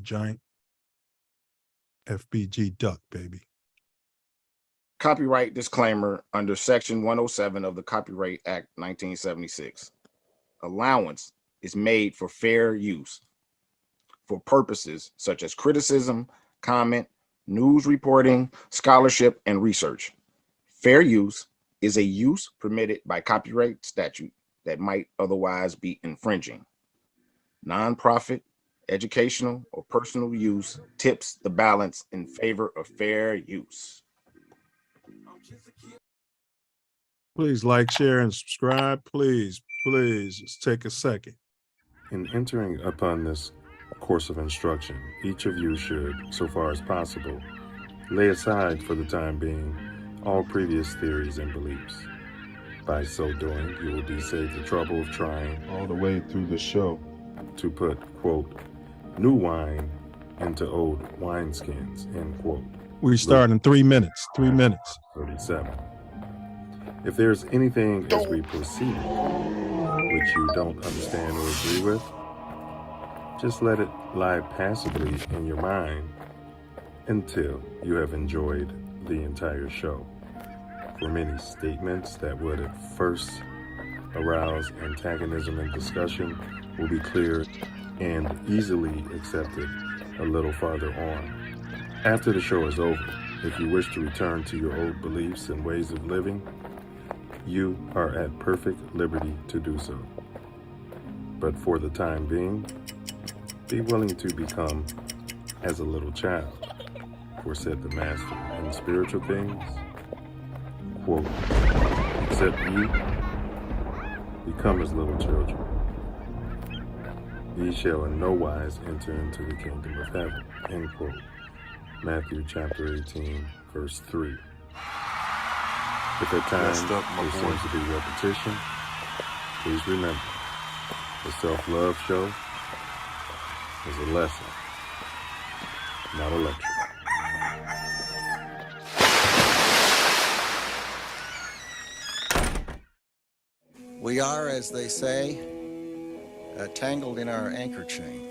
giant FBG duck, baby. Copyright disclaimer under Section 107 of the Copyright Act 1976. Allowance is made for fair use for purposes such as criticism, comment, news reporting, scholarship, and research. Fair use is a use permitted by copyright statute that might otherwise be infringing. Nonprofit, educational, or personal use tips the balance in favor of fair use. Please like, share, and subscribe. Please, just take a second. In entering upon this course of instruction, each of you should, so far as possible, lay aside for the time being all previous theories and beliefs. By so doing, you will be saved the trouble of trying All the way through the show. to put, quote, new wine into old wineskins, end quote. We start in 3 minutes. 3 minutes. 37. If there's anything as we proceed which you don't understand or agree with, just let it lie passively in your mind until you have enjoyed the entire show. For many statements that would at first arouse antagonism and discussion will be clear and easily accepted a little farther on. After the show is over, if you wish to return to your old beliefs and ways of living, you are at perfect liberty to do so. But for the time being, be willing to become as a little child, for said the Master in spiritual things, quote, except ye become as little children, ye shall in no wise enter into the kingdom of heaven, end quote. Matthew chapter 18, verse 3. If at times there seems to be repetition, please remember, the Self Love Show is a lesson, not a lecture. We are, as they say, tangled in our anchor chain.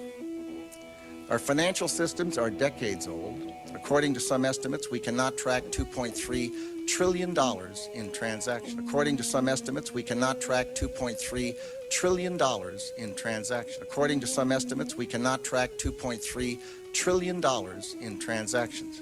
Our financial systems are decades old. According to some estimates, we cannot track $2.3 trillion in transactions. According to some estimates, we cannot track $2.3 trillion in transactions. According to some estimates, we cannot track $2.3 trillion in transactions.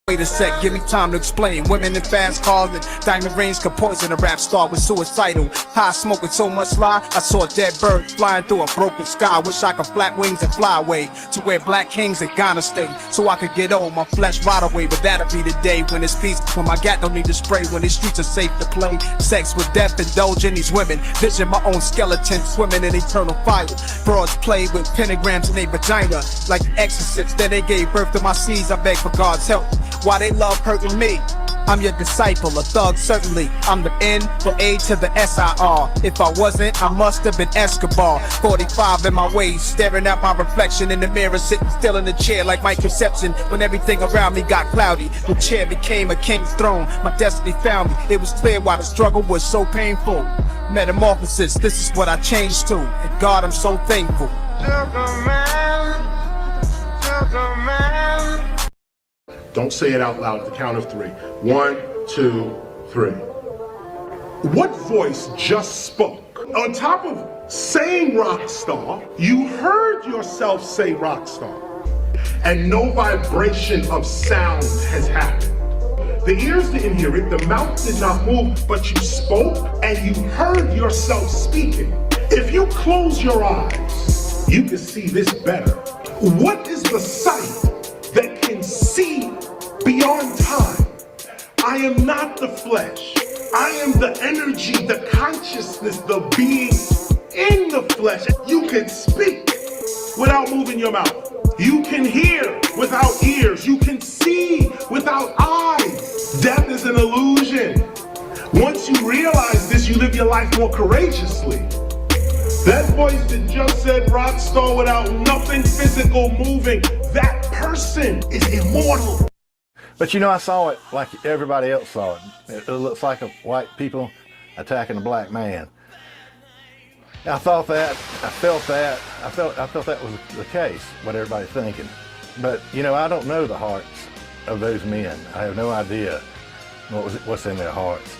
Wait a sec, give me time to explain. Women in fast cars and diamond rings could poison a rap star with suicidal. High smoking so much lie, I saw a dead bird flying through a broken sky. Wish I could flap wings and fly away to where black kings in Ghana stay, so I could get old, my flesh rot away. But that'll be the day when it's peace, when my gat don't need to spray, when these streets are safe to play. Sex with death, indulging these women, vision my own skeleton swimming in eternal fire. Broads play with pentagrams in their vagina like exorcists. Then they gave birth to my seeds, I beg for God's help. Why they love hurting me? I'm your disciple, a thug certainly. I'm the N for A to the S-I-R. If I wasn't, I must have been Escobar. 45 in my waist, staring at my reflection in the mirror, sitting still in the chair like my conception. When everything around me got cloudy, the chair became a king's throne. My destiny found me. It was clear why the struggle was so painful. Metamorphosis, this is what I changed to. And God, I'm so thankful. Don't say it out loud at the count of 3. 1, 2, 3. What voice just spoke? On top of saying rock star, you heard yourself say rock star. And no vibration of sound has happened. The ears didn't hear it, the mouth did not move, but you spoke and you heard yourself speaking. If you close your eyes, you can see this better. What is the sight that can see beyond time? I am not the flesh. I am the energy, the consciousness, the being in the flesh. You can speak without moving your mouth. You can hear without ears. You can see without eyes. Death is an illusion. Once you realize this, you live your life more courageously. That voice that just said rock star without nothing physical moving, that person is immortal. But you know, I saw it like everybody else saw it. It looks like a white people attacking a black man. I thought that, I felt that, I felt that was the case, what everybody's thinking. But, you know, I don't know the hearts of those men. I have no idea what's in their hearts.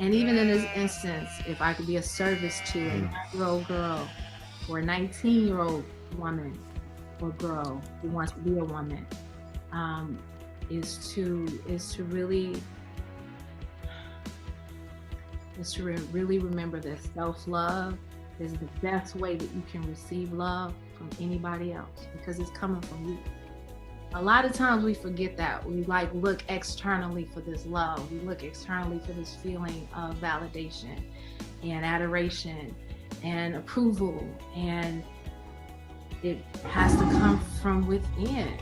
And even in this instance, if I could be of service to a 9-year-old girl or a 19-year-old woman or girl who wants to be a woman, is to really remember that self-love is the best way that you can receive love from anybody else, because it's coming from you. A lot of times we forget that. We look externally for this love. We look externally for this feeling of validation and adoration and approval, and it has to come from within.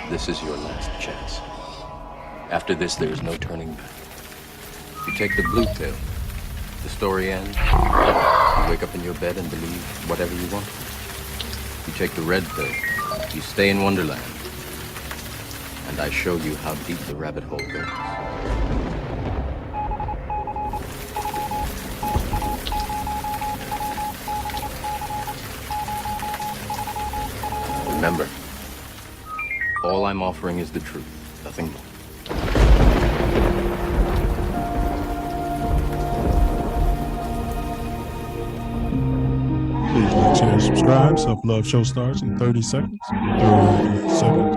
This is your last chance. After this, there is no turning back. You take the blue pill, the story ends. You wake up in your bed and believe whatever you want. You take the red pill, you stay in Wonderland. And I show you how deep the rabbit hole goes. Remember, all I'm offering is the truth, nothing more. Please like, share, and subscribe. Self Love Show starts in 30 seconds. 30 seconds.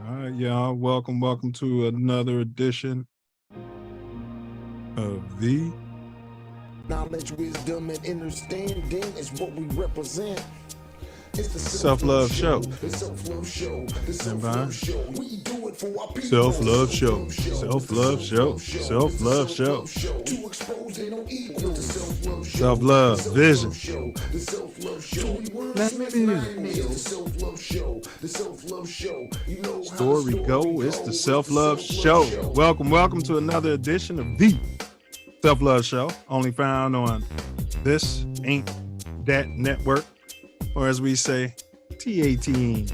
All right, y'all. Welcome to another edition of the Knowledge, wisdom, and understanding is what we represent. It's the Self Love Show. The Self Love Show. The Self by Love Show. We do it for our people. Self Love Show. Self Love Show. Self Love Show. To expose they don't equal. The Self Love Show. Self Love Vision. The Self Love Show. Let me hear. The Self Love Show. The Self Love Show. You know how Story go. It's the Self Love Show. Welcome to another edition of the Self Love Show, only found on This Ain't That Network, or as we say, TATN.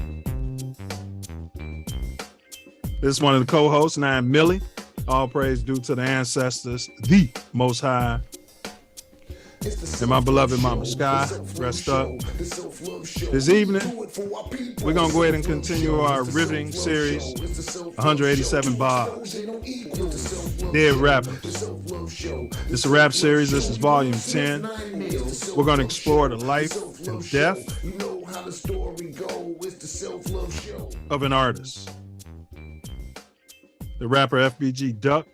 This is one of the co-hosts, and I am Millie. All praise due to the ancestors, the Most High. And my beloved Mama Sky, rest up. This evening, we're going to go ahead and continue our riveting series, 187 Bars, Dead Rappers. It's a rap series. This is volume 10. We're going to explore the life and death of an artist. The rapper FBG Duck,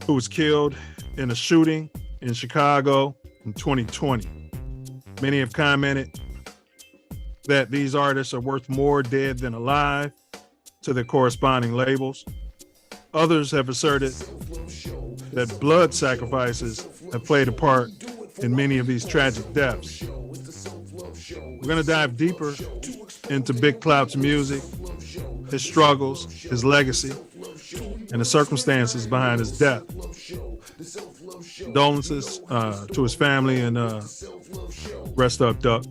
who was killed in a shooting in Chicago in 2020. Many have commented that these artists are worth more dead than alive to their corresponding labels. Others have asserted that blood sacrifices have played a part in many of these tragic deaths. We're going to dive deeper into Big Clout's music, his struggles, his legacy, and the circumstances behind his death. Condolences to his family, and rest up, Duck.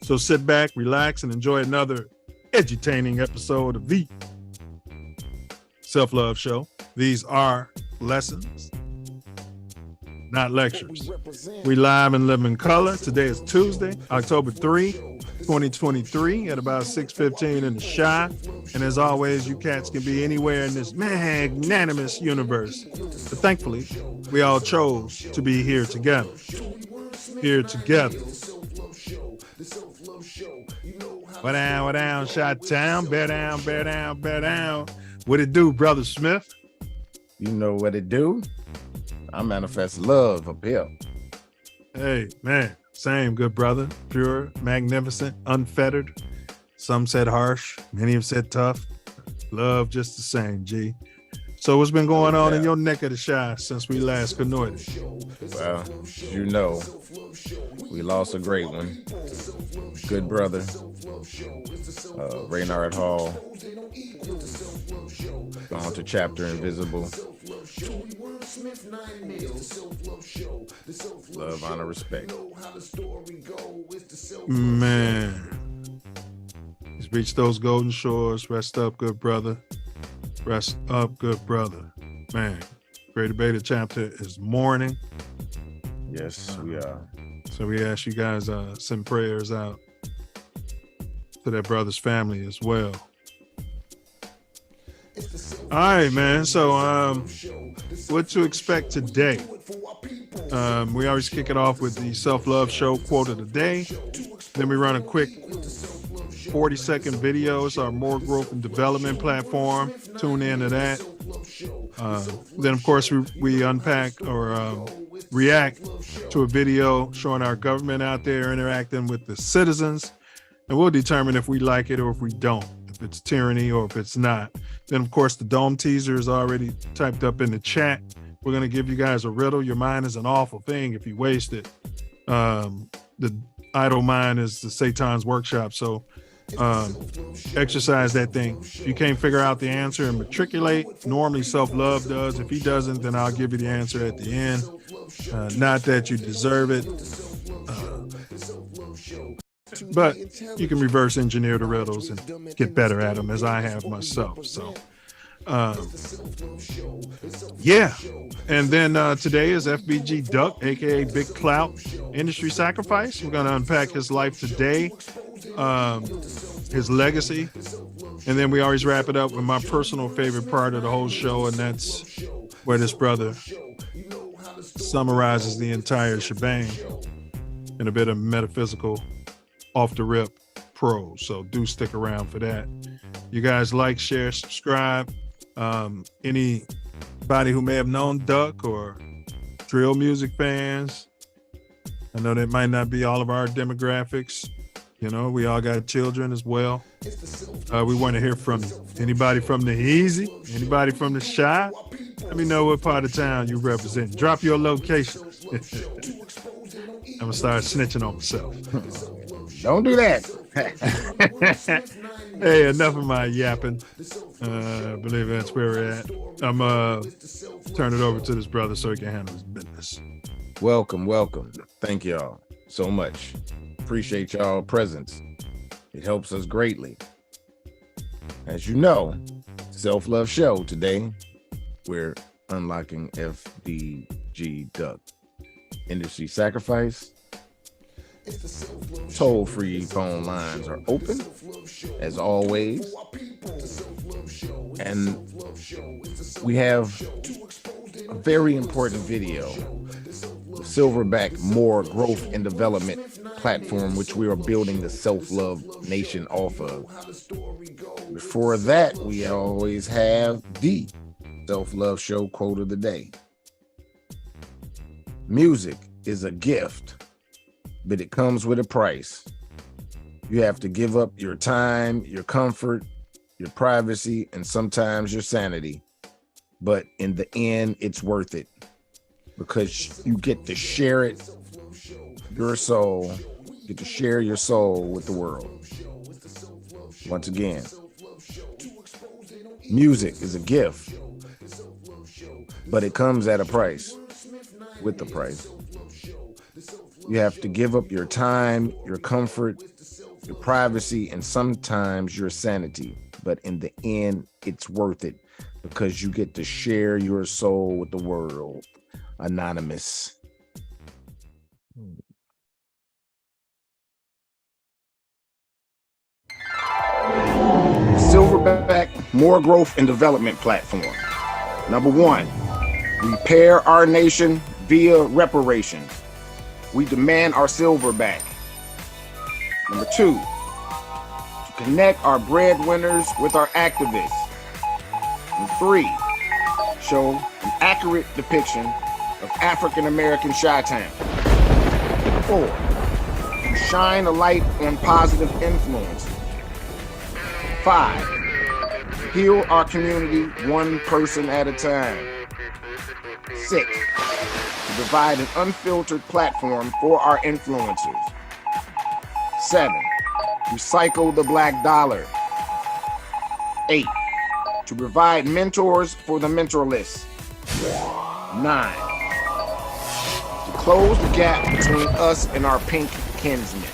So sit back, relax, and enjoy another edutaining episode of the Self Love Show. These are lessons, not lectures. We live and live in color. Today is Tuesday, October 3, 2023 at about 6:15 in the Shy. And as always, you cats can be anywhere in this magnanimous universe. But thankfully, we all chose to be here together. Here together. What down, Shot Town, bear down, bear down, bear down. What it do, Brother Smith? You know what it do? I manifest love up here. Hey, man, same, good brother. Pure, magnificent, unfettered. Some said harsh, many have said tough. Love just the same, G. So what's been going on in your neck of the Shy since we last canoided? Well, you know, we lost a great one. Good brother, Raynard Hall, gone to Chapter Invisible. Love, honor, respect. Man, he's reached those golden shores. Rest up, good brother. Rest up, good brother. Man, Greater Beta Chapter is mourning. Yes, we are. So we ask you guys send prayers out to their brother's family as well. All right, man. So what to expect today? We always kick it off with the Self Love Show quote of the day. Then we run a quick 40-second video. It's our More Growth and Development platform. Tune in to that. Then, of course, we unpack or react to a video showing our government out there interacting with the citizens. And we'll determine if we like it or if we don't, if it's tyranny or if it's not. Then, of course, the Dome teaser is already typed up in the chat. We're going to give you guys a riddle. Your mind is an awful thing if you waste it. The idle mind is the Satan's workshop. So exercise that thing. If you can't figure out the answer and matriculate, normally Self-Love does. If he doesn't, then I'll give you the answer at the end. Not that you deserve it. But you can reverse engineer the riddles and get better at them, as I have myself. So, yeah. And then today is FBG Duck, aka Big Clout Industry Sacrifice. We're going to unpack his life today, his legacy, and then we always wrap it up with my personal favorite part of the whole show, and that's where this brother summarizes the entire shebang in a bit of metaphysical off the rip prose. So do stick around for that. You guys like, share, subscribe. Anybody who may have known Duck or drill music fans, I know that might not be all of our demographics. You know, we all got children as well. We want to hear from you. Anybody from the Easy? Anybody from the Shy? Let me know what part of town you represent. Drop your location. I'm going to start snitching on myself. Don't do that. Hey, enough of my yapping. I believe that's where we're at. I'm turn it over to this brother so he can handle his business. Welcome. Thank y'all so much. Appreciate y'all presence. It helps us greatly. As you know, Self Love Show today, we're unlocking FBG Duck. Industry Sacrifice. Toll-free phone lines are open, as always. And we have a very important video, the Silverback More Growth and Development platform, which we are building the Self-Love Nation off of. Before that, we always have the Self Love Show quote of the day. Music is a gift, but it comes with a price. You have to give up your time, your comfort, your privacy, and sometimes your sanity. But in the end, it's worth it because you get to share it, your soul, get to share your soul with the world. Once again, music is a gift, but it comes at a price. With the price, you have to give up your time, your comfort, your privacy, and sometimes your sanity. But in the end, it's worth it because you get to share your soul with the world. Anonymous. Silverback More Growth and Development Platform. Number 1, repair our nation via reparations. We demand our silverback. Number 2, to connect our breadwinners with our activists. Number 3, show an accurate depiction of African American Chi-Town. 4, to shine a light on positive influence. 5, heal our community one person at a time. 6, to provide an unfiltered platform for our influencers. 7, recycle the black dollar. 8, to provide mentors for the mentorless. 9, to close the gap between us and our pink kinsmen.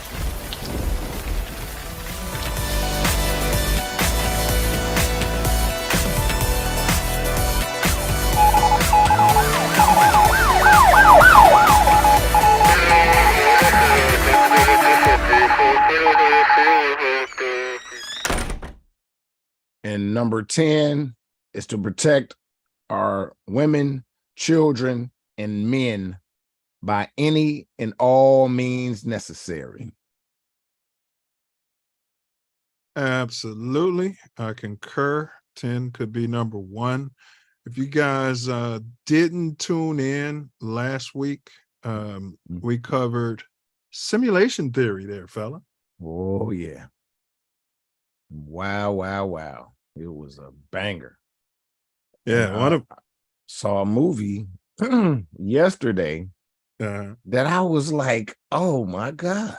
And number 10 is to protect our women, children, and men by any and all means necessary. Absolutely. I concur. 10 could be number 1. If you guys didn't tune in last week, we covered simulation theory there, fella. Oh, yeah. Wow, wow, wow. It was a banger. Yeah, I saw a movie yesterday that I was like, oh my God.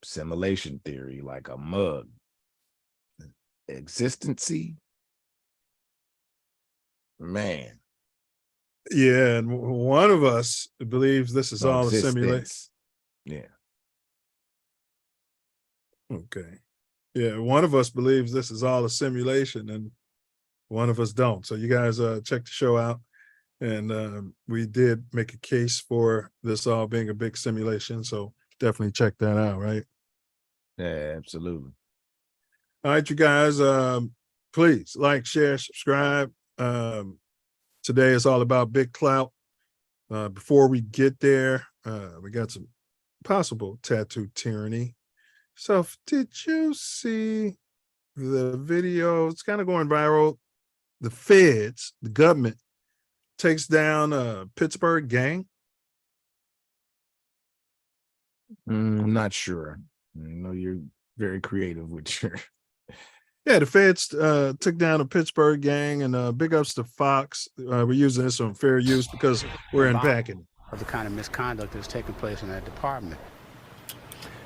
Simulation theory, like a mug. Existency. Man. Yeah, and one of us believes this is all a simulation. Yeah. Okay. Yeah, one of us believes this is all a simulation and one of us don't. So you guys check the show out. And we did make a case for this all being a big simulation. So definitely check that out, right? Yeah, absolutely. All right, you guys, please like, share, subscribe. Today is all about big clout. Before we get there, we got some possible tattoo tyranny. So did you see the video? It's kind of going viral. The feds, the government, takes down a Pittsburgh gang. I'm not sure. I know you're very creative with your. Yeah, the feds took down a Pittsburgh gang, and big ups to Fox. We're using this on fair use because we're unpacking of the kind of misconduct that's taking place in that department.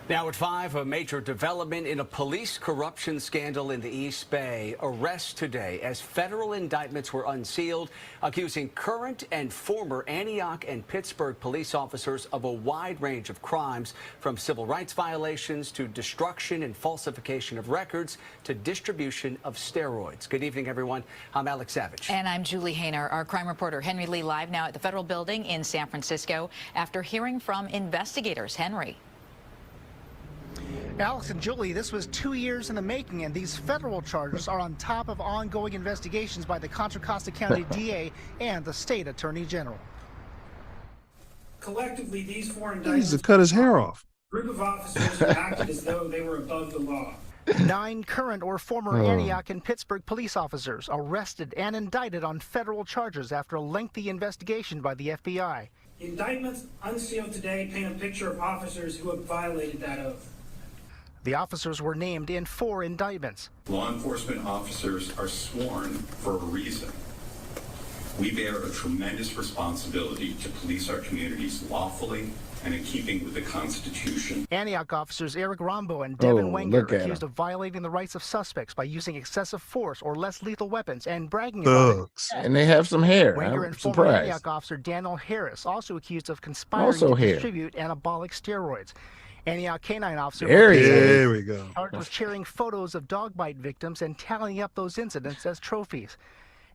Now at 5, a major development in a police corruption scandal in the East Bay. Arrests today as federal indictments were unsealed, accusing current and former Antioch and Pittsburgh police officers of a wide range of crimes, from civil rights violations to destruction and falsification of records to distribution of steroids. Good evening, everyone. I'm Alex Savage. And I'm Julie Hayner. Our crime reporter Henry Lee live now at the federal building in San Francisco after hearing from investigators. Henry. Alex and Julie, this was 2 years in the making, and these federal charges are on top of ongoing investigations by the Contra Costa County DA and the state attorney general. Collectively, these four He needs to indictments cut his hair off. group of officers who acted as though they were above the law. 9 current or former Antioch and Pittsburgh police officers arrested and indicted on federal charges after a lengthy investigation by the FBI. Indictments unsealed today paint a picture of officers who have violated that oath. The officers were named in 4 indictments. Law enforcement officers are sworn for a reason. We bear a tremendous responsibility to police our communities lawfully and in keeping with the Constitution. Antioch officers Eric Rombo and Devin Wenger accused him. of violating the rights of suspects by using excessive force or less lethal weapons and bragging about it. And they have some hair. Wenger I'm and former surprised. Antioch officer Daniel Harris also accused of conspiring Also to hair. distribute anabolic steroids. Antioch canine officer There we go. charged with sharing photos of dog bite victims and tallying up those incidents as trophies.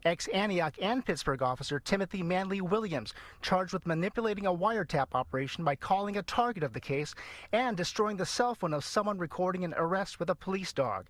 Ex-Antioch and Pittsburgh officer Timothy Manley Williams, charged with manipulating a wiretap operation by calling a target of the case and destroying the cell phone of someone recording an arrest with a police dog.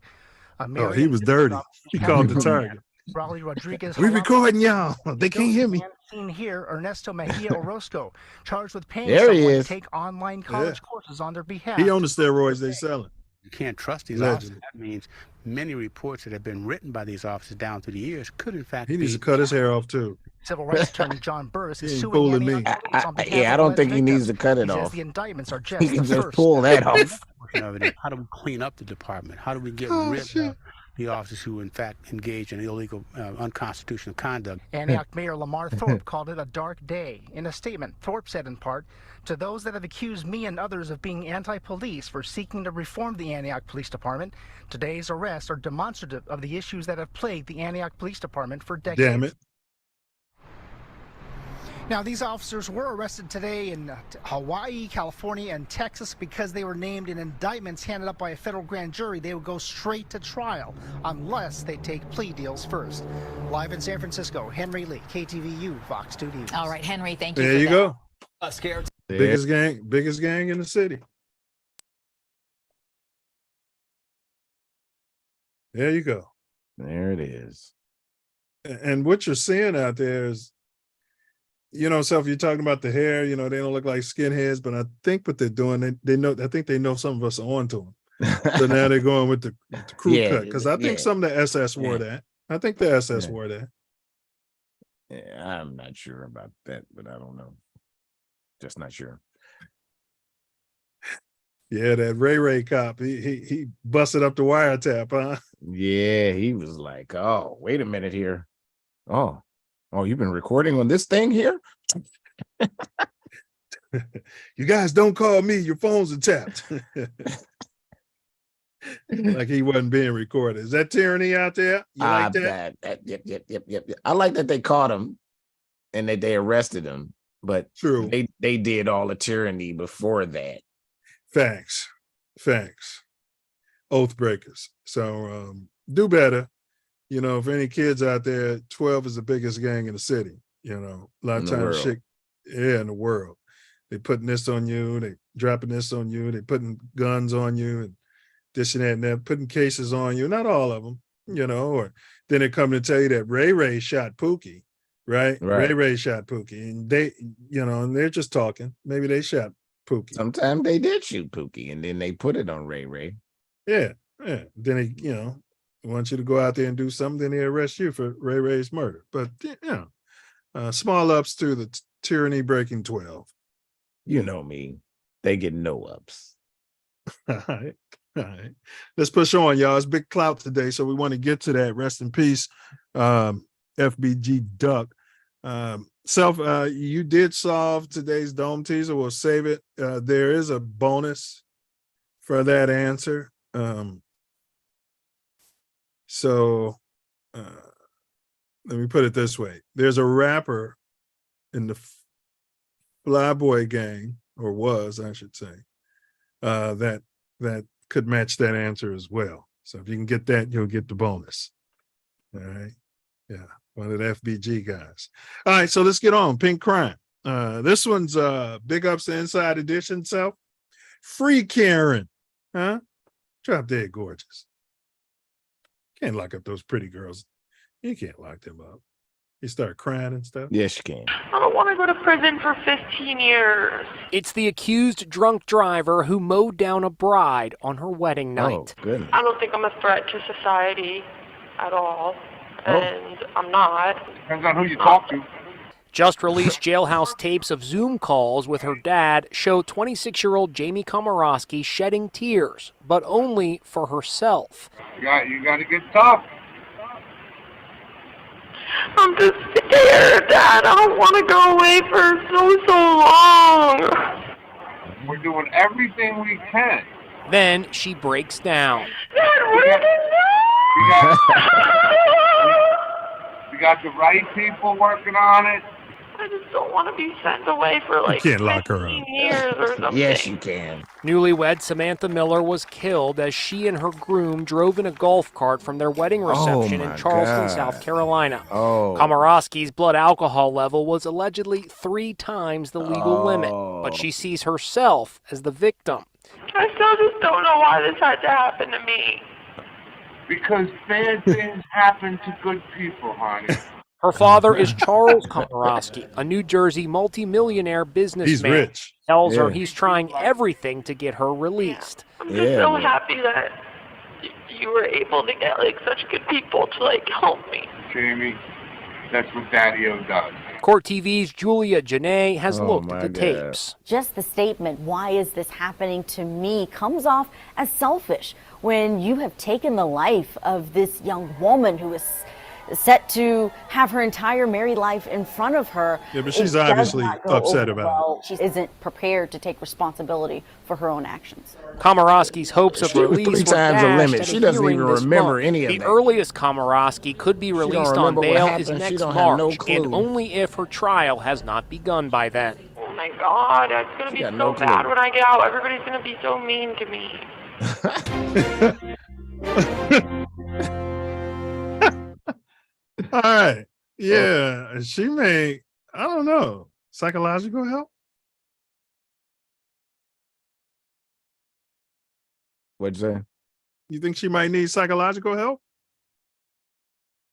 Oh, he was dirty. He called the target. Raleigh Rodriguez. We recording y'all. They can't hear me. Seen here, Ernesto Mejia Orozco, charged with paying There he someone to is. take online college courses on their behalf. He on the steroids they selling. You can't trust these Legend. officers. That means many reports that have been written by these officers down through the years could, in fact, He needs to cut his hair off too. Civil rights attorney John Burris He is ain't suing fooling Antioch me. police on behalf I of don't alleged think he victims. needs to cut it He says off. the indictments are just He can the just first. pull that off. of it. How do we clean up the department? How do we get rid of the officers who, in fact, engage in illegal, unconstitutional conduct? Antioch Mayor Lamar Thorpe called it a dark day. In a statement, Thorpe said in part, "To those that have accused me and others of being anti-police for seeking to reform the Antioch Police Department, today's arrests are demonstrative of the issues that have plagued the Antioch Police Department for decades." Damn it. Now, these officers were arrested today in Hawaii, California, and Texas because they were named in indictments handed up by a federal grand jury. They would go straight to trial unless they take plea deals first. Live in San Francisco, Henry Lee, KTVU, Fox 2 News. All right, Henry, thank you There for you that. go. Scared. Biggest gang in the city. There you go. There it is. And what you're seeing out there is, Self, you're talking about the hair, they don't look like skinheads, but I think what they're doing, they know, I think they know some of us are on to them. So now they're going with the crew cut. Because I think some of the SS wore that. I think the SS wore that. Yeah, I'm not sure about that, but I don't know. Just not sure. Yeah, that Ray cop, he busted up the wiretap, huh? Yeah, he was like, "Oh, wait a minute here. Oh, you've been recording on this thing here? You guys don't call me. Your phones are tapped." Like he wasn't being recorded. Is that tyranny out there? You like that? Yep. I like that they caught him and that they arrested him, but true, they did all the tyranny before that. Facts. Oath breakers. So do better. For any kids out there, 12 is the biggest gang in the city. A lot of times shit, in the world. They putting this on you, they dropping this on you, they putting guns on you and this and that and that, putting cases on you. Not all of them, or then they come to tell you that Ray shot Pookie, right? Ray shot Pookie. And they, and they're just talking. Maybe they shot Pookie. Sometimes they did shoot Pookie and then they put it on Ray. Yeah. Then they, want you to go out there and do something, then they arrest you for Ray's murder. But small ups to the tyranny breaking 12. You know me. They get no ups. All right. Let's push on, y'all. It's big clout today, so we want to get to that. Rest in peace, FBG Duck. Self, you did solve today's dome teaser. We'll save it. There is a bonus for that answer. So let me put it this way. There's a rapper in the Flyboy gang, or was, I should say, that could match that answer as well. So if you can get that, you'll get the bonus. All right. Yeah. One of the FBG guys. All right. So let's get on. Pink Crime. This one's big ups to Inside Edition. Self. Free Karen. Huh? Drop dead gorgeous. Can't lock up those pretty girls. You can't lock them up. You start crying and stuff. Yes, you can. I don't want to go to prison for 15 years. It's the accused drunk driver who mowed down a bride on her wedding night. Oh, goodness. I don't think I'm a threat to society at all, and I'm not. Depends on who you talk to. Just released jailhouse tapes of Zoom calls with her dad show 26-year-old Jamie Komorowski shedding tears, but only for herself. You got to get tough. I'm just scared, Dad. I don't want to go away for so long. We're doing everything we can. Then she breaks down. Dad, what are We got the right people working on it. I just don't want to be sent away for You like can't lock her 15 up. years or something. Yes, you can. Newlywed Samantha Miller was killed as she and her groom drove in a golf cart from their wedding reception in my Charleston, God. South Carolina. Oh. Komorowski's blood alcohol level was allegedly 3 times the legal limit, but she sees herself as the victim. I still just don't know why this had to happen to me. Because bad things happen to good people, honey. Her father is Charles Komorowski, a New Jersey multimillionaire businessman. He's rich. Tells her Yeah. he's trying everything to get her released. I'm just so happy that you were able to get like such good people to like help me. Jamie, that's what Daddy-O does. Court TV's Julia Janae has Oh, looked my at the God. tapes. Just the statement, why is this happening to me, comes off as selfish when you have taken the life of this young woman who is set to have her entire married life in front of her. Yeah, but she's It does obviously not go upset over about well. She isn't prepared to take responsibility for her own actions. Komorowski's hopes of She was release 3 were times the dashed limit. at a She doesn't hearing even this remember month. any of the that. earliest Komorowski could be don't released on remember what bail happened. is She next don't have no March, clue. and only if her trial has not begun by then. Oh my God, it's gonna be got so no clue. bad when I get out. Everybody's gonna be so mean to me. All right. Yeah. She may, I don't know, psychological help? What'd you say? You think she might need psychological help?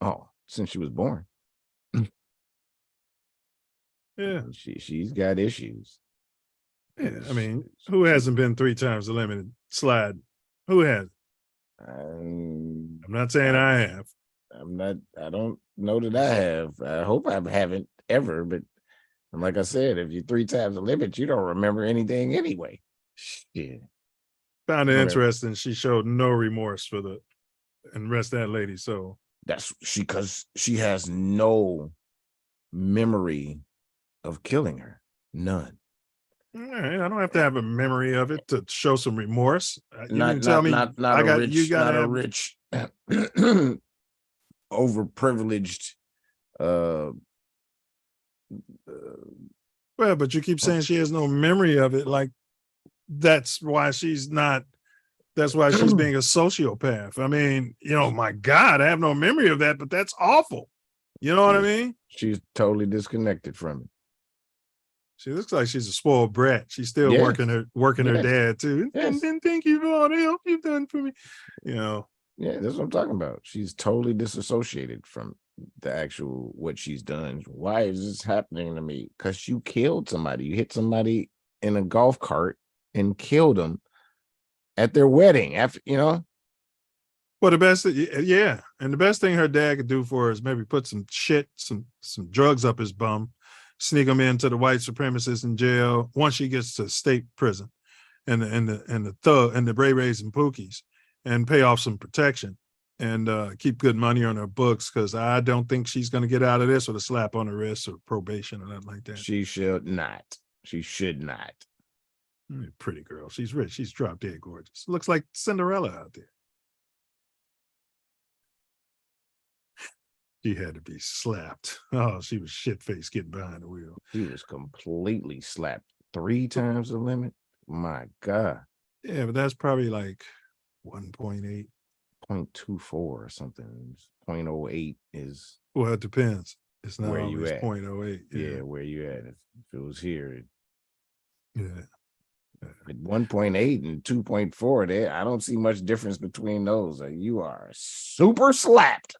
Oh, since she was born. Yeah. She's got issues. Yeah. I mean, who hasn't been 3 times the limit slide? Who has? I'm not saying I have. I don't know that I have. I hope I haven't ever, but like I said, if you're 3 times the limit, you don't remember anything anyway. Shit. Found it Whatever. interesting. She showed no remorse for and rest that lady. So That's because she has no memory of killing her. None. all right, I don't have to have a memory of it to show some remorse. You Not can tell me not I a got rich, you got not to a have rich overprivileged well, but you keep saying she has no memory of it. Like that's why she's being a sociopath. I mean, my God, I have no memory of that, but that's awful. You know what I mean? She's totally disconnected from it. She looks like she's a spoiled brat. She's still Yes. working her Yes. dad too. Yes. And thank you for all the help you've done for me. Yeah, that's what I'm talking about. She's totally disassociated from the actual what she's done. Why is this happening to me? Because you killed somebody. You hit somebody in a golf cart and killed them at their wedding. After Well, the best thing her dad could do for her is maybe put some drugs up his bum, sneak him into the white supremacists in jail once she gets to state prison, and the thug and the Bray Rays and Pookies, and pay off some protection and keep good money on her books, because I don't think she's going to get out of this with a slap on the wrist or probation or nothing like that. she should not. She should not. Pretty girl. She's rich. She's drop dead gorgeous. Looks like Cinderella out there. She had to be slapped. Oh, she was shit-faced getting behind the wheel. She was completely slapped 3 times the limit. My God. Yeah, but that's probably like 1.8. 0.24 or something. 0.08 is. Well, it depends. It's not where you always at. 0.08. Yeah, where you at. If it was here. Yeah. At 1.8 and 2.4, there, I don't see much difference between those. Like, you are super slapped.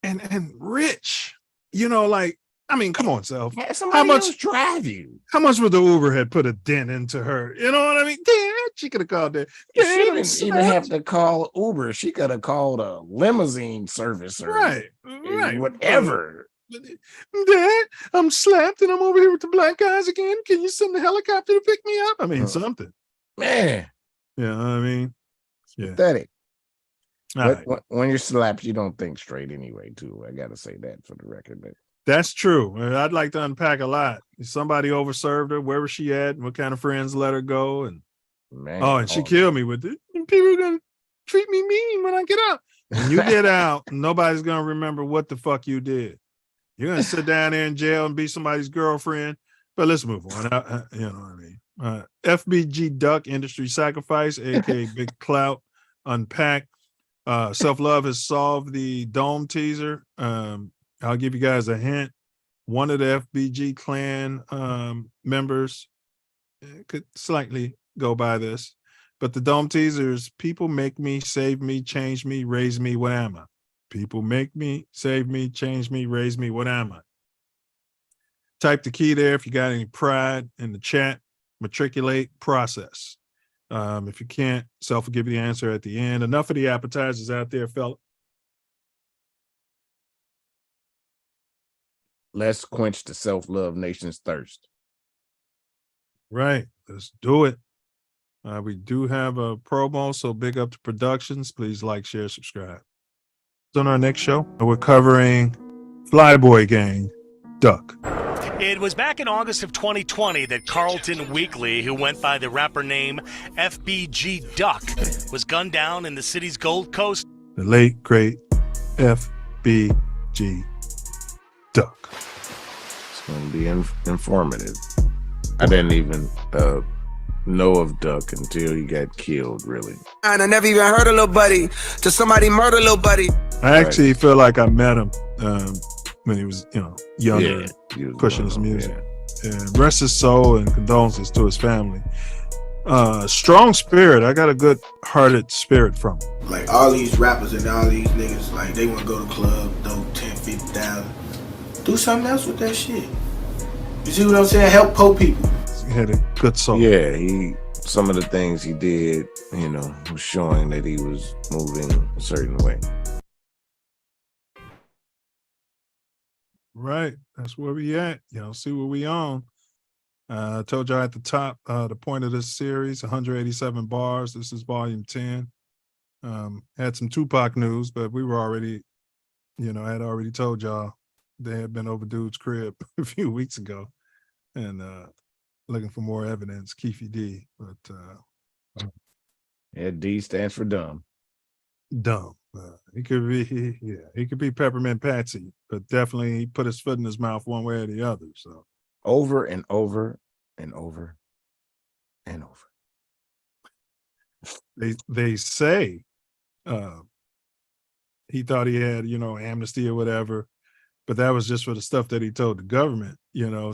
And rich. I mean, come on, Self. How much drive you? How much would the Uber had put a dent into her? You know what I mean? Yeah, she could have called that. She didn't even have to call Uber. She could have called a limousine service or Right. whatever. Dad, I'm slapped and I'm over here with the black guys again. Can you send a helicopter to pick me up? I mean, something. Man. You know what I mean? Yeah. Pathetic. All But when you're slapped, you don't think straight anyway, too. I got to say that for the record. But That's true. I'd like to unpack a lot. Somebody overserved her. Where was she at? And what kind of friends let her go? And she killed me with it. And people are gonna treat me mean when I get out. When you get out, nobody's gonna remember what the fuck you did. You're gonna sit down there in jail and be somebody's girlfriend. But let's move on. You know what I mean? FBG Duck Industry Sacrifice, aka Big Clout, Unpacked. Self Love has solved the Dome teaser. I'll give you guys a hint. One of the FBG clan members could slightly go by this, but the Dome teaser is people make me, save me, change me, raise me. What am I? People make me, save me, change me, raise me. What am I? Type the key there if you got any pride in the chat. Matriculate, process. If you can't, Self will give you the answer at the end. Enough of the appetizers out there, fella. Let's quench the self-love nation's thirst. Right. Let's do it. We do have a promo, so big up to productions. Please like, share, subscribe. On our next show, we're covering Flyboy Gang, Duck. It was back in August of 2020 that Carlton Weekly, who went by the rapper name FBG Duck, was gunned down in the city's Gold Coast. The late, great FBG Duck. It's going to be informative. I didn't even know of Duck until he got killed, really. And I never even heard of Lil Buddy till somebody murdered Lil Buddy. I actually feel like I met him when he was, younger, pushing his music. Yeah. And rest his soul and condolences to his family. Strong spirit. I got a good hearted spirit from him. Like all these rappers and all these niggas, like they want to go to club, throw 10, 50,000. Do something else with that shit. You see what I'm saying? Help poor people. He had a good soul. Yeah, some of the things he did, was showing that he was moving a certain way. Right. That's where we at. See what we on. I told y'all at the top, the point of this series, 187 bars. This is volume 10. Had some Tupac news, but we were already, I had already told y'all they had been over dude's crib a few weeks ago and looking for more evidence, Keefy D. But yeah, D stands for dumb. Dumb. He could be Peppermint Patsy, but definitely he put his foot in his mouth one way or the other. So over and over and over and over. They say he thought he had, amnesty or whatever, but that was just for the stuff that he told the government,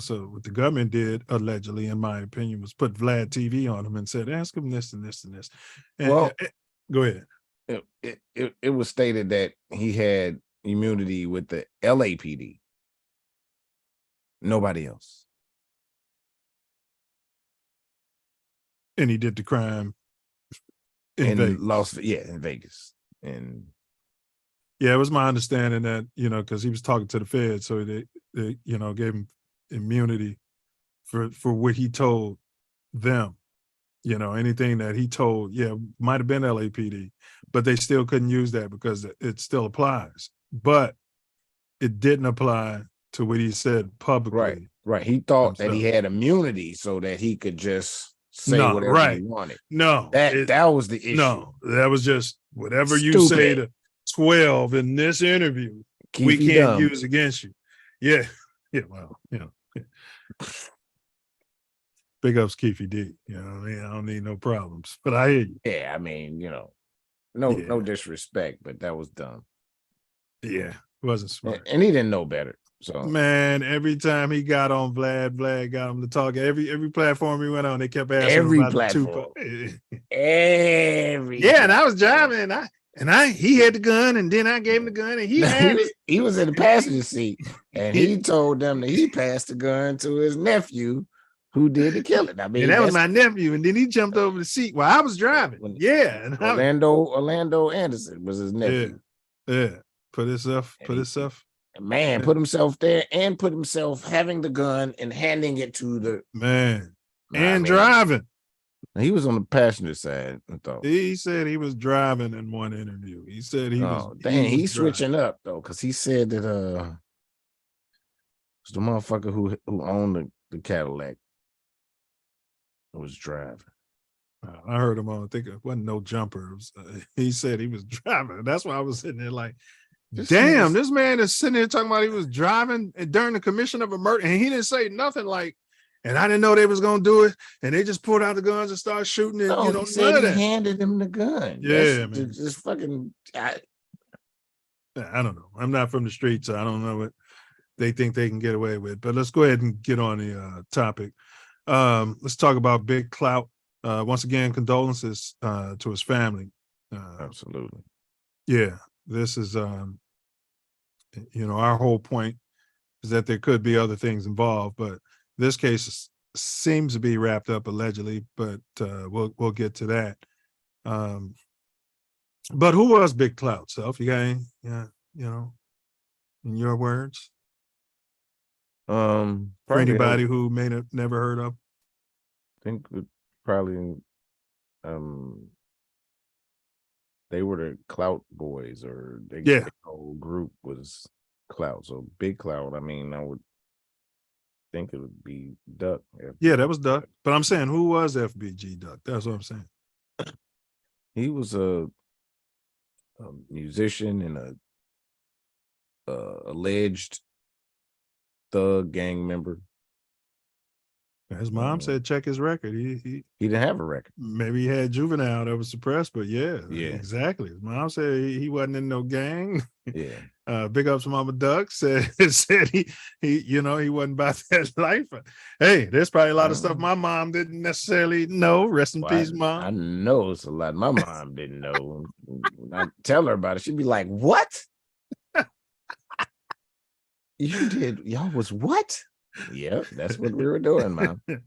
So what the government did, allegedly, in my opinion, was put Vlad TV on him and said, ask him this and this and this. And, go ahead. It was stated that he had immunity with the LAPD. Nobody else. And he did the crime in Vegas. In Vegas. And yeah, it was my understanding that, because he was talking to the Fed, so they gave him immunity for what he told them. Anything that he told, might have been LAPD, but they still couldn't use that because it still applies. But it didn't apply to what he said publicly. Right. He thought that he had immunity so that he could just say whatever he wanted. No. That was the issue. No, that was just whatever you say to 12 in this interview, we can't use against you. Yeah. Yeah, well, Big ups Keefy D. I don't need no problems, but I hear you. Yeah, I mean, no disrespect, but that was dumb. Yeah, it wasn't smart. And he didn't know better. So man, every time he got on Vlad got him to talk. Every platform he went on, they kept asking every him about platform. the Tupac. And I was driving and he had the gun, and then I gave him the gun, and he had it. He was in the passenger seat, and he told them that he passed the gun to his nephew, who did the killing. I mean, that was my nephew, and then he jumped over the seat while I was driving. And Orlando Anderson was his nephew. Yeah. Put himself. Man, put himself there and put himself having the gun and handing it to the man. Driving. He was on the passenger side, I thought. He said he was driving in one interview. He said he's switching up though, because he said that it was the motherfucker who owned the Cadillac was driving. I heard him on. I think it wasn't No Jumper. He said he was driving. That's why I was sitting there like, Damn, this man is sitting there talking about he was driving during the commission of a murder, and he didn't say nothing like, and I didn't know they was gonna do it, and they just pulled out the guns and started shooting it. No, You know, he said none of he that. handed him the gun. Yeah, man. Just fucking. I don't know. I'm not from the street, so I don't know what they think they can get away with. But let's go ahead and get on the topic. Let's talk about Big Clout. Once again, condolences to his family. Absolutely. Yeah, this is our whole point is that there could be other things involved, but this case seems to be wrapped up allegedly, but we'll get to that. But who was Big Clout, Self? You got any, in your words? For anybody who may have never heard of? I think probably they were the Clout Boys, or their whole group was Clout. So Big Clout, I mean, I would think it would be Duck. Yeah, that was Duck. But I'm saying, who was FBG Duck? That's what I'm saying. He was a musician and a alleged thug gang member. His mom said check his record. He didn't have a record. Maybe he had juvenile that was suppressed, but yeah, exactly. His mom said he wasn't in no gang. Yeah. Big ups Mama Duck said he wasn't about that life. Hey, there's probably a lot of stuff my mom didn't necessarily know. Rest in peace, Mom. I know it's a lot my mom didn't know. I tell her about it. She'd be like, "What? You did? Y'all was what?" Yep, that's what we were doing, Mom. I'm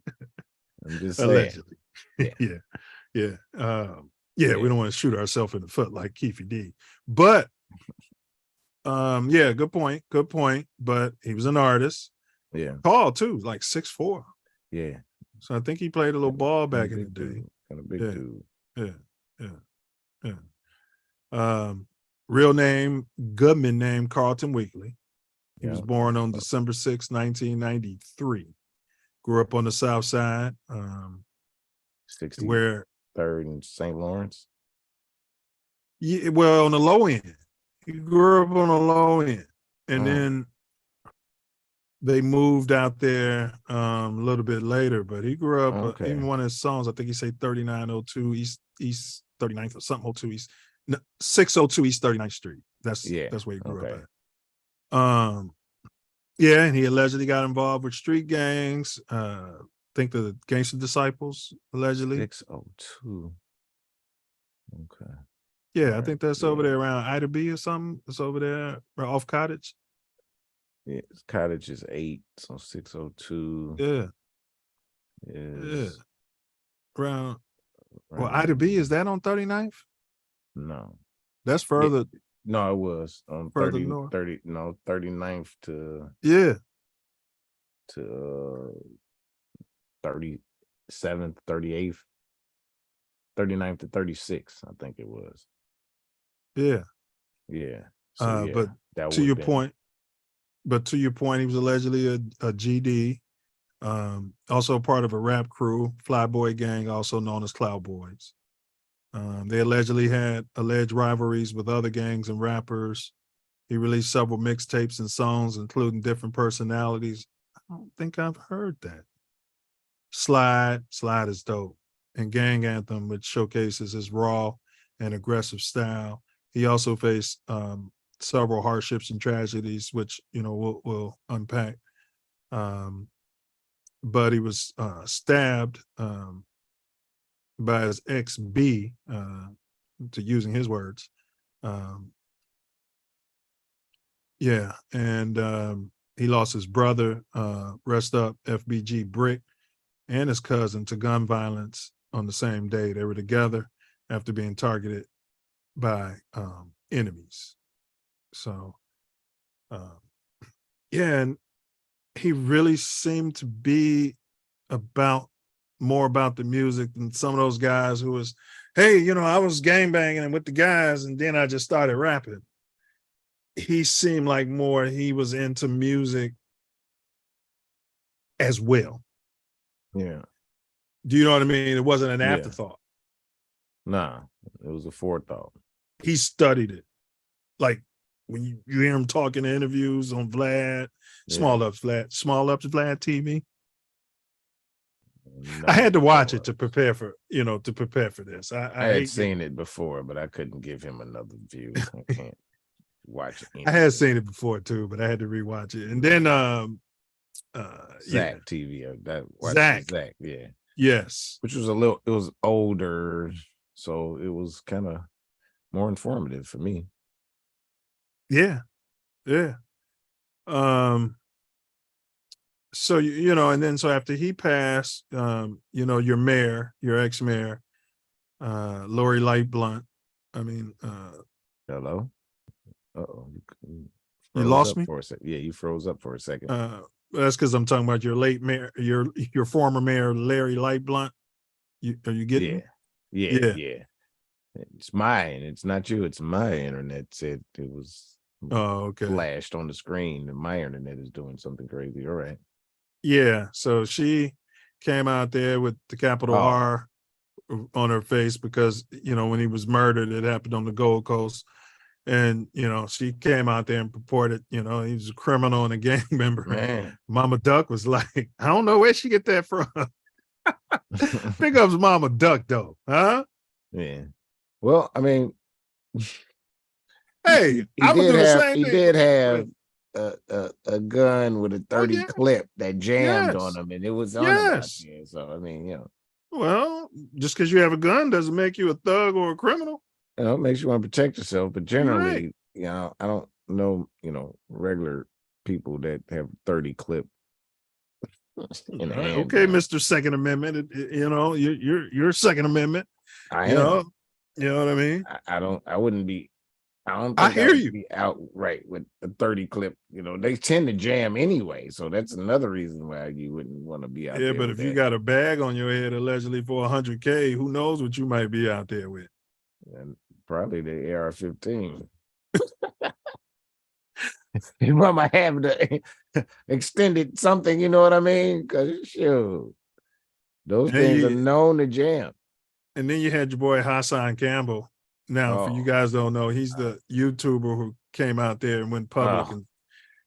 just saying. Allegedly. Yeah. We don't want to shoot ourselves in the foot like Keefy D. But good point. Good point. But he was an artist. Yeah. Tall too, like 6'4". Yeah. So I think he played a little ball back in the day. Kind of big dude. Yeah. Real name, Goodman name Carlton Weekly. He was born on December 6, 1993. Grew up on the South Side. 63rd in St. Lawrence. Yeah, well, on the low end. He grew up on the low end. And then they moved out there a little bit later, but he grew up, even one of his songs, I think he said 3902 East 39th or something, 02 East, 602 East 39th Street. That's where he grew up at. And he allegedly got involved with street gangs. Think the Gangster Disciples, allegedly. 602. Okay. Yeah, I think that's over there around Ida B or something. It's over there off Cottage. Yeah, Cottage is 8, so 602. Yeah. Around Ida B, is that on 39th? No. That's further. No, it was on further 39th to to 37th, 38th, 39th to 36th, I think it was. Yeah. So, but to your point, he was allegedly a GD, also part of a rap crew, Flyboy Gang, also known as Clout Boys. They allegedly had alleged rivalries with other gangs and rappers. He released several mixtapes and songs, including different personalities. I don't think I've heard that. Slide is dope. And Gang Anthem, which showcases his raw and aggressive style. He also faced several hardships and tragedies, which we'll unpack. But he was stabbed by his ex-B, to using his words. And he lost his brother, rest up, FBG Brick, and his cousin to gun violence on the same day. They were together after being targeted by enemies. So, and he really seemed to be more about the music than some of those guys who was, hey, I was gangbanging with the guys and then I just started rapping. He seemed like he was into music as well. Yeah. Do you know what I mean? It wasn't an afterthought. Nah, it was a forethought. He studied it. Like when you hear him talking in interviews on Vlad, Small Ups Vlad TV. I had to watch it to prepare for this. I had seen it before, but I couldn't give him another view. I can't watch it. I had seen it before too, but I had to rewatch it. And then Zach TV. Zach, yeah. Yes. Which was it was older, so it was kind of more informative for me. Yeah. Yeah. So and then so after he passed, your mayor, your ex-mayor, Lori Lightblunt. I mean, hello. Uh-oh. You lost me for a second. Yeah, you froze up for a second. That's because I'm talking about your late mayor, your former mayor, Larry Lightblunt. Are you getting me? Yeah. It's mine. It's not you. It's my internet said it was flashed on the screen, and my internet is doing something crazy. All right. Yeah. So she came out there with the capital R on her face because, when he was murdered, it happened on the Gold Coast. And, she came out there and purported, he was a criminal and a gang member. Man. Mama Duck was like, I don't know where she get that from. Big ups Mama Duck, though. Huh? Yeah. Well, I mean, hey, I would do the same thing. He did have a gun with a 30 clip that jammed on him, and it was on him out there. So, I mean, Well, just because you have a gun doesn't make you a thug or a criminal. It makes you want to protect yourself, but generally, I don't know, regular people that have 30 clip in the hand. Okay, Mr. Second Amendment, your Second Amendment. I am. You know what I mean? I don't think I hear you. Be outright with a 30 clip. They tend to jam anyway, so that's another reason why you wouldn't want to be out there. Yeah, but if you got a bag on your head allegedly for $100K, who knows what you might be out there with? And probably the AR-15. You might have the extended something, you know what I mean? Because those things are known to jam. And then you had your boy Hassan Campbell. Now, for you guys don't know, he's the YouTuber who came out there and went public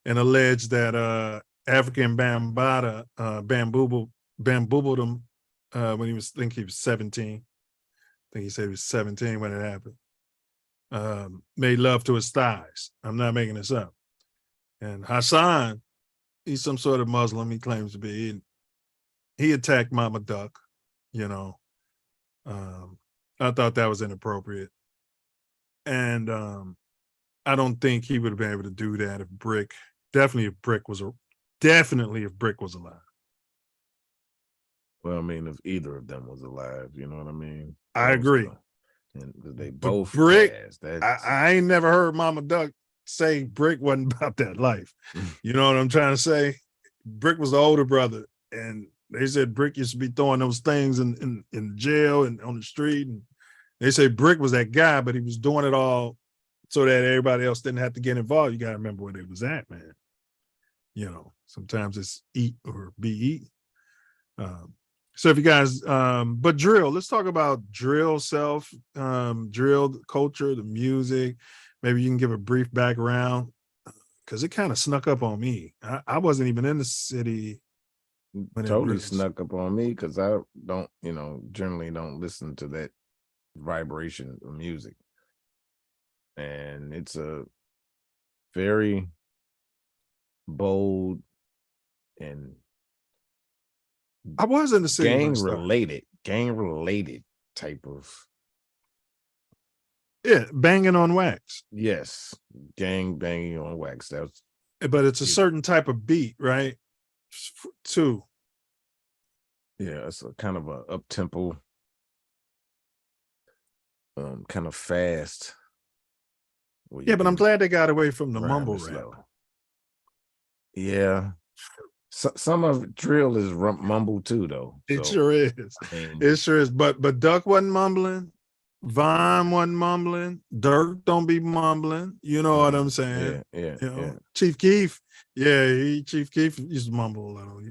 and alleged that African Bambaataa bamboozled him when he was 17. I think he said he was 17 when it happened. Made love to his thighs. I'm not making this up. And Hassan, he's some sort of Muslim, he claims to be. He attacked Mama Duck, I thought that was inappropriate. And I don't think he would have been able to do that if Brick was alive. Well, I mean, if either of them was alive, you know what I mean? I agree. And they both Brick, passed. I ain't never heard Mama Duck say Brick wasn't about that life. You know what I'm trying to say? Brick was the older brother, and they said Brick used to be throwing those things in jail and on the street. And they say Brick was that guy, but he was doing it all so that everybody else didn't have to get involved. You got to remember where they was at, man. Sometimes it's eat or be eaten. So if you guys, but drill, let's talk about drill drill culture, the music. Maybe you can give a brief background because it kind of snuck up on me. I wasn't even in the city. Totally snuck up on me because I don't, generally don't listen to that vibration of music. And it's a very bold and I was in the city. Gang related type of. Yeah, banging on wax. Yes, gang banging on wax. But it's a certain type of beat, right? Too. Yeah, it's a kind of a up tempo, kind of fast. Yeah, but I'm glad they got away from the mumble rap. Yeah. Some of drill is mumble too, though. It sure is. It sure is. But Duck wasn't mumbling. Vaughn wasn't mumbling. Dirk don't be mumbling. You know what I'm saying? Yeah. Chief Keef. Yeah, Chief Keef used to mumble a little.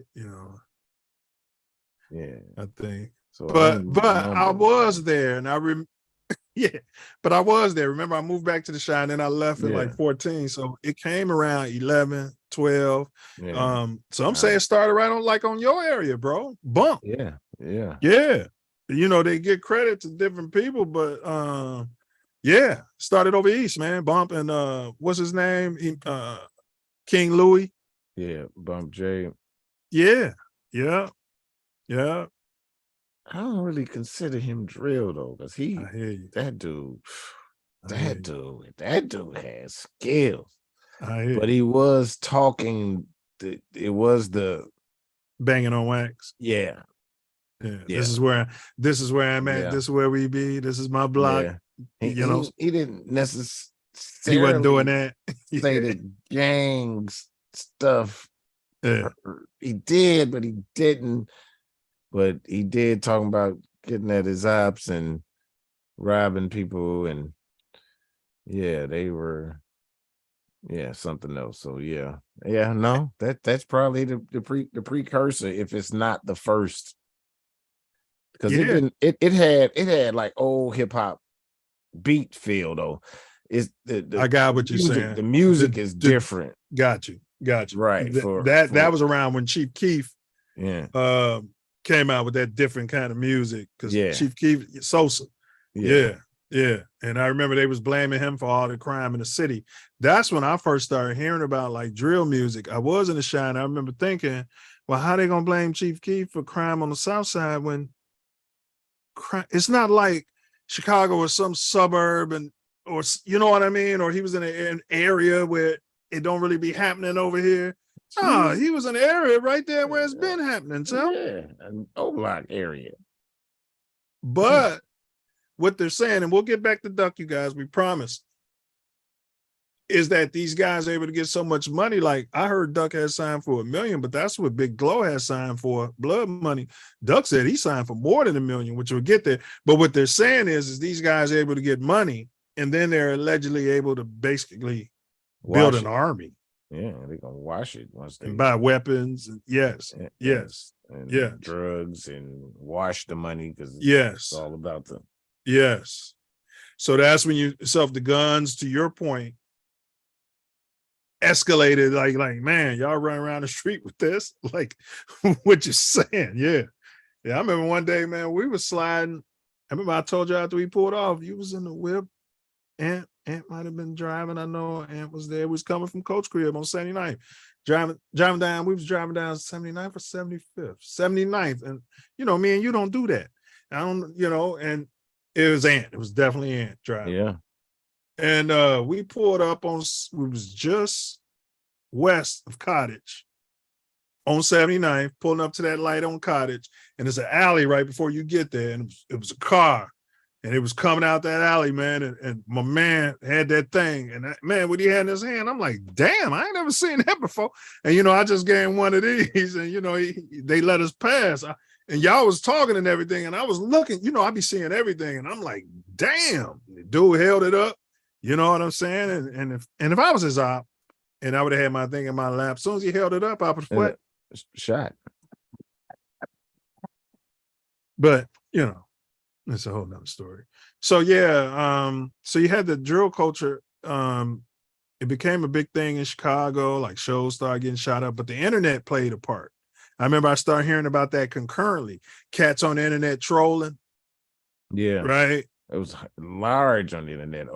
Yeah, I think. So but I was there, and Yeah, but I was there. Remember, I moved back to the Chi, and then I left at Yeah. like 14. So it came around 11, 12. Yeah. So I'm saying it started right on your area, bro. Bump. Yeah. Yeah. Yeah. They get credit to different people, but yeah, started over east, man. Bump and what's his name? King Louis. Yeah. Bump J. Yeah. Yeah. Yeah. I don't really consider him drill though, because I hear you. that dude has skills. I hear But you. he was talking. It was the Banging on wax. yeah. Yeah. Yeah. This is where I'm at. Yeah. This is where we be. This is my block. Yeah. He didn't necessarily. He wasn't doing that. Say the gangs stuff. Yeah. He did, but he didn't. But he did talking about getting at his ops and robbing people, and yeah, they were something else. So no, that's probably the precursor, if it's not the first, because it had like old hip hop beat feel though. It's I got what you're saying. The music is different. Got you. Right. That was around when Chief Keef yeah came out with that different kind of music, because Chief Keef Sosa. Yeah. And I remember they was blaming him for all the crime in the city. That's when I first started hearing about like drill music. I was in the Chi, and I remember thinking, well, how they gonna blame Chief Keef for crime on the South Side when it's not like Chicago or some suburb, or you know what I mean? Or he was in an area where it don't really be happening over here. Oh, he was in an area right there where it's been happening, so an O-Block area. But what they're saying, and we'll get back to Duck, you guys, we promise, is that these guys are able to get so much money. Like I heard Duck had signed for $1 million, but that's what Big Glow has signed for, Blood Money. Duck said he signed for more than $1 million, which we'll get there. But what they're saying is these guys are able to get money, and then they're allegedly able to basically build an army. Yeah, they're gonna wash it once they buy weapons. And yes. And drugs, and wash the money, because it's all about them. Yes. So that's when the guns, to your point, escalated. Like man, y'all run around the street with this, like what you saying? Yeah. I remember one day, man, we were sliding. I remember I told you after we pulled off, you was in the whip. Ant might have been driving. I know Ant was there. We was coming from Coach Crib on 79th. Driving down. We was driving down 79th or 75th, 79th. And me and you don't do that. I don't, and it was Ant. It was definitely Ant driving. Yeah. And we pulled up we was just west of Cottage on 79th, pulling up to that light on Cottage. And there's an alley right before you get there. And it was a car. And it was coming out that alley, man, and my man had that thing. And that, man, what he had in his hand, I'm like, damn, I ain't never seen that before. And, I just gave him one of these, and, they let us pass. And y'all was talking and everything, and I was looking, I be seeing everything, and I'm like, damn, the dude held it up. You know what I'm saying? And if I was his op, and I would have had my thing in my lap, as soon as he held it up, I would have shot. But, it's a whole nother story. So so you had the drill culture. It became a big thing in Chicago, like shows started getting shot up, but the internet played a part. I remember I started hearing about that concurrently. Cats on the internet trolling. Yeah. Right. It was large on the internet,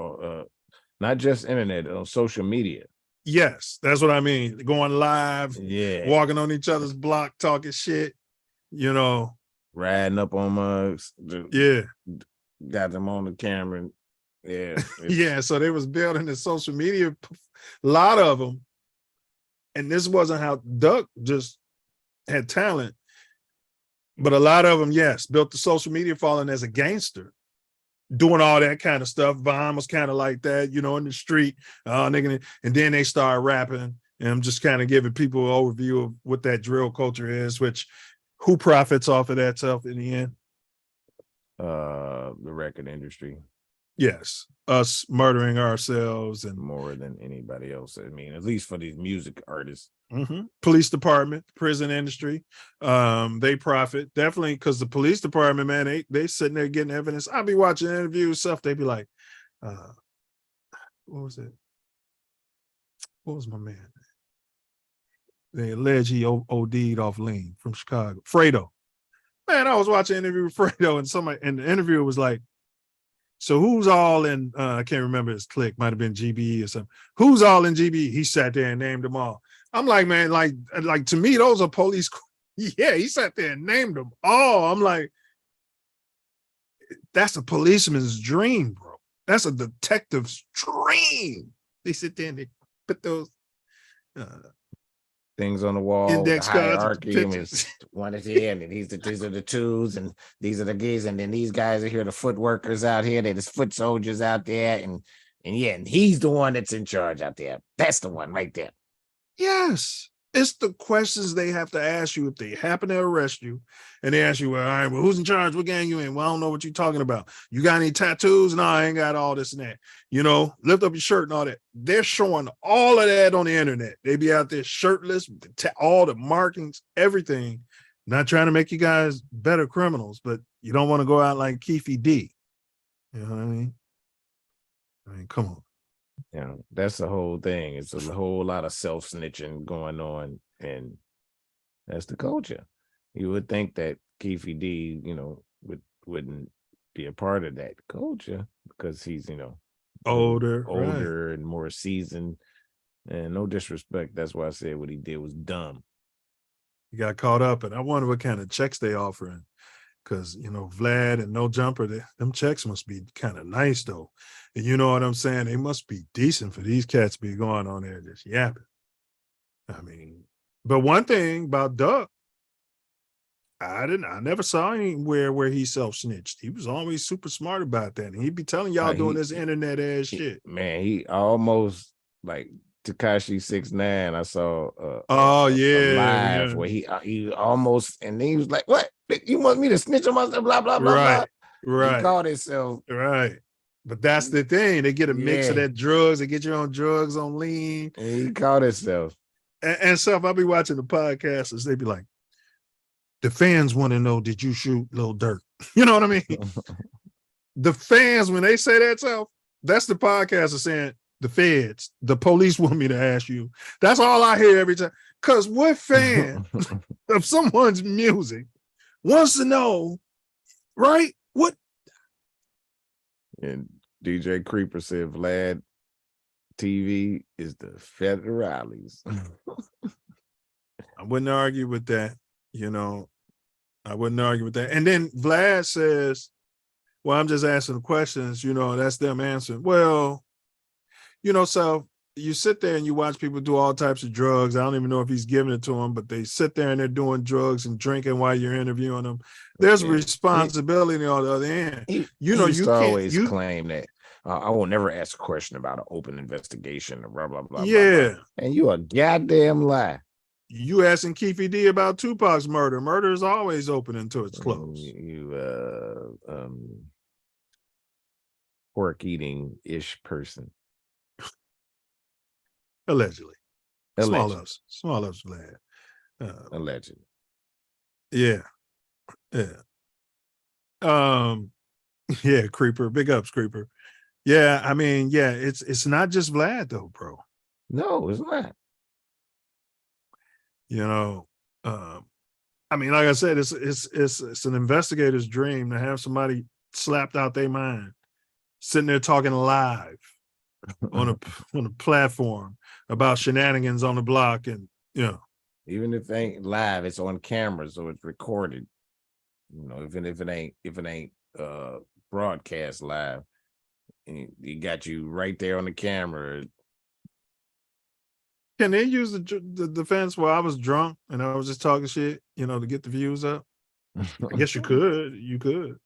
not just internet, on social media. Yes, that's what I mean. Going live, walking on each other's block, talking shit, riding up on mugs. Got them on the camera. Yeah. So they was building the social media, a lot of them. And this wasn't how Duck just had talent, but a lot of them, built the social media following as a gangster, doing all that kind of stuff. Vaughn was kind of like that, in the street, and then they started rapping. And I'm just kind of giving people an overview of what that drill culture is, which who profits off of that stuff in the end? The record industry. Yes, us murdering ourselves and more than anybody else. I mean, at least for these music artists. Police department, prison industry, they profit definitely because the police department, man, they sitting there getting evidence. I'll be watching interviews stuff. They be like, what was it? What was my man? They allege he OD'd off lean from Chicago. Fredo. Man, I was watching an interview with Fredo, and somebody in the interview was like, so who's all in, I can't remember his clique, might have been GBE or something. Who's all in GBE? He sat there and named them all. I'm like, man, like to me, those are police. Yeah, he sat there and named them all. I'm like, that's a policeman's dream, bro. That's a detective's dream. They sit there and they put those things on the wall, index the cards, hierarchy, and it's one is here, and these are the twos, and these are the gays, and then these guys are here, the foot workers out here, they're the foot soldiers out there, and he's the one that's in charge out there. That's the one right there. Yes. It's the questions they have to ask you if they happen to arrest you. And they ask you, well, all right, well, who's in charge? What gang you in? Well, I don't know what you're talking about. You got any tattoos? No, I ain't got all this and that. You know, lift up your shirt and all that. They're showing all of that on the internet. They be out there shirtless, all the markings, everything. Not trying to make you guys better criminals, but you don't want to go out like Keefe D. You know what I mean? I mean, come on. You know, that's the whole thing. It's a whole lot of self-snitching going on, and that's the culture. You would think that Keefe D, you know, wouldn't be a part of that culture because he's, you know, older right. and more seasoned. And no disrespect, that's why I said what he did was dumb. He got caught up, and I wonder what kind of checks they offering. Because, you know, Vlad and No Jumper, them checks must be kind of nice, though. And you know what I'm saying? They must be decent for these cats to be going on there just yapping. I mean, but one thing about Duck, I never saw anywhere where he self-snitched. He was always super smart about that. And he'd be telling y'all doing this internet ass shit. Man, he almost like Tekashi 6ix9ine. I saw yeah, live where he almost, and he was like, "What? You want me to snitch on myself?" Blah blah blah blah. Right. He called himself right. But that's the thing. They get a mix of that drugs. They get you on drugs on lean. And he called himself. And stuff. I'll be watching the podcasters. They be like, the fans want to know, did you shoot Lil Durk? You know what I mean? The fans, when they say that stuff, that's the podcaster saying, the feds, the police want me to ask you. That's all I hear every time. Because what fan of someone's music wants to know, right? What? And DJ Creeper said Vlad TV is the federales. I wouldn't argue with that. You know, I wouldn't argue with that. And then Vlad says, well, I'm just asking questions. You know, that's them answering. Well, you know, so you sit there and you watch people do all types of drugs. I don't even know if he's giving it to them, but they sit there and they're doing drugs and drinking while you're interviewing them. There's a responsibility on the other end. You know, you can't always claim that I will never ask a question about an open investigation or blah, blah, blah. Yeah. Blah, blah. And you a goddamn lie. You asking Keefe D about Tupac's murder. Murder is always open until it's closed. You pork eating ish person. Allegedly. Small ups, Vlad. Allegedly. Yeah. Yeah, Creeper. Big ups, Creeper. Yeah, I mean, yeah, it's not just Vlad though, bro. No, it's not. You know, I mean, like I said, it's an investigator's dream to have somebody slapped out their mind, sitting there talking live on a platform about shenanigans on the block, and you know, even if it ain't live, it's on camera, so it's recorded. You know, even if it ain't broadcast live, you got you right there on the camera. Can they use the defense? Well, I was drunk and I was just talking shit, you know, to get the views up. I guess you could. You could.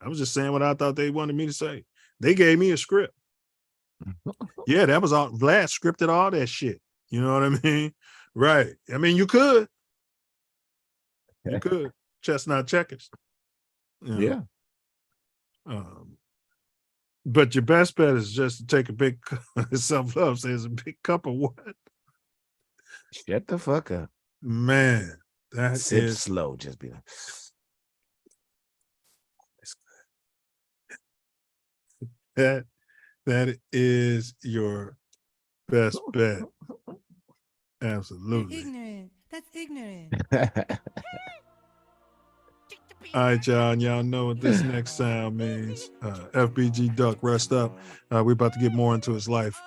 I was just saying what I thought they wanted me to say. They gave me a script. Yeah, that was all. Vlad scripted all that shit. You know what I mean? Right. I mean, you could. You could. Chestnut checkers. You know? Yeah. But your best bet is just to take a big Self Love says a big cup of what? Shut the fuck up. Man, that Sip is slow. Just be like, that is your best bet. Absolutely. Ignorant. That's ignorant. All right, y'all, and y'all know what this next sound means. FBG Duck, rest up. We're about to get more into his life.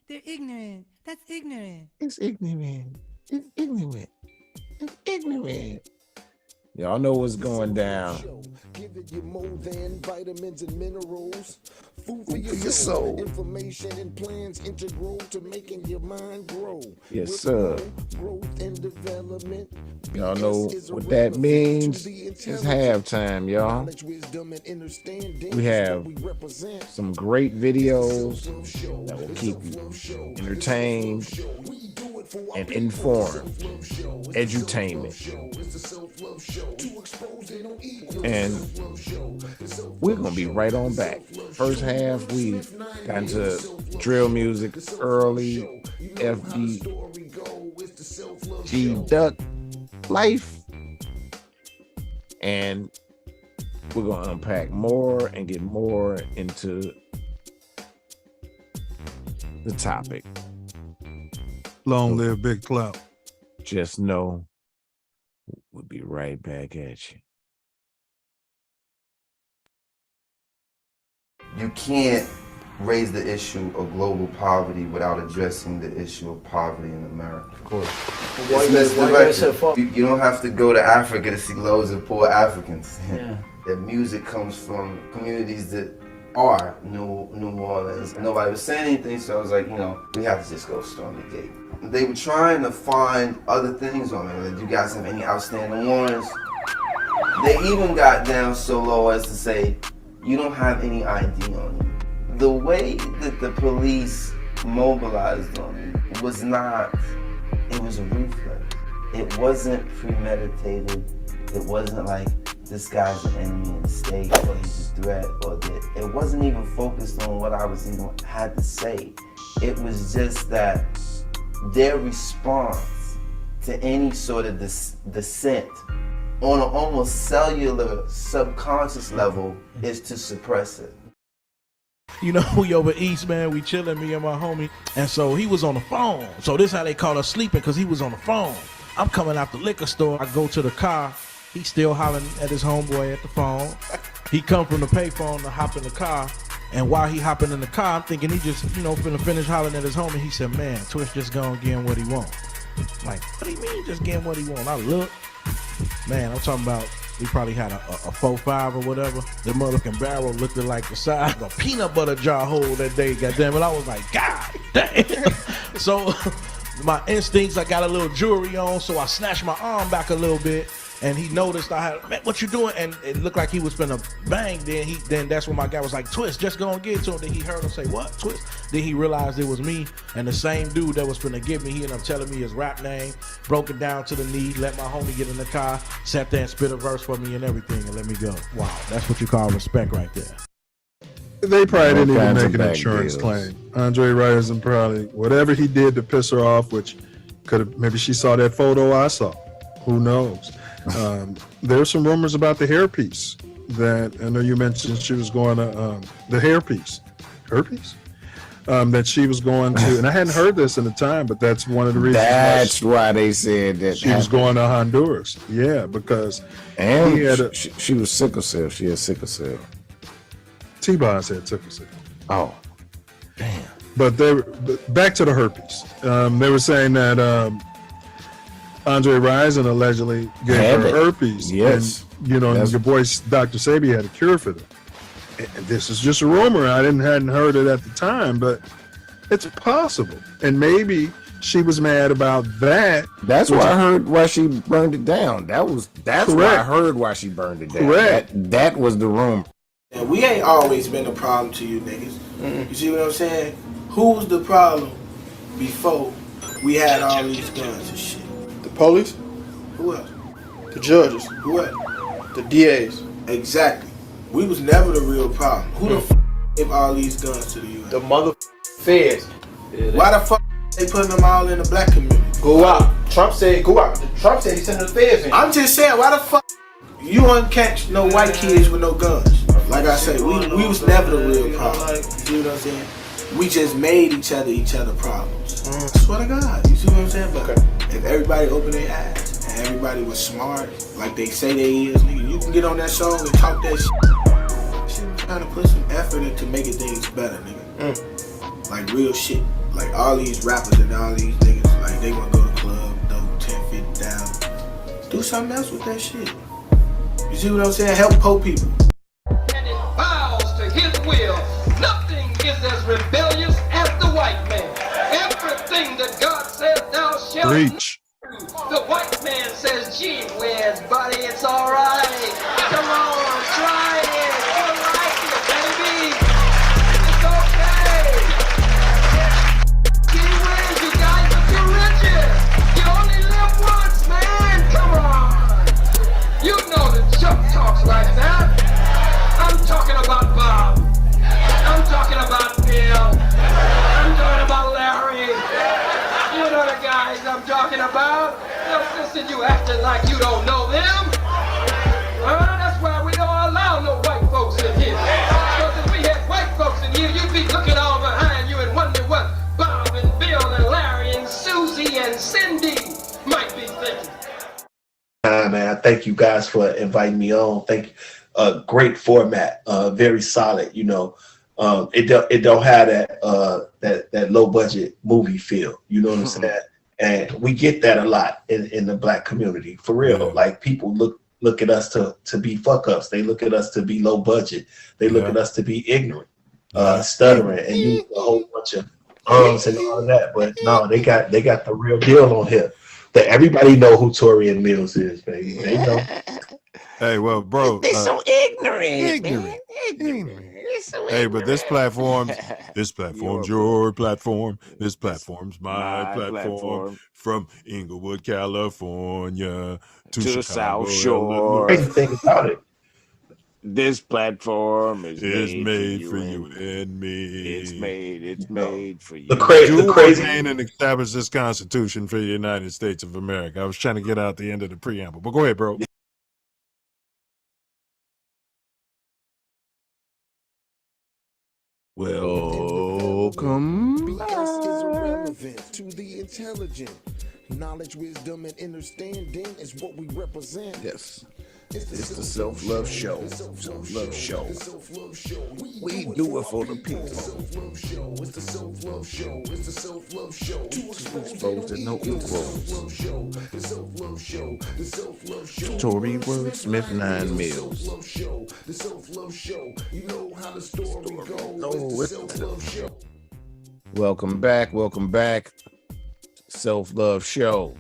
They're ignorant. That's ignorant. It's ignorant. It's ignorant. It's ignorant. Y'all know what's going down. Giving you more than vitamins and minerals. Food for your your soul. Information and plans integral to making your mind grow. Yes, With sir. Growth and development. Y'all know what that means. It's halftime, y'all. We have some great videos that will keep you entertained and informed. Edutainment. And we're going to be right on back. First half, we got into drill music early, FBG Duck life. And we're going to unpack more and get more into the topic. Long live Big Clout. Just know we'll be right back at you. You can't raise the issue of global poverty without addressing the issue of poverty in America. Of course. Why you so far? You don't have to go to Africa to see loads of poor Africans. Yeah. That music comes from communities that are New Orleans. Nobody was saying anything, so I was like, we have to just go storm the gate. They were trying to find other things on me. Like, do you guys have any outstanding warrants? They even got down so low as to say, you don't have any ID on you. The way that the police mobilized on me was not, it was a reflex. It wasn't premeditated. It wasn't like, this guy's an enemy in the state, or he's a threat, or that. It wasn't even focused on what I was even had to say. It was just that their response to any sort of dissent on an almost cellular, subconscious level is to suppress it. We over east, man, we chilling, me and my homie, and so he was on the phone. So this how they caught us sleeping, because he was on the phone. I'm coming out the liquor store, I go to the car, he still hollering at his homeboy at the phone. He come from the payphone to hop in the car, and while he hopping in the car, I'm thinking he just, finna finish hollering at his homie. He said, man, Twitch just gonna get him what he want. I'm like, what do you mean just get him what he want? I look, man, I'm talking about, we probably had a 4.5 or whatever. The motherfucking barrel looked like the size of a peanut butter jar hole that day, goddamn it. I was like, God damn. So my instincts, I got a little jewelry on, so I snatched my arm back a little bit. And he noticed I had, man, what you doing? And it looked like he was finna bang. Then that's when my guy was like, Twist, just gonna get to him. Then he heard him say, what, Twist? Then he realized it was me. And the same dude that was finna get me, he ended up telling me his rap name, broke it down to the knee, let my homie get in the car, sat there and spit a verse for me and everything, and let me go. Wow, that's what you call respect right there. They probably didn't even make an insurance claim. Andre Rison probably, whatever he did to piss her off, which could have, maybe she saw that photo I saw. Who knows? There's some rumors about the hairpiece that I know you mentioned she was going to the hairpiece, that she was going to, and I hadn't heard this in the time, but that's one of the reasons. That's why they said that she was going to Honduras. Yeah, because and she was sickle cell. She had sickle cell. T-Boz had sickle cell. Oh, damn. But back to the herpes. They were saying that Andre Rison allegedly gave her herpes. Yes. And, your boy Dr. Sabi had a cure for them. And this is just a rumor. I hadn't heard it at the time, but it's possible. And maybe she was mad about that. That's why I heard why she burned it down. That's why I heard why she burned it down. Correct. That was the rumor. And we ain't always been a problem to you niggas. Mm-hmm. You see what I'm saying? Who was the problem before we had all these guns and shit? The police? Who else? The judges? Who else? The DAs? Exactly. We was never the real problem. Who the f gave all these guns to the U.S.? The mother feds. Why the fuck they putting them all in the black community? Go out. Trump said go out. Trump said he sent the feds in. I'm just saying, why the fuck you won't catch no white kids with no guns? Like I said, we was never the real problem. You see what I'm saying? We just made each other problems. I swear to God, you see what I'm saying? But if everybody opened their eyes and everybody was smart, like they say they is, nigga, you can get on that song and talk that shit. Trying to put some effort into making things better, nigga. Like real shit. Like all these rappers and all these niggas, like they wanna go to the club, throw 10, 50 down. Do something else with that shit. You see what I'm saying? Help poor people. And it bows to his will. Nothing is as rebellious as the white man. Everything that God says thou shalt Preach. do. The white man says, gee whiz, buddy, it's alright. Come on, try it. You like it, baby. It's okay. Gee whiz, you guys are too rigid. You only live once, man. Come on. You know that Chuck talks like that. I'm talking about Bob. I'm talking about Bill. I'm talking about Larry. You know the guys I'm talking about. Now listen, you acting like you don't know them. That's why we don't allow no white folks in here. Because if we had white folks in here, you'd be looking all behind you and wonder what Bob and Bill and Larry and Susie and Cindy might be thinking. Man, I thank you guys for inviting me on. Thank you. Great format, very solid. You know, it don't have that low budget movie feel. You know what I'm saying? And we get that a lot in the black community, for real. Like people look at us to be fuck ups. They look at us to be low budget. They look at us to be ignorant, stuttering, and use a whole bunch of and all of that. But no, they got the real deal on here. That everybody know who Torian Mills is, baby. They know. Hey, well, bro. They so ignorant. Hey, but this platform's your platform. This platform's my platform. From Inglewood, California to the Chicago, South Shore. Crazy thing about it. This platform is made for you and me. It's made for you. The crazy and establish this Constitution for the United States of America. I was trying to get out the end of the preamble, but go ahead, bro. Welcome. BS is irrelevant to the intelligent. Knowledge, wisdom, and understanding is what we represent. Yes. It's the Self Luv Show. Self Luv Show. We do it for the people. It's the Self Luv Show. It's the Self Luv Show. To expose the no equals. The Self Luv Show. The Self Luv Show. Tory Wordsmith 9 Mills. The Self Luv Show. You know how the story goes. No, it's the Self Luv Show. Welcome back. Self Luv Show.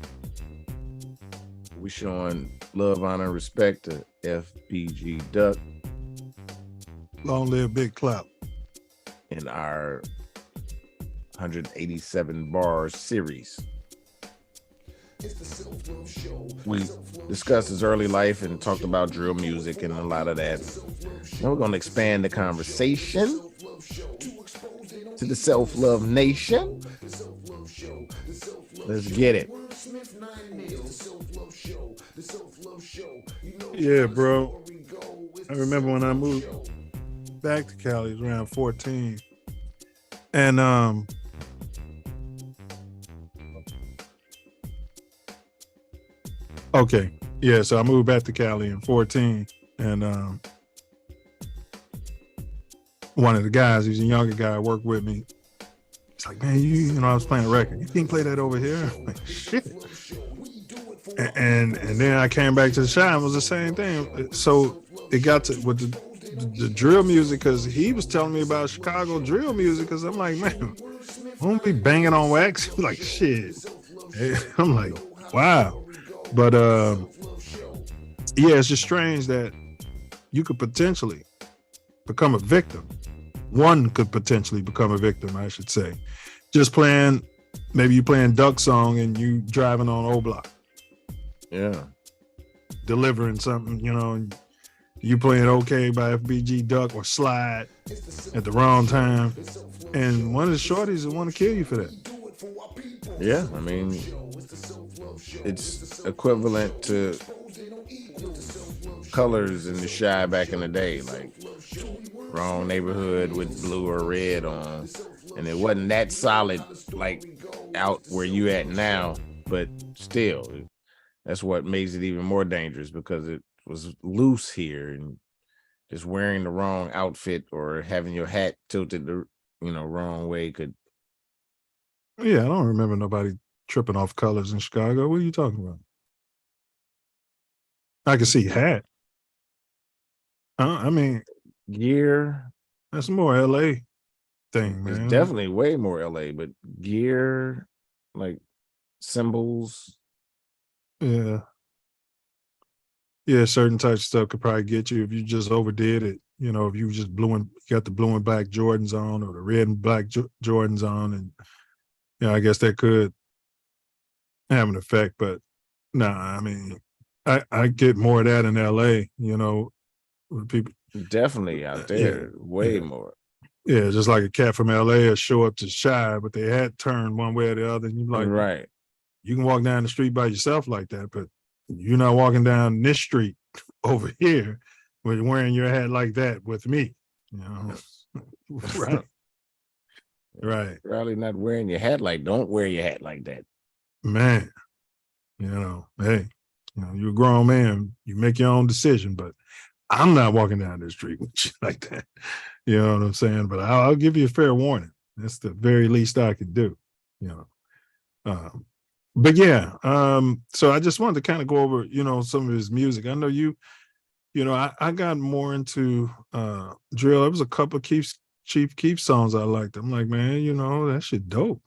We showing love, honor, and respect to FBG Duck. Long live Big Clout. In our 187 bars series. We discussed his early life and talked about drill music and a lot of that. Now we're going to expand the conversation to the Self-Love Nation. Let's get it. Yeah, bro. I remember when I moved back to Cali, it was around 14. And okay. Yeah, so I moved back to Cali in 14. And one of the guys, he's a younger guy, worked with me. He's like, man, you know, I was playing a record. You can't play that over here? I'm like, shit. And then I came back to the shop, it was the same thing. So it got to with the drill music, because he was telling me about Chicago drill music, because I'm like, man, won't be banging on wax? Like, shit. I'm like, wow. But yeah, it's just strange that you could potentially become a victim. One could potentially become a victim, I should say. Just playing, maybe you playing Duck Song and you driving on O Block. Yeah. Delivering something, you know, and You playing "Okay" by FBG Duck or "Slide" at the wrong time, and one of the shorties will want to kill you for that. Yeah, I mean, it's equivalent to Colors in the Shy back in the day, like wrong neighborhood with blue or red on, and it wasn't that solid like out where you at now, but still, that's what makes it even more dangerous because it was loose here, and just wearing the wrong outfit or having your hat tilted the wrong way could. Yeah, I don't remember nobody tripping off Colors in Chicago. What are you talking about? I can see hat. I mean, Gear. That's more LA thing, man. It's definitely way more LA, but gear, like symbols. Yeah. Yeah, certain types of stuff could probably get you if you just overdid it. If you just got the blue and black Jordans on or the red and black Jordans on, and I guess that could have an effect. But nah, I mean, I get more of that in LA, with people definitely out there, way more. Yeah, just like a cat from LA will show up to Shy, but they had turned one way or the other, and you're like, right. You can walk down the street by yourself like that, but you're not walking down this street over here when you're wearing your hat like that with me. Right. Right. Probably not wearing your hat don't wear your hat like that. Man, hey, you're a grown man. You make your own decision, but I'm not walking down the street with you like that. You know what I'm saying? But I'll give you a fair warning. That's the very least I can do. But yeah, so I just wanted to kind of go over, some of his music. I know I got more into drill. There was a couple of Chief Keef songs I liked. I'm like, man, that shit dope.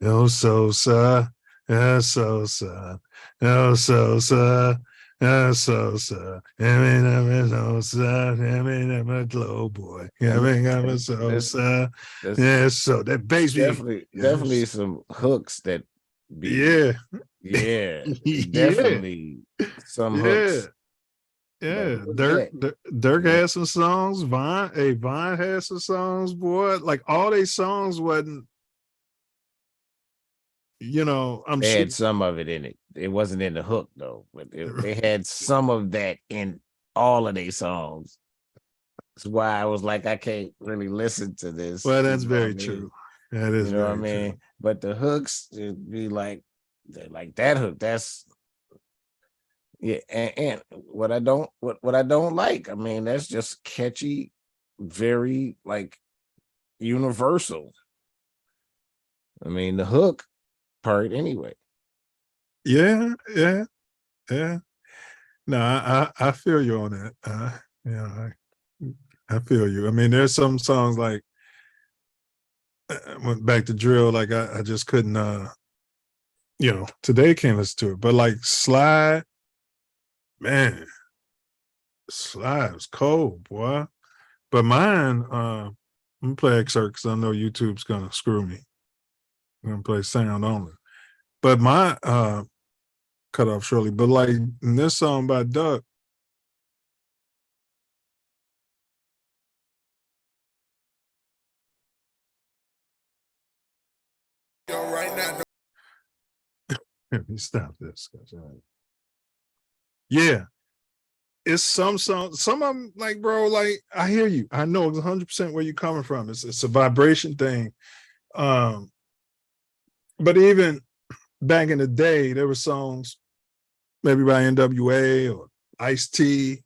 Oh, so sir, oh, so sir, oh, so sir, oh, so sir. I mean, I'm so sir, I mean, I'm a glow boy. I mean, I'm a so sir. Yeah, so that bass definitely some hooks that be yeah definitely some hooks. Yeah, Dirk had some songs. Vine had some songs, boy. Like all these songs wasn't. They had some of it in it. It wasn't in the hook though, but they had some of that in all of their songs. That's why I was like, I can't really listen to this. Well, that's very true. That is, what I mean. True. But the hooks, it'd be like that hook. That's and what I don't like. I mean, that's just catchy, very like universal. I mean, the hook part anyway. Yeah. No, I feel you on that. I feel you. I mean, there's some songs like went back to drill, like I just couldn't today can't listen to it. But like Slide, man, Slide was cold, boy. But mine, I'm gonna play excerpt because I know YouTube's gonna screw me. I'm gonna play sound only. But my cut off shortly. But like in this song by Duck, right now. Let me stop this. Yeah. It's some songs, some of them, like, bro, like, I hear you. I know 100% where you're coming from. It's a vibration thing. But even back in the day, there were songs maybe by NWA or Ice-T.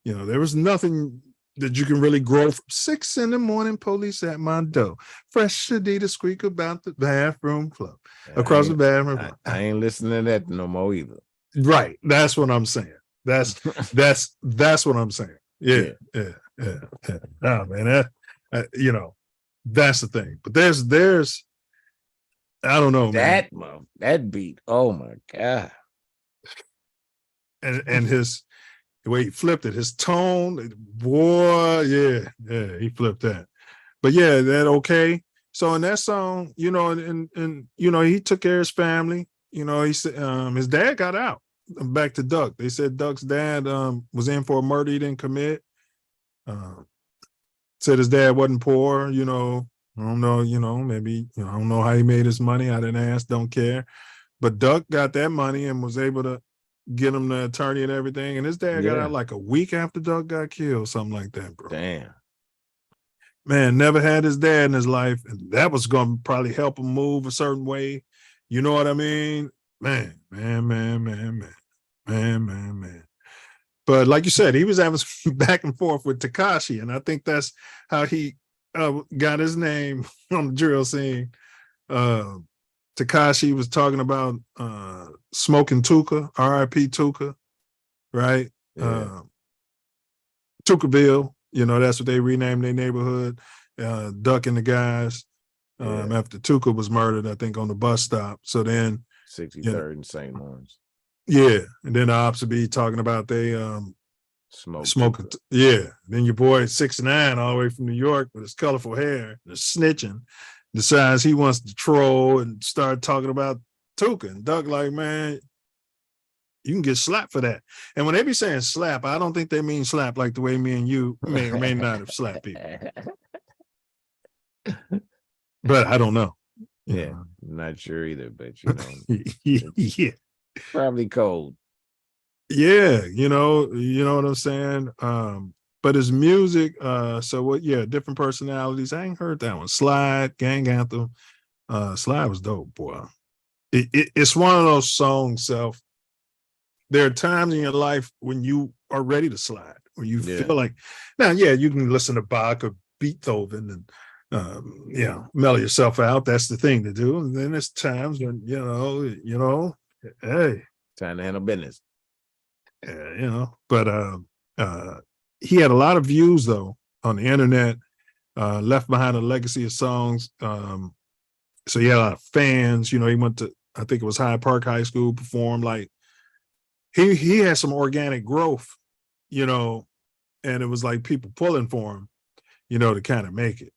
There was nothing that you can really grow from. 6 a.m, police at my door. Fresh Adidas squeak about the bathroom club. Across the bathroom. I ain't listening to that no more either. Right. That's what I'm saying. That's what I'm saying. Yeah. Oh man, that's the thing. But there's I don't know, man. That beat. Oh my God. And his the way he flipped it, his tone, boy, yeah, he flipped that. But yeah, that okay. So in that song, and he took care of his family. He said his dad got out. back to Duck. They said Duck's dad was in for a murder he didn't commit. Said his dad wasn't poor, I don't know, maybe, I don't know how he made his money. I didn't ask, don't care. But Duck got that money and was able to get him the attorney and everything. And his dad got out like a week after Duck got killed, something like that, bro. Damn. Man, never had his dad in his life. And that was going to probably help him move a certain way. You know what I mean? Man. But like you said, he was having back and forth with Tekashi, and I think that's how he got his name on the drill scene. Tekashi was talking about smoking Tuka, R.I.P. Tuka, right? Yeah. Tukaville, that's what they renamed their neighborhood. Duck and the guys after Tuka was murdered, I think, on the bus stop. So then 63rd and St. Lawrence. Yeah, and then the ops would be talking about they smoking. Yeah, then your boy 6ix9ine all the way from New York with his colorful hair, the snitching, decides he wants to troll and start talking about Tuka. And Duck like, man, you can get slapped for that. And when they be saying slap, I don't think they mean slap like the way me and you may or may not have slapped people. But I don't know. Yeah, not sure either, but yeah. Probably cold. Yeah, you know what I'm saying? But his music, different personalities. I ain't heard that one. Slide, Gang Anthem. Slide was dope, boy. It's one of those songs, Self. There are times in your life when you are ready to slide, when you feel like, now, you can listen to Bach or Beethoven and mellow yourself out. That's the thing to do. And then there's times when, hey, time to handle business. But he had a lot of views though on the internet, left behind a legacy of songs. So he had a lot of fans. He went to, I think it was Hyde Park High School, performed. Like he had some organic growth, and it was like people pulling for him, to kind of make it.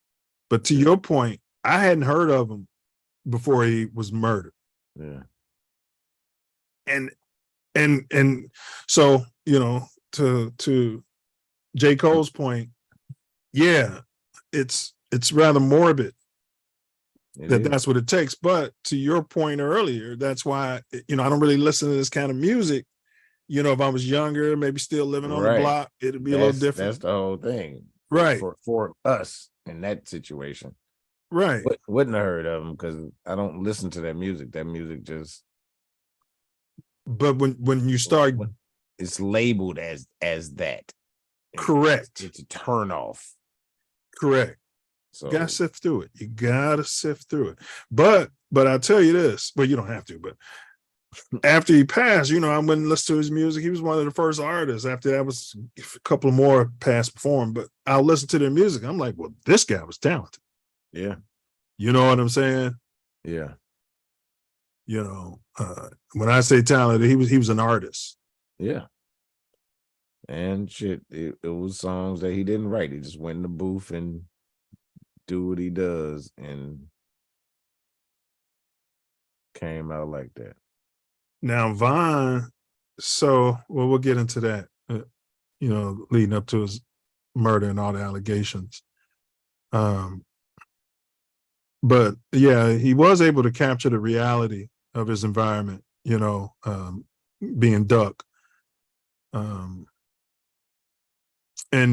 But to your point, I hadn't heard of him before he was murdered. Yeah. And so, to J. Cole's point, it's rather morbid that's what it takes. But to your point earlier, that's why, I don't really listen to this kind of music. If I was younger, maybe still living on the block, it'd be a little different. That's the whole thing. Right. For us in that situation. Right. Wouldn't have heard of him because I don't listen to that music. That music just. But when you start, it's labeled as that. Correct. It's a turn off. Correct. So you gotta sift through it. You gotta sift through it. But I'll tell you this. Well, you don't have to. But after he passed, I went and listened to his music. He was one of the first artists. After that was a couple of more passed before him. But I'll listen to their music. I'm like, well, this guy was talented. Yeah. You know what I'm saying? Yeah. When I say talented, he was an artist. Yeah. And shit, it was songs that he didn't write. He just went in the booth and do what he does and came out like that. Now, Von, we'll get into that, leading up to his murder and all the allegations. But yeah, he was able to capture the reality of his environment, being Duck. And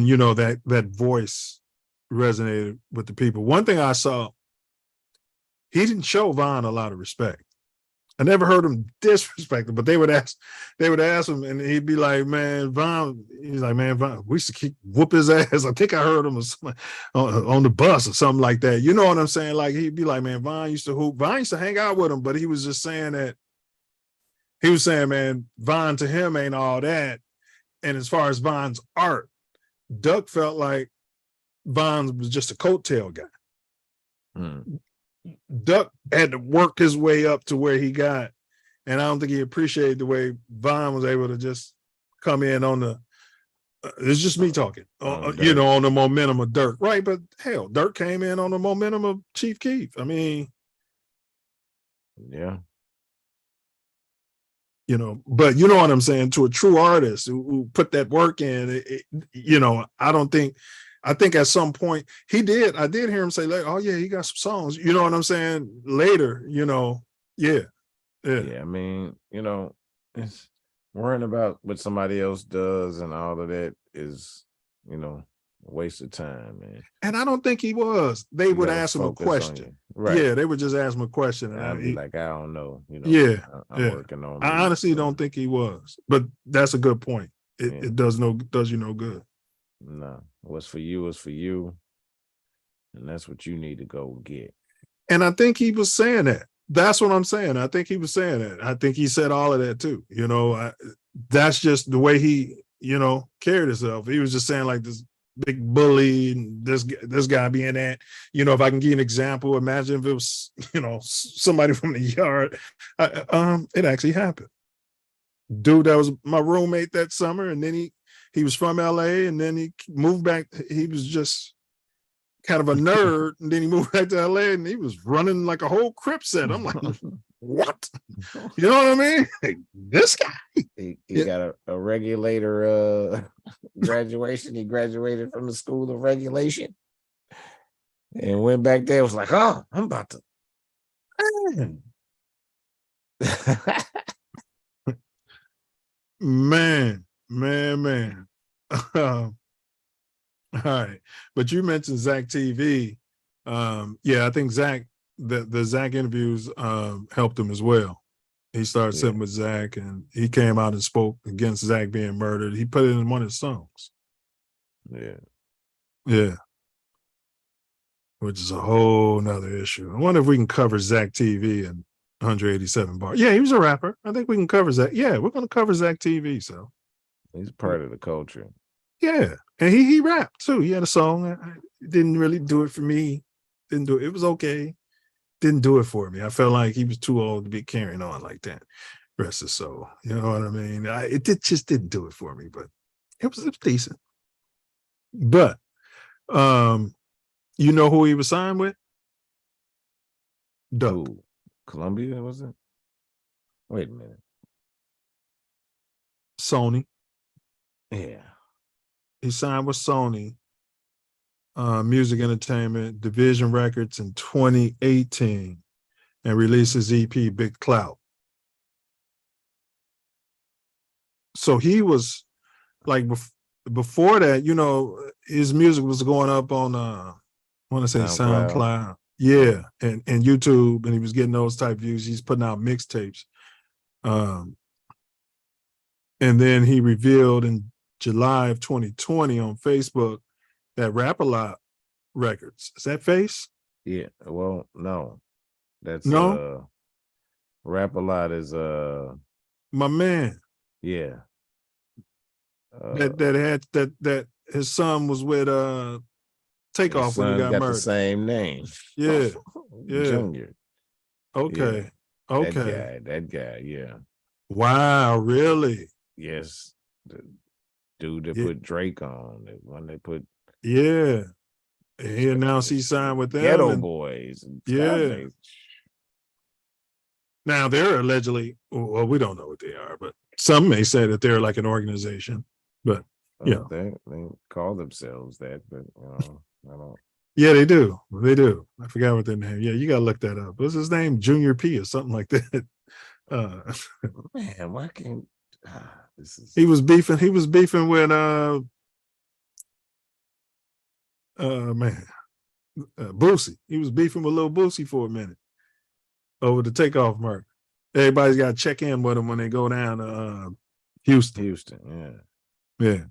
that voice resonated with the people. One thing I saw, he didn't show Von a lot of respect. I never heard him disrespect him, but they would ask him, and he'd be like, "Man, Von," he's like, "Man, Von, we used to whoop his ass." I think I heard him on the bus or something like that. You know what I'm saying? Like he'd be like, "Man, Von used to hoop." Von used to hang out with him, but he was just saying that. He was saying, "Man, Von to him ain't all that." And as far as Von's art, Duck felt like Von was just a coattail guy. Duck had to work his way up to where he got, and I don't think he appreciated the way Von was able to just come in on the. It's just me talking, on the momentum of Dirk, right? But hell, Dirk came in on the momentum of Chief Keef. I mean, yeah, you know, but you know what I'm saying, to a true artist who put that work in, you know, I think at some point I did hear him say, like, oh yeah, he got some songs, you know what I'm saying, later, you know. Yeah. I mean, you know, it's worrying about what somebody else does and all of that is, you know, a waste of time, man. And I don't think he was. They would ask him a question. Right. Yeah, they would just ask him a question. And I'd be like, I don't know. You know, yeah, I'm working on I honestly don't think he was, but that's a good point. It does you no good. No, what's for you is for you. And that's what you need to go get. And I think he was saying that. That's what I'm saying. I think he was saying that. I think he said all of that too. You know, that's just the way he, you know, carried himself. He was just saying like this big bully and this guy being that, you know, if I can give you an example, imagine if it was, you know, somebody from the yard. It actually happened. Dude that was my roommate that summer, and then he was from LA, and then he moved back. He was just kind of a nerd, and then he moved back to LA, and he was running like a whole Crip set. I'm like, what? You know what I mean? Like, this guy. He got a regulator graduation. He graduated from the School of Regulation and went back there. Was like, oh, I'm about to. Man. All right, but you mentioned Zach TV. Yeah, I think Zach, the Zach interviews helped him as well. He started sitting with Zach, and he came out and spoke against Zach being murdered. He put it in one of his songs. Yeah, which is a whole nother issue. I wonder if we can cover Zach TV and 187 bars. Yeah, he was a rapper. I think we can cover Zach. Yeah, we're going to cover Zach TV. So he's part of the culture. Yeah, and he rapped too. He had a song. I didn't really do it for me. Didn't do it. It was okay. Didn't do it for me. I felt like he was too old to be carrying on like that. Rest his soul. You know what I mean? Just didn't do it for me, but it was decent. But you know who he was signed with? Duck. Ooh, Columbia, was it? Wait a minute. Sony. Yeah. He signed with Sony Music Entertainment Division Records in 2018 and released his EP Big Clout. So he was like before that, you know, his music was going up on I want to say SoundCloud. Yeah, and YouTube, and he was getting those type views. He's putting out mixtapes. And then he revealed in July of 2020 on Facebook that Rap-A-Lot Records. Is that Face? Yeah. Well, no. That's no. Rap-A-Lot is my man. Yeah. That his son was with Takeoff when he got murdered. The same name. Yeah. Yeah. Junior. Okay. Yeah. Okay. That guy, yeah. Wow, really? Yes. The dude that put Drake on, the one that put he announced he signed with them. Ghetto Boys. And yeah. Now they're allegedly, well, we don't know what they are, but some may say that they're like an organization. But yeah, they call themselves that, but I don't. Yeah, they do. They do. I forgot what their name. Yeah, you gotta look that up. What's his name? Junior P or something like that. Man, why can't this is he was beefing with Boosie. He was beefing with Lil Boosie for a minute over the Takeoff murder. Everybody's got to check in with him when they go down to Houston. Yeah.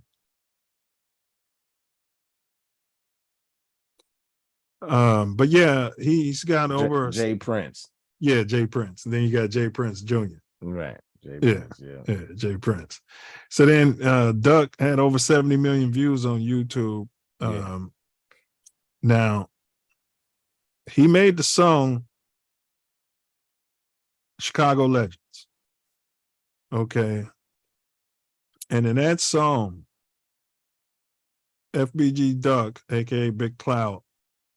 But yeah, he's gotten over Jay Prince. Yeah, Jay Prince. And then you got Jay Prince Jr. Right. Prince, yeah, Jay Prince. So then Duck had over 70 million views on YouTube. Now, he made the song Chicago Legends. Okay. And in that song, FBG Duck, aka Big Clout,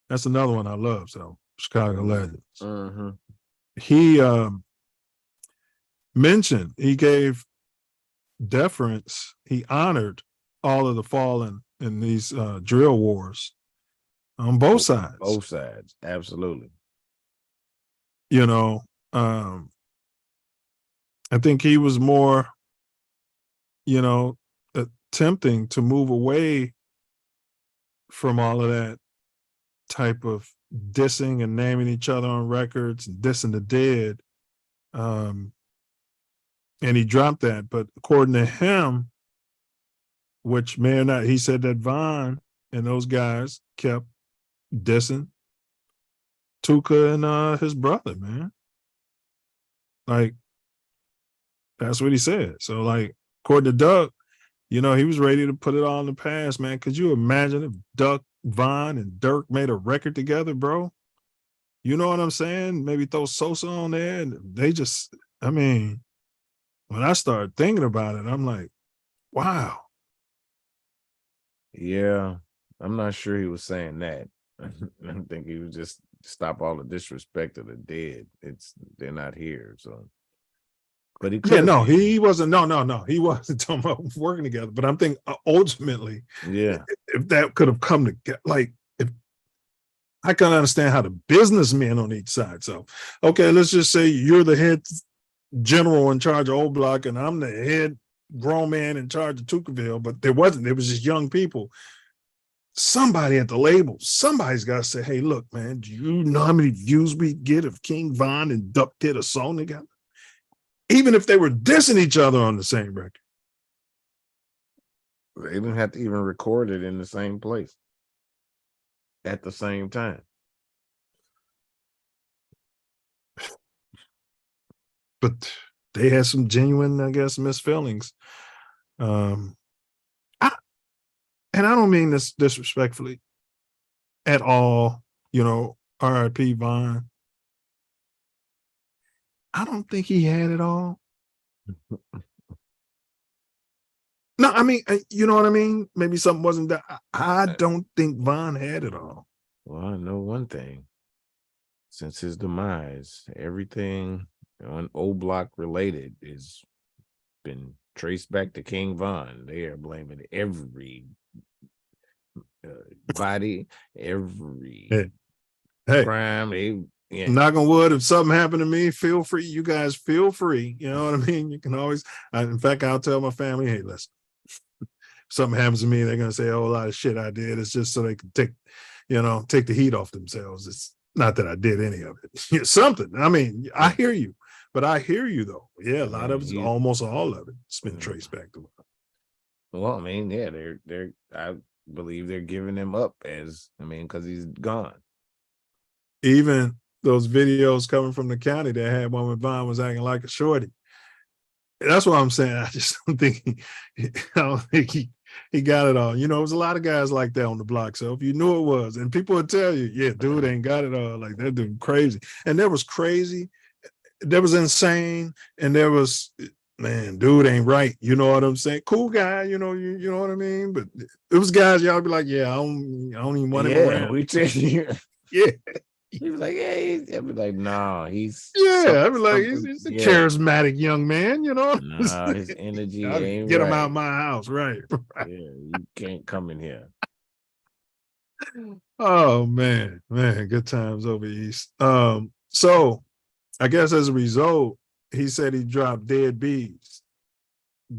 that's another one I love. So Chicago Legends. Mm-hmm. mentioned, he gave deference. He honored all of the fallen in these drill wars on both sides. Both sides, absolutely. You know, I think he was more, you know, attempting to move away from all of that type of dissing and naming each other on records and dissing the dead. And he dropped that. But according to him, which may or not, he said that Von and those guys kept dissing Tuka and his brother, man. Like, that's what he said. So, like, according to Doug, you know, he was ready to put it all in the past, man. Could you imagine if Duck, Von, and Dirk made a record together, bro? You know what I'm saying? Maybe throw Sosa on there, and they just, I mean, when I started thinking about it, I'm like, wow. Yeah, I'm not sure he was saying that. I think he was just stop all the disrespect of the dead. They're not here, so. But he Yeah, no, he wasn't. No, he wasn't talking about working together. But I'm thinking ultimately, yeah, if that could have come together, like, if I can understand how the businessmen on each side. So, okay, let's just say you're the head general in charge of Old Block, and I'm the head grown man in charge of Tukaville. But there wasn't. There was just young people. Somebody at the label, somebody's got to say, "Hey, look, man, do you know how many views we get if King Von and Duck did a song together?" Even if they were dissing each other on the same record. They didn't have to even record it in the same place at the same time. But they had some genuine, I guess, misfeelings. And I don't mean this disrespectfully at all, you know, R.I.P. Von. I don't think he had it all. No, I mean, you know what I mean? Maybe something wasn't that. I don't think Von had it all. Well, I know one thing. Since his demise, everything on Old Block related is been traced back to King Von. They are blaming every body, every crime. Yeah. Knock on wood, if something happened to me, feel free. You guys feel free. You know what I mean? You can always, in fact, I'll tell my family, hey, listen, if something happens to me, they're going to say, oh, a lot of shit I did. It's just so they can take the heat off themselves. It's not that I did any of it. Something. I mean, I hear you, but I hear you though. Yeah, a lot of it's almost all of it. It's been traced back to. Well, I mean, yeah, I believe they're giving him up because he's gone. Even those videos coming from the county that had one when Von was acting like a shorty. That's what I'm saying. I just don't think he got it all. You know, there's a lot of guys like that on the block. So if you knew it was, and people would tell you, yeah, dude ain't got it all. Like, they're doing crazy. And there was crazy, there was insane, and there was, man, dude ain't right. You know what I'm saying? Cool guy, you know what I mean? But it was guys, y'all be like, yeah, I don't even want him around. We tell you. Yeah. He was like, yeah, I'd be like, no, he's I'd be like, he's a charismatic young man, you know. Nah, his energy ain't get right. him out of my house, right? Yeah, you can't come in here. Oh man, good times over East. So I guess as a result, he said he dropped dead bees,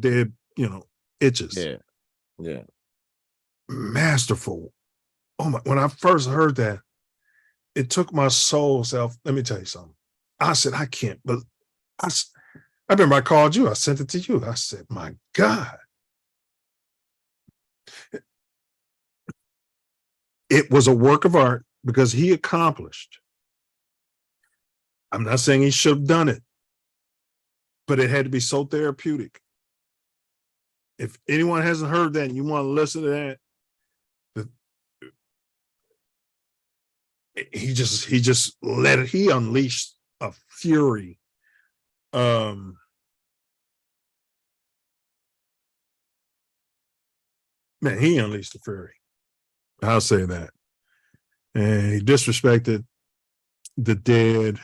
dead, itches. Yeah. Masterful. Oh my! When I first heard that, it took my soul self. Let me tell you something. I said, I can't, but I remember I called you. I sent it to you. I said, my God. It was a work of art because he accomplished. I'm not saying he should have done it, but it had to be so therapeutic. If anyone hasn't heard that and you want to listen to that, he just let it, he unleashed a fury. Man, he unleashed a fury. I'll say that. And he disrespected the dead.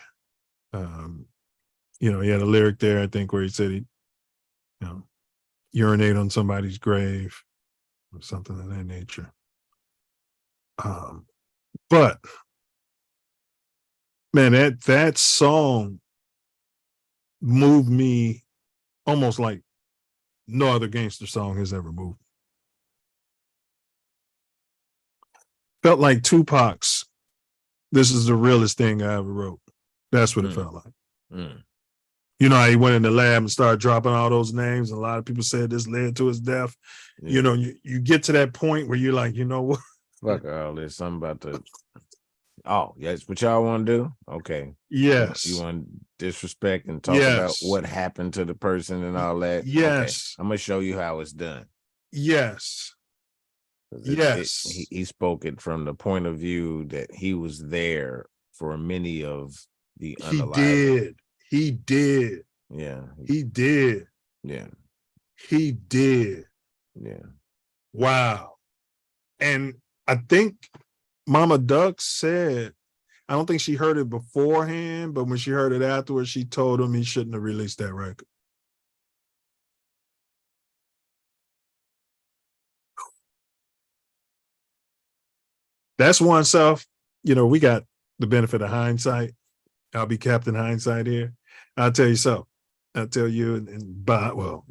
he had a lyric there, I think, where he said he, urinate on somebody's grave or something of that nature. But man, that song moved me almost like no other gangster song has ever moved. Felt like Tupac's "This Is the Realest Thing I Ever Wrote." That's what it felt like. You know how he went in the lab and started dropping all those names, and a lot of people said this led to his death. Yeah. You get to that point where you're like, you know what? Fuck all this. I'm about to. Oh, yes. What y'all want to do? Okay. Yes. You want to disrespect and talk about what happened to the person and all that? Yes. Okay. I'm going to show you how it's done. Yes. He spoke it from the point of view that he was there for many of the unalive. He did. Yeah. He did. Yeah. He did. Yeah. Wow. And I think Mama Duck said, I don't think she heard it beforehand, but when she heard it afterwards, she told him he shouldn't have released that record. That's oneself. We got the benefit of hindsight. I'll be Captain Hindsight here. I'll tell you something. I'll tell you and Bob,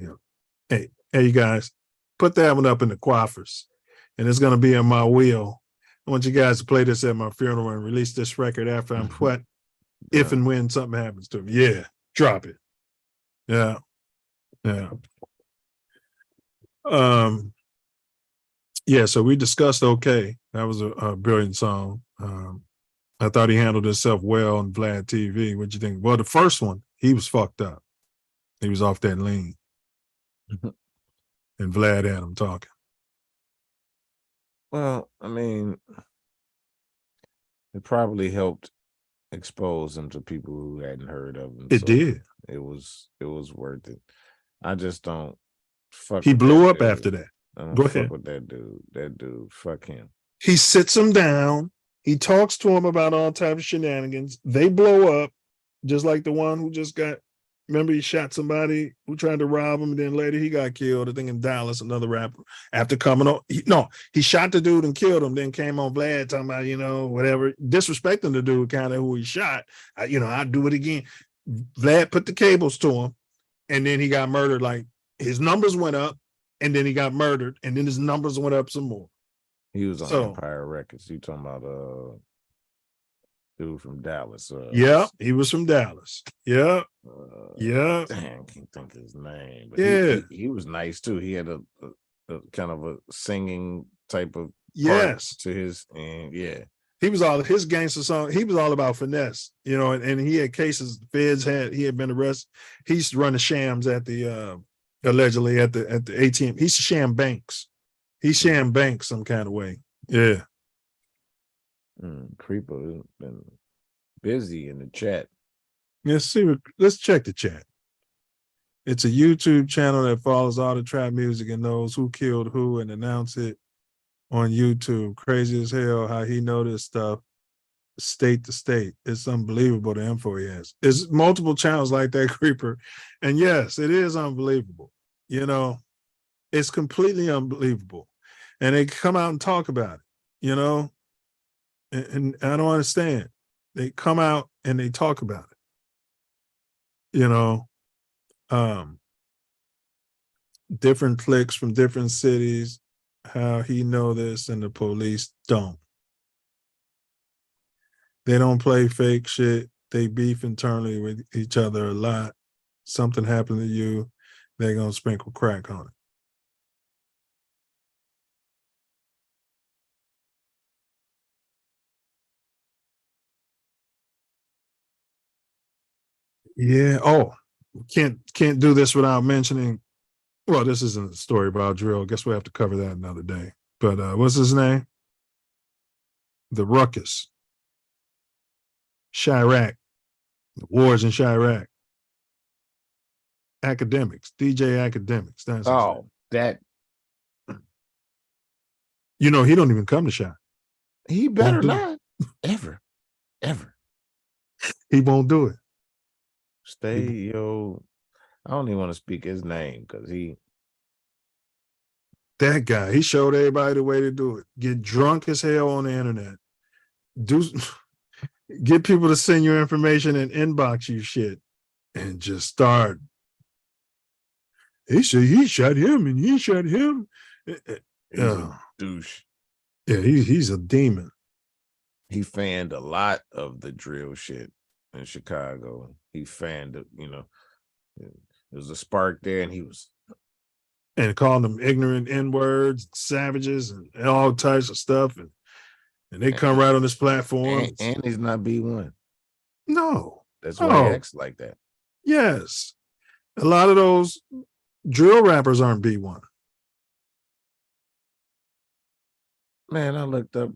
hey, you guys, put that one up in the quaffers, and it's going to be in my wheel. I want you guys to play this at my funeral and release this record after I'm put, if and when something happens to me. Yeah, drop it. Yeah. Yeah, so we discussed Okay. That was a brilliant song. I thought he handled himself well on Vlad TV. What'd you think? Well, the first one, he was fucked up. He was off that lean. And Vlad had him talking. Well, I mean, it probably helped expose him to people who hadn't heard of him. It did. It was worth it. I just don't fuck. He with blew that up dude. after that. I don't Go fuck ahead. with that dude. That dude, fuck him. He sits him down. He talks to him about all types of shenanigans. They blow up, just like the one who just got. Remember, he shot somebody who tried to rob him, and then later he got killed. I think in Dallas, another rapper. After coming on, he shot the dude and killed him. Then came on Vlad talking about whatever, disrespecting the dude, kind of who he shot. I'd do it again. Vlad put the cables to him, and then he got murdered. Like his numbers went up, and then he got murdered, and then his numbers went up some more. He was on Empire Records. You talking about dude from Dallas? Yeah, he was from Dallas. Yeah, yeah. Damn, can't think of his name. But Yeah, he was nice too. He had a kind of a singing type of yes to his, and yeah. He was all his gangster song. He was all about finesse, and he had cases. Feds he had been arrested. He used to run the shams at the allegedly at the ATM. He used to sham banks. He sham banks some kind of way. Yeah. Creeper has been busy in the chat. Let's check the chat. It's a YouTube channel that follows all the trap music and knows who killed who and announce it on YouTube. Crazy as hell how he know this stuff state to state. It's unbelievable the info he has. There's multiple channels like that, Creeper. And yes, it is unbelievable. It's completely unbelievable. And they come out and talk about it, and I don't understand. They come out and they talk about it. Different cliques from different cities, how he know this and the police don't. They don't play fake shit. They beef internally with each other a lot. Something happened to you, they're gonna sprinkle crack on it. Yeah. Oh, can't do this without mentioning. Well, this isn't a story about drill. Guess we'll have to cover that another day. But what's his name? The Ruckus. Chirac. The wars in Chirac. Academics. DJ Academics. That's that. He don't even come to Chi. He better not. Ever. He won't do it. I don't even want to speak his name because that guy, he showed everybody the way to do it. Get drunk as hell on the internet. Get people to send you information and inbox you shit and just start. He said he shot him and he shot him. he's a douche. Yeah, he's a demon. He fanned a lot of the drill shit in Chicago. He fanned it, there was a spark there, and he was calling them ignorant N-words, savages, and all types of stuff. And they come right on this platform. And he's not B1. No. That's why he acts like that. Yes. A lot of those drill rappers aren't B1. Man, I looked up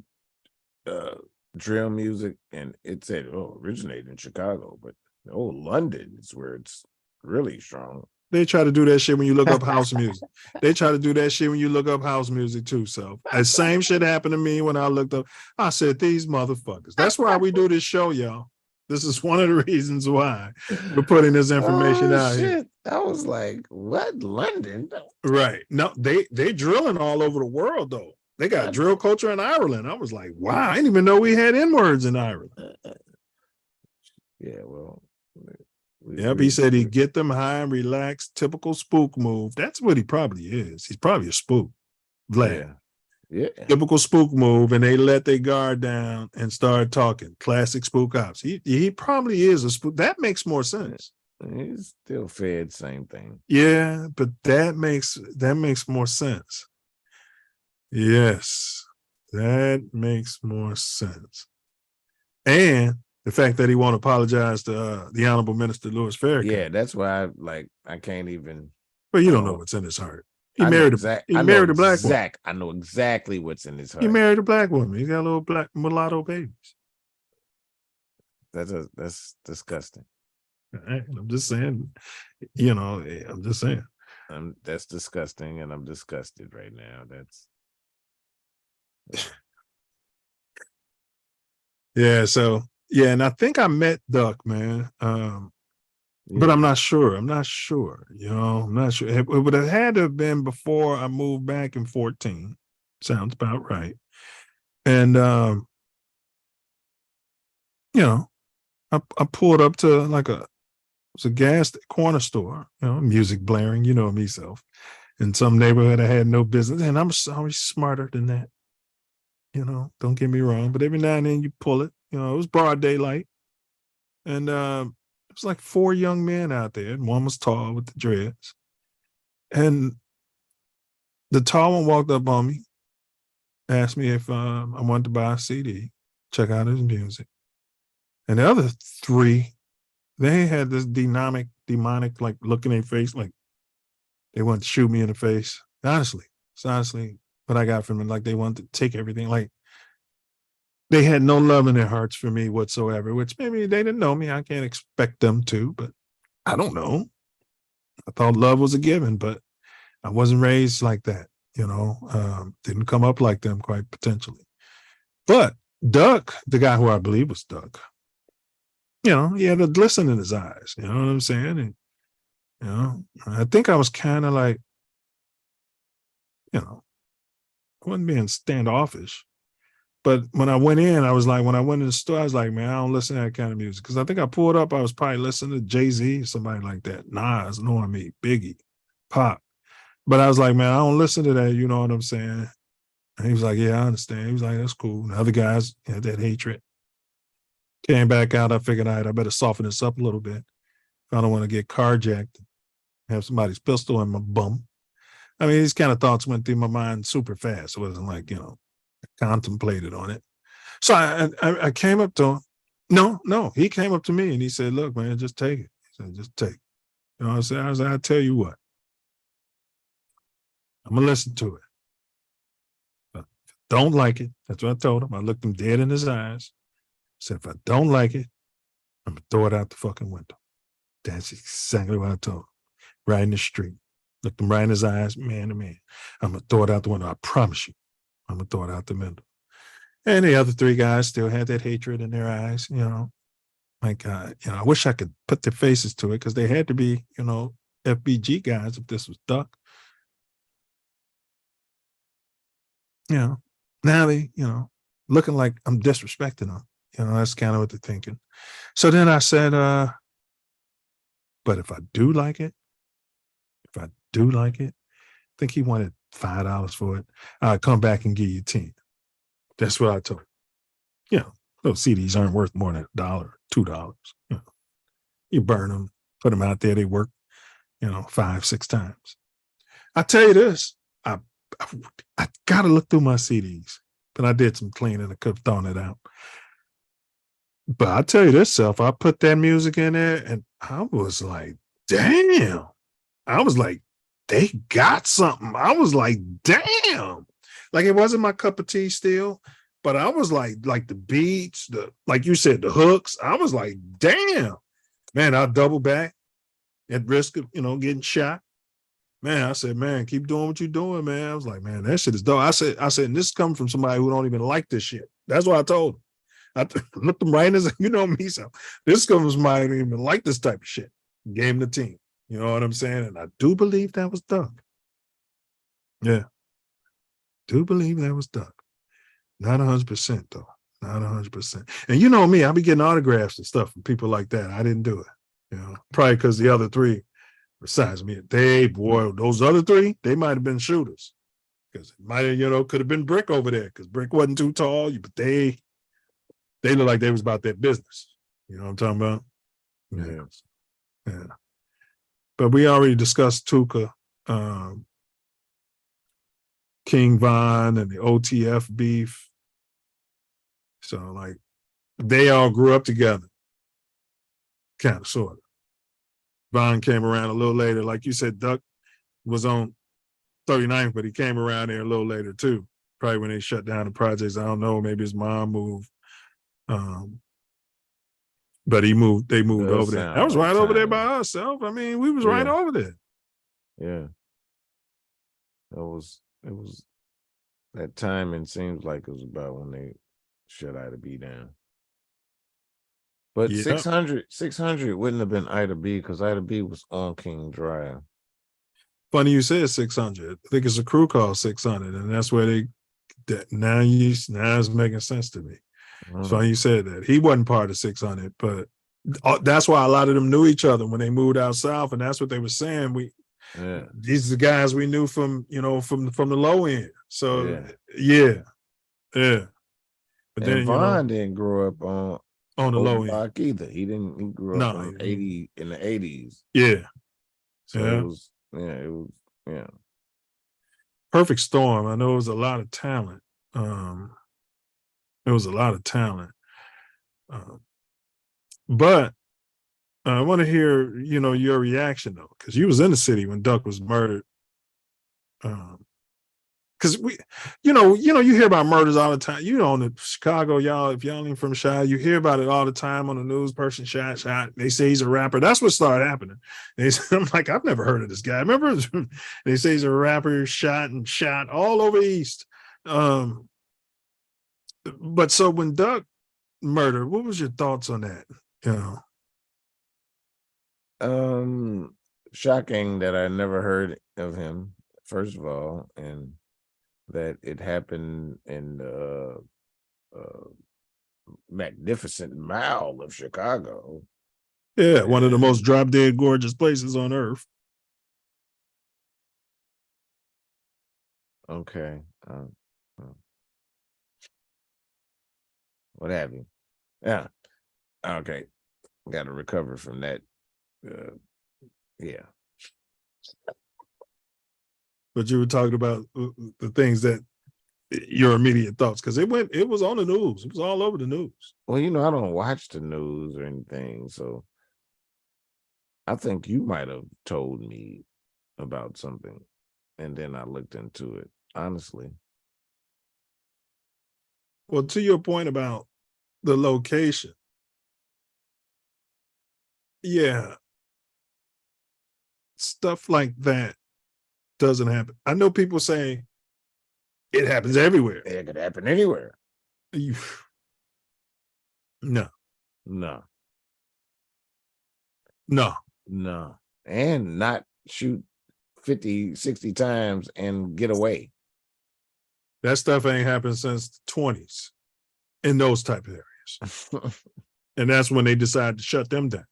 drill music, and it said, originated in Chicago, but London is where it's really strong. They try to do that shit when you look up house music. They try to do that shit when you look up house music too. So the same shit happened to me when I looked up. I said, these motherfuckers. That's why we do this show, y'all. This is one of the reasons why we're putting this information out here. I was like, what? London? Right. No, they drilling all over the world, though. They got drill culture in Ireland. I was like, wow, I didn't even know we had N-words in Ireland. Yeah, well. Yep, he said he'd get them high and relax, typical spook move. That's what he probably is. He's probably a spook. Vlad. Yeah. Typical spook move, and they let their guard down and start talking. Classic spook ops. He probably is a spook. That makes more sense. He's still fed, same thing. Yeah, but that makes more sense. Yes, that makes more sense. And the fact that he won't apologize to the Honorable Minister Louis Farrakhan. Yeah, that's why I can't even. Well, you don't know what's in his heart. He married a black woman. I know exactly what's in his heart. He married a black woman. He got little black mulatto babies. That's disgusting. I'm just saying, I'm just saying. That's disgusting, and I'm disgusted right now. Yeah, so yeah, and I think I met Duck, man. But I'm not sure. I'm not sure. I'm not sure. It would have had to have been before I moved back in 2014. Sounds about right. And I pulled up to it was a corner store, music blaring, me self, in some neighborhood I had no business. And I'm always smarter than that. Don't get me wrong, but every now and then you pull it. It was broad daylight. And it was like 4 young men out there, and one was tall with the dreads. And the tall one walked up on me, asked me if I wanted to buy a CD, check out his music. And the other 3, they had this demonic like look in their face, like they wanted to shoot me in the face. It's honestly what I got from them. Like they wanted to take everything. Like they had no love in their hearts for me whatsoever, which maybe they didn't know me. I can't expect them to, but I don't know. I thought love was a given, but I wasn't raised like that, didn't come up like them quite potentially. But Duck, the guy who I believe was Duck, he had a glisten in his eyes, you know what I'm saying? And, I think I was kind of like, I wasn't being standoffish. But when I went in, I was like, when I went in the store, I was like, man, I don't listen to that kind of music. Because I think I pulled up, I was probably listening to Jay-Z, somebody like that. Nas, knowing me, Biggie, Pop. But I was like, man, I don't listen to that, you know what I'm saying? And he was like, yeah, I understand. He was like, that's cool. And the other guys had that hatred. Came back out, I figured I better soften this up a little bit. I don't want to get carjacked, have somebody's pistol in my bum. I mean, these kind of thoughts went through my mind super fast. It wasn't like, contemplated on it. So I came up to him. No, he came up to me and he said, look, man, just take it. He said, just take it. You know what I'm saying? I was like, I'll tell you what. I'm going to listen to it. If I don't like it, that's what I told him. I looked him dead in his eyes. I said, if I don't like it, I'm going to throw it out the fucking window. That's exactly what I told him. Right in the street. Looked him right in his eyes, man to man. I'm going to throw it out the window. I promise you. I'm going to throw it out the window. And the other 3 guys still had that hatred in their eyes, Like, I wish I could put their faces to it because they had to be, FBG guys if this was Duck. Now they, looking like I'm disrespecting them. That's kind of what they're thinking. So then I said, but if I do like it, I think he wanted $5 for it. I'll come back and give you 10. That's what I told him. Those CDs aren't worth more than $1, $2. You burn them, put them out there, they work, 5, 6 times. I tell you this, I gotta look through my CDs, but I did some cleaning. I could have thrown it out. But I tell you this, Self, I put that music in there and I was like, damn. I was like, they got something. I was like, damn. Like, it wasn't my cup of tea still, but I was like the beats, like you said, the hooks. I was like, damn. Man, I'll double back at risk of, getting shot. Man, I said, man, keep doing what you're doing, man. I was like, man, that shit is dope. I said, and this is coming from somebody who don't even like this shit. That's what I told him. I looked him right in his, me, so this comes from somebody who don't even like this type of shit. Gave him the team. You know what I'm saying? And I do believe that was Duck. Yeah. Do believe that was Duck. Not 100% though. Not 100%. And you know me, I be getting autographs and stuff from people like that. I didn't do it. Probably because the other 3, besides me, those other 3, they might have been shooters. Because it might have, could have been Brick over there because Brick wasn't too tall, but they looked like they was about their business. You know what I'm talking about? Yeah. But we already discussed Tuka, King Von, and the OTF beef. So, like, they all grew up together. Kind of, sort of. Von came around a little later. Like you said, Duck was on 39th, but he came around there a little later, too. Probably when they shut down the projects. I don't know. Maybe his mom moved. But they moved over there. That was right over there by us, Self. I mean, we was right over there. Yeah. It was that time, and seems like it was about when they shut Ida B down. But 600 wouldn't have been Ida B because Ida B was on King Drive. Funny you said 600. I think it's a crew called 600, and that's where now it's making sense to me. It's funny you said that. He wasn't part of 600, but that's why a lot of them knew each other when they moved out south, and that's what they were saying. These are the guys we knew from from the low end. So yeah. But then Vaughn didn't grow up on the low end either. He grew up in the 80s. Yeah. So it was Perfect storm. I know it was a lot of talent. It was a lot of talent. But I want to hear, your reaction though, because you was in the city when Duck was murdered. Because you hear about murders all the time. In Chicago, y'all, if y'all ain't from Chi, you hear about it all the time on the news. Person shot. They say he's a rapper. That's what started happening. I'm like, I've never heard of this guy. Remember, they say he's a rapper, shot all over East. But so when Duck murdered, what was your thoughts on that? Shocking that I never heard of him, first of all, and that it happened in the magnificent Mall of Chicago. Yeah, one of the most drop dead gorgeous places on earth. Okay. What have you? Yeah. Okay. Got to recover from that. Yeah. But you were talking about the things that your immediate thoughts, because it was on the news. It was all over the news. Well, I don't watch the news or anything, so I think you might have told me about something, and then I looked into it, honestly. Well, to your point about the location, yeah, stuff like that doesn't happen. I know people say it happens everywhere. It could happen anywhere. No. No. And not shoot 50, 60 times and get away. That stuff ain't happened since the 20s in those type of areas. And that's when they decided to shut them down.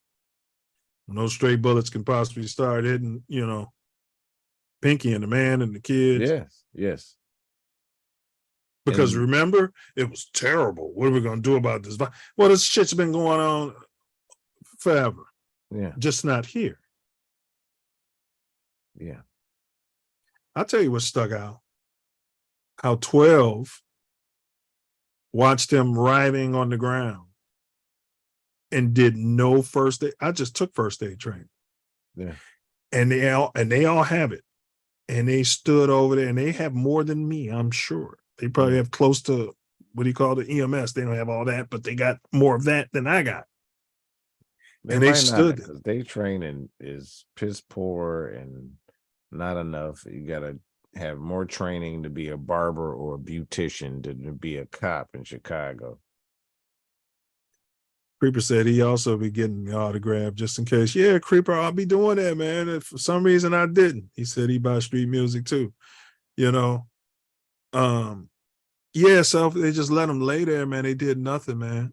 When those stray bullets can possibly start hitting, Pinky and the man and the kids. Yes. Because remember, it was terrible. What are we going to do about this? Well, this shit's been going on forever. Yeah. Just not here. Yeah. I'll tell you what stuck out. How 12 watched them writhing on the ground and did no first aid. I just took first aid training. Yeah. And they all have it. And they stood over there, and they have more than me, I'm sure. They probably have close to what do you call the EMS. They don't have all that, but they got more of that than I got. And they stood there. Because their training is piss poor and not enough. You got to have more training to be a barber or a beautician than to be a cop in Chicago. Creeper said he also be getting the autograph just in case. Yeah, Creeper, I'll be doing that, man. If for some reason I didn't. He said he buys street music too. So they just let him lay there, man. They did nothing, man.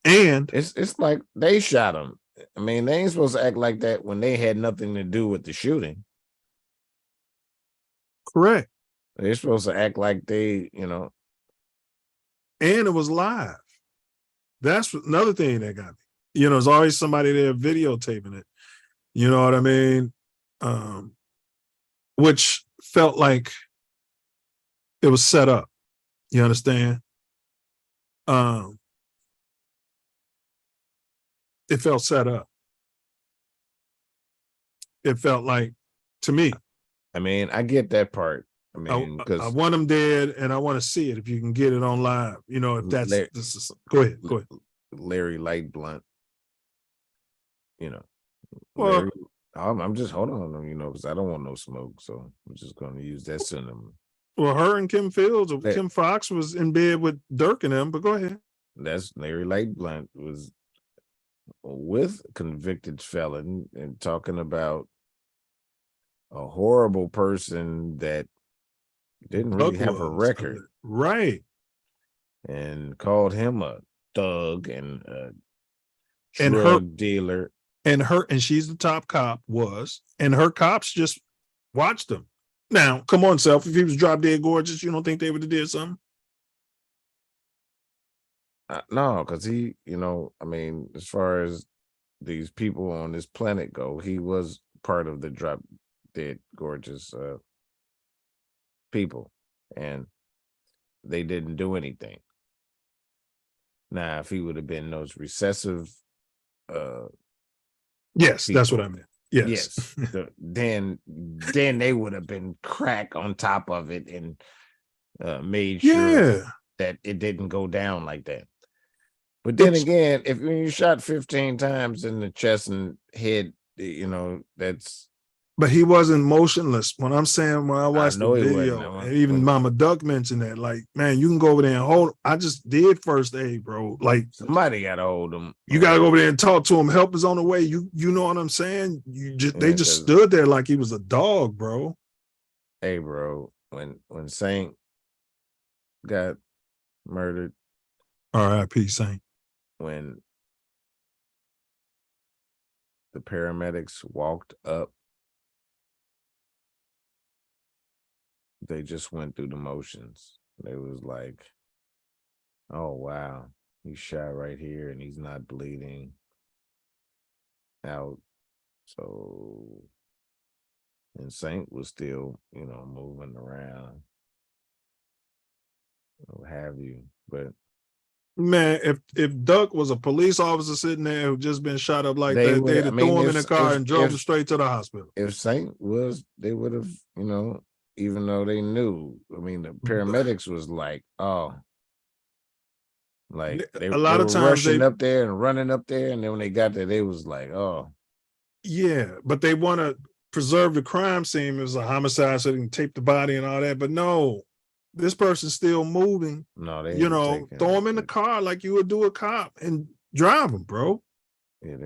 And it's like they shot him. I mean, they ain't supposed to act like that when they had nothing to do with the shooting. Correct. They're supposed to act like they, And it was live. That's another thing that got me. There's always somebody there videotaping it. You know what I mean? Which felt like it was set up. You understand? It felt set up. It felt like, to me. I mean, I get that part. I mean, because I want them dead, and I want to see it if you can get it on live. If that's go ahead. Larry Lightblunt. Well, I'm just hold on, because I don't want no smoke, so I'm just going to use that synonym. Well, her and Kim Fields or Kim Fox was in bed with Dirk and them, but go ahead. That's Larry Lightblunt was with convicted felon and talking about a horrible person that didn't really have a record. Right. And called him a thug and a drug dealer. And she's the top cop and her cops just watched him. Now, come on, Self. If he was drop dead gorgeous, you don't think they would have did something? No, because he, I mean, as far as these people on this planet go, he was part of the drop dead gorgeous people, and they didn't do anything. Now, if he would have been those recessive, yes, people, that's what I meant. Yes. Then they would have been crack on top of it and made sure that it didn't go down like that. But then again, if you shot 15 times in the chest and head, that's. But he wasn't motionless. When I'm saying, when I watched the video, and even Mama Duck mentioned that, like, man, you can go over there and hold. I just did first aid, bro. Like, somebody got to hold him. You got to go over there and talk to him. Help is on the way. You know what I'm saying? They just stood there like he was a dog, bro. Hey, bro, when Saint got murdered, R.I.P. Saint. When the paramedics walked up, they just went through the motions. They was like, oh, wow, he's shot right here and he's not bleeding out. So, and Saint was still, moving around, what have you. But man, if Duck was a police officer sitting there who just been shot up like that, they'd have threw him in the car and drove him straight to the hospital. If Saint was, they would have, even though they knew. I mean, the paramedics was like, oh, like they were rushing up there and running up there, and then when they got there, they was like, oh, yeah, but they want to preserve the crime scene. It was a homicide, so they can tape the body and all that. But no, this person's still moving. No, they throw him in the car like you would do a cop and drive him, bro. Yeah,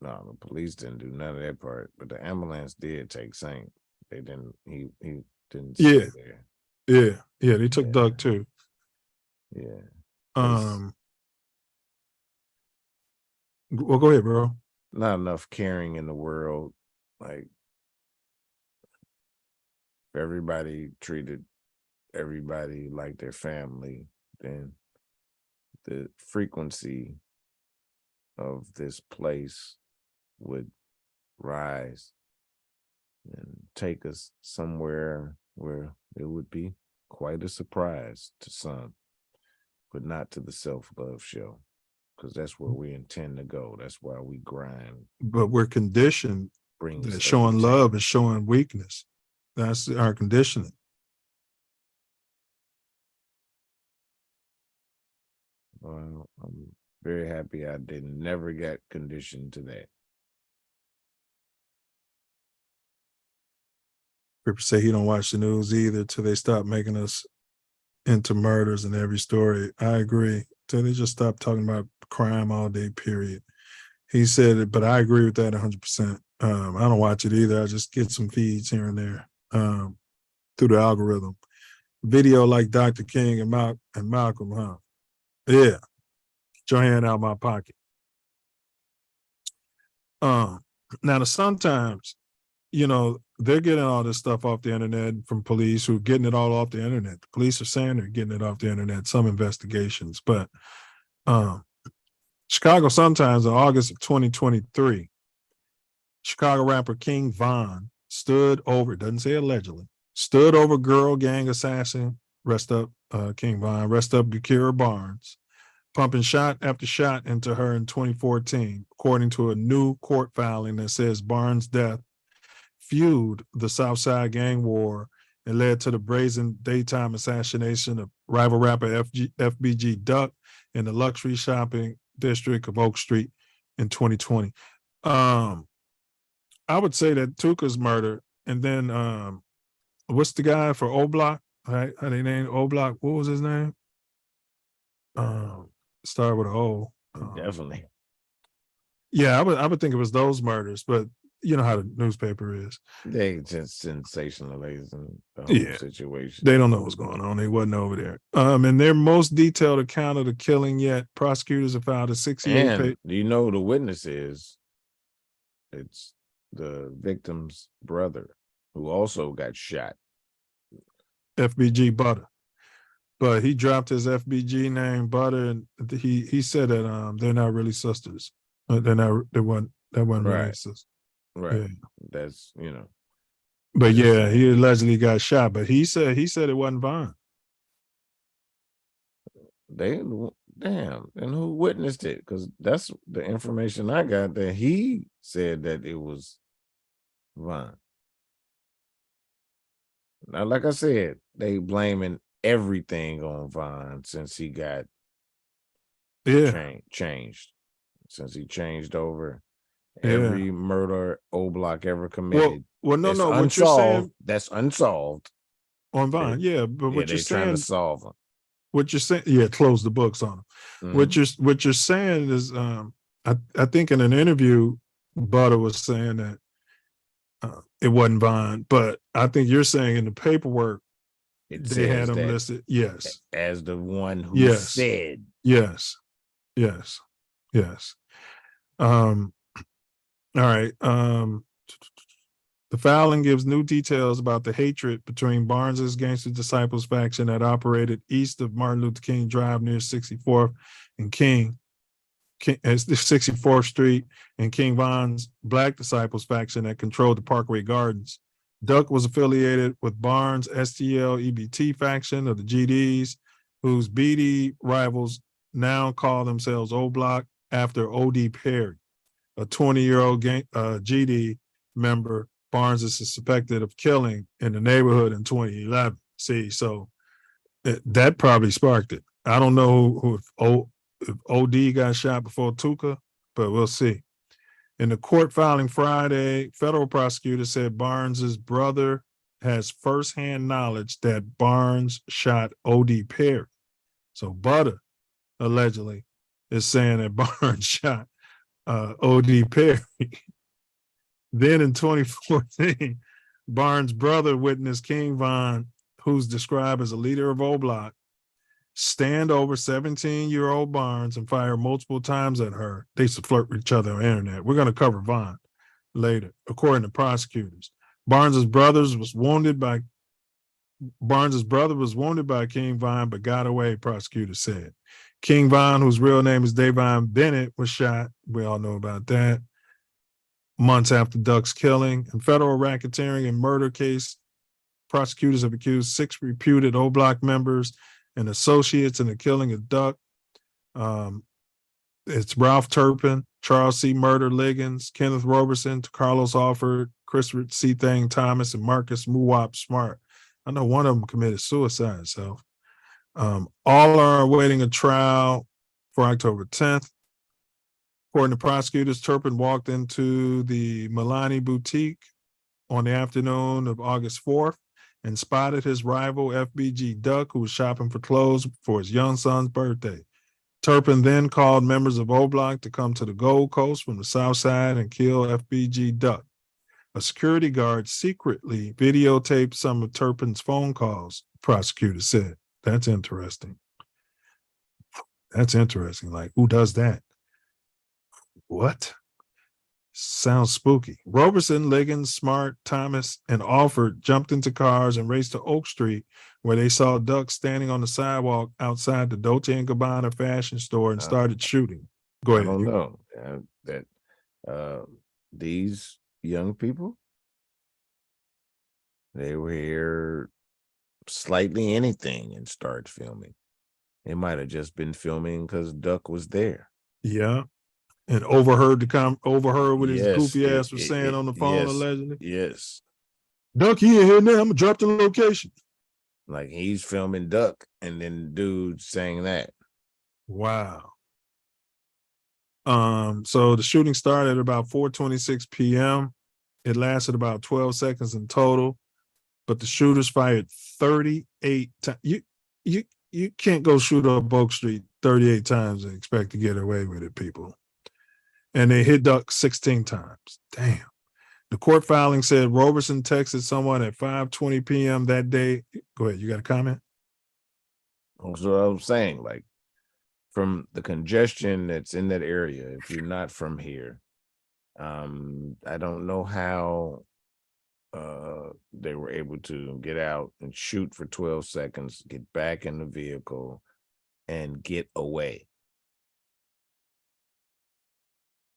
No, the police didn't do none of that part, but the ambulance did take Saint. They didn't. He didn't stay there. Yeah. They took Doug too. Yeah. Well, go ahead, bro. Not enough caring in the world. Like, if everybody treated everybody like their family, then the frequency of this place would rise and take us somewhere where it would be quite a surprise to some, but not to the Self Love Show, because that's where we intend to go. That's why we grind. But we're conditioned that showing entertainment. love is showing weakness. That's our conditioning. Well, I'm very happy I never got conditioned to that. People say he don't watch the news either till they stop making us into murders in every story. I agree. Till they just stop talking about crime all day, period. He said it, but I agree with that 100%. I don't watch it either. I just get some feeds here and there through the algorithm. Video like Dr. King and Malcolm, huh? Yeah. Get your hand out of my pocket. Now, sometimes, they're getting all this stuff off the internet from police who are getting it all off the internet. The police are saying they're getting it off the internet, some investigations. But Chicago Sun-Times in August of 2023, Chicago rapper King Von doesn't say allegedly, stood over girl gang assassin, rest up King Von, rest up Gakira Barnes, pumping shot after shot into her in 2014, according to a new court filing that says Barnes' death fueled the Southside gang war and led to the brazen daytime assassination of rival rapper FBG Duck in the luxury shopping district of Oak Street in 2020. I would say that Tuka's murder, and then what's the guy for O Block? Right? How they named O Block? What was his name? Started with an O. Definitely. Yeah, I would think it was those murders, but you know how the newspaper is. They just sensationalizing the whole situation. They don't know what's going on. They wasn't over there. In their most detailed account of the killing yet, prosecutors have filed a 68 page. Do you know who the witness is? It's the victim's brother, who also got shot. FBG Butter. But he dropped his FBG name, Butter, and he said that they're not really sisters. They weren't really sisters. Right. Yeah. That's, But yeah, he allegedly got shot. But he said it wasn't Vaughn. And who witnessed it? Because that's the information I got, that he said that it was Vaughn. Now, like I said, they blaming everything on Vaughn since he got changed. Since he changed over. Every murder O Block ever committed. Well, no, unsolved, what you're saying, that's unsolved on Vaughn, but what you're saying, trying to solve them. What you're saying, close the books on them. Mm-hmm. What you're saying is, I think in an interview, Butter was saying that it wasn't Vaughn, but I think you're saying in the paperwork they had him listed, yes, as the one who said, yes. All right. The filing gives new details about the hatred between Barnes's Gangster Disciples faction that operated east of Martin Luther King Drive near 64th and King 64th Street, and King Von's Black Disciples faction that controlled the Parkway Gardens. Duck was affiliated with Barnes' STL EBT faction of the GDs, whose BD rivals now call themselves O Block after O.D. Perry, a 20-year-old GD member Barnes is suspected of killing in the neighborhood in 2011. See, so that probably sparked it. I don't know if OD got shot before Tuka, but we'll see. In the court filing Friday, federal prosecutors said Barnes's brother has firsthand knowledge that Barnes shot O.D. Perry. So Butter allegedly is saying that Barnes shot O.D. Perry. Then in 2014, Barnes' brother witnessed King Von, who's described as a leader of O Block, stand over 17-year-old Barnes and fire multiple times at her. They used to flirt with each other on the internet. We're going to cover Von later, according to prosecutors. Barnes' brother was wounded by King Von, but got away, prosecutors said. King Von, whose real name is Davon Bennett, was shot. We all know about that. Months after Duck's killing. In federal racketeering and murder case, prosecutors have accused 6 reputed O Block members and associates in the killing of Duck. It's Ralph Turpin, Charles C. Murder Liggins, Kenneth Roberson, Carlos Alford, Chris C. Thang Thomas, and Marcus Muwap Smart. I know one of them committed suicide. So all are awaiting a trial for October 10th. According to prosecutors, Turpin walked into the Milani boutique on the afternoon of August 4th and spotted his rival FBG Duck, who was shopping for clothes for his young son's birthday. Turpin then called members of O Block to come to the Gold Coast from the south side and kill FBG Duck. A security guard secretly videotaped some of Turpin's phone calls, prosecutors said. That's interesting. Like, who does that? What? Sounds spooky. Roberson, Liggins, Smart, Thomas, and Alford jumped into cars and raced to Oak Street, where they saw Duck standing on the sidewalk outside the Dolce & Gabbana fashion store and started shooting. Go ahead. I don't know that these young people, they were here slightly anything and started filming. They might have just been filming because Duck was there. Yeah. And overheard what his goofy ass was saying on the phone, yes, allegedly. Yes. Duck, he in here now. I'm gonna drop the location. Like he's filming Duck and then dude saying that. Wow. So the shooting started at about 4:26 p.m. It lasted about 12 seconds in total, but the shooters fired 38 times. You can't go shoot up Oak Street 38 times and expect to get away with it, people. And they hit Duck 16 times. Damn. The court filing said Roberson texted someone at 5:20 p.m. that day. Go ahead. You got a comment? That's what I'm saying. Like, from the congestion that's in that area, if you're not from here, I don't know how they were able to get out and shoot for 12 seconds, get back in the vehicle, and get away.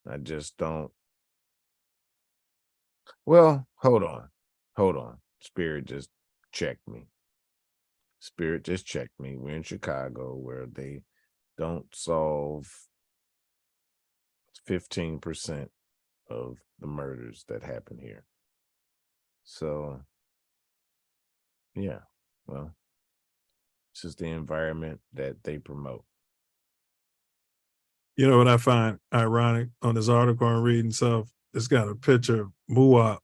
I just don't. Well, hold on. Spirit just checked me. We're in Chicago, where they don't solve 15% of the murders that happen here. So, yeah, well, this is the environment that they promote. You know what I find ironic on this article I'm reading? So it's got a picture of Muwap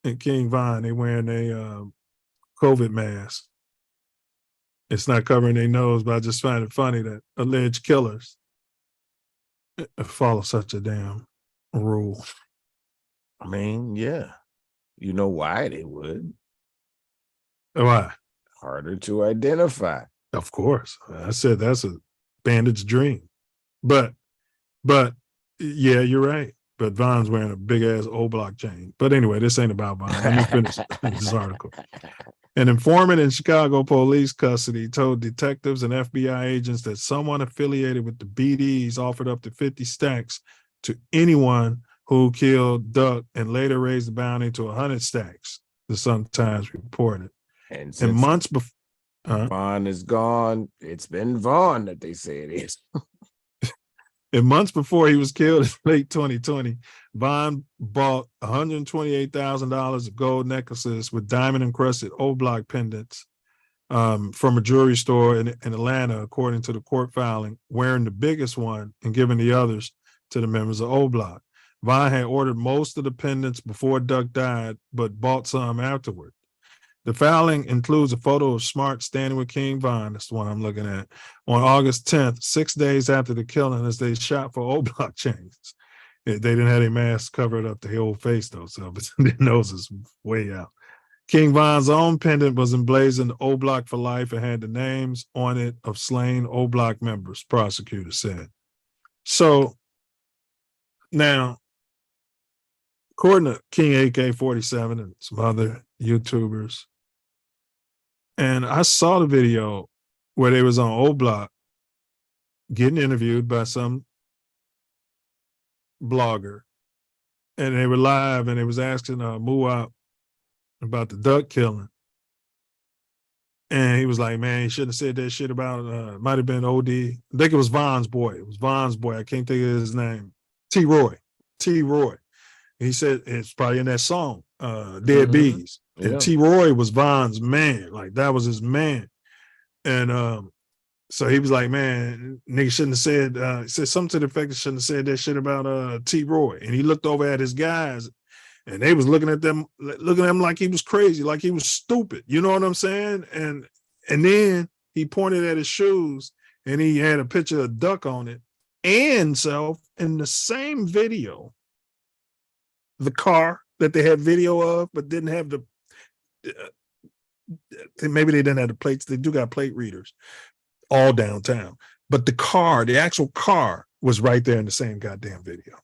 and King Von. They wearing a COVID mask. It's not covering their nose, but I just find it funny that alleged killers follow such a damn rule. I mean, yeah. You know why they would. Why? Harder to identify. Of course. I said that's a bandit's dream. But yeah, you're right. But Von's wearing a big ass O Block chain. But anyway, this ain't about Von. Let me finish this article. An informant in Chicago police custody told detectives and FBI agents that someone affiliated with the BDs offered up to 50 stacks to anyone who killed Duck and later raised the bounty to 100 stacks, the Sun-Times reported. And months before Vaughn is gone, it's been Vaughn that they say it is. And months before he was killed in late 2020, Von bought $128,000 of gold necklaces with diamond-encrusted O Block pendants from a jewelry store in Atlanta, according to the court filing, wearing the biggest one and giving the others to the members of O Block. Von had ordered most of the pendants before Duck died, but bought some afterward. The filing includes a photo of Smart standing with King Von, that's the one I'm looking at, on August 10th, 6 days after the killing, as they shot for O Block chains. They didn't have their mask covered up the whole face though, so but their nose is way out. King Von's own pendant was emblazoned O Block for life and had the names on it of slain O Block members, prosecutors said. So now, according to King AK-47 and some other YouTubers, and I saw the video where they was on O Block getting interviewed by some blogger, and they were live, and they was asking Muwap about the duck killing, and he was like, "Man, he shouldn't have said that shit about might have been OD. I think it was Von's boy. It was Von's boy. I can't think of his name. T. Roy. He said it's probably in that song, Dead Bees. And T. Roy was Von's man. Like that was his man. And so he was like, man, nigga shouldn't have said, he said something to the effect that shouldn't have said that shit about T. Roy. And he looked over at his guys and they was looking at him like he was crazy, like he was stupid. You know what I'm saying? And then he pointed at his shoes and he had a picture of a duck on it and Self in the same video. The car that they had video of, but didn't have the, maybe they didn't have the plates. They do got plate readers all downtown. But the car, the actual car was right there in the same goddamn video.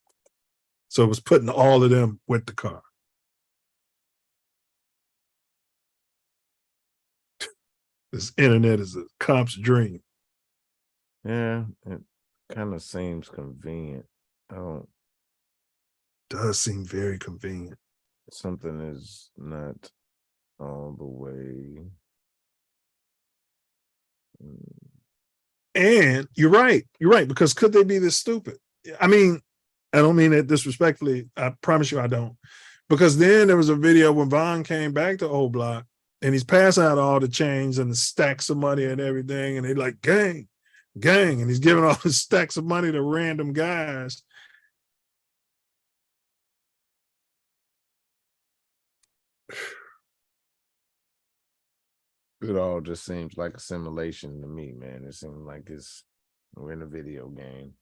So it was putting all of them with the car. This internet is a cop's dream. Yeah, it kind of seems convenient. Does seem very convenient. Something is not all the way. And you're right, because could they be this stupid? I mean, I don't mean it disrespectfully. I promise you I don't. Because then there was a video when Von came back to Old Block and he's passing out all the chains and the stacks of money and everything. And they like, gang. And he's giving all the stacks of money to random guys. It all just seems like a simulation to me, man. It seems like we're in a video game.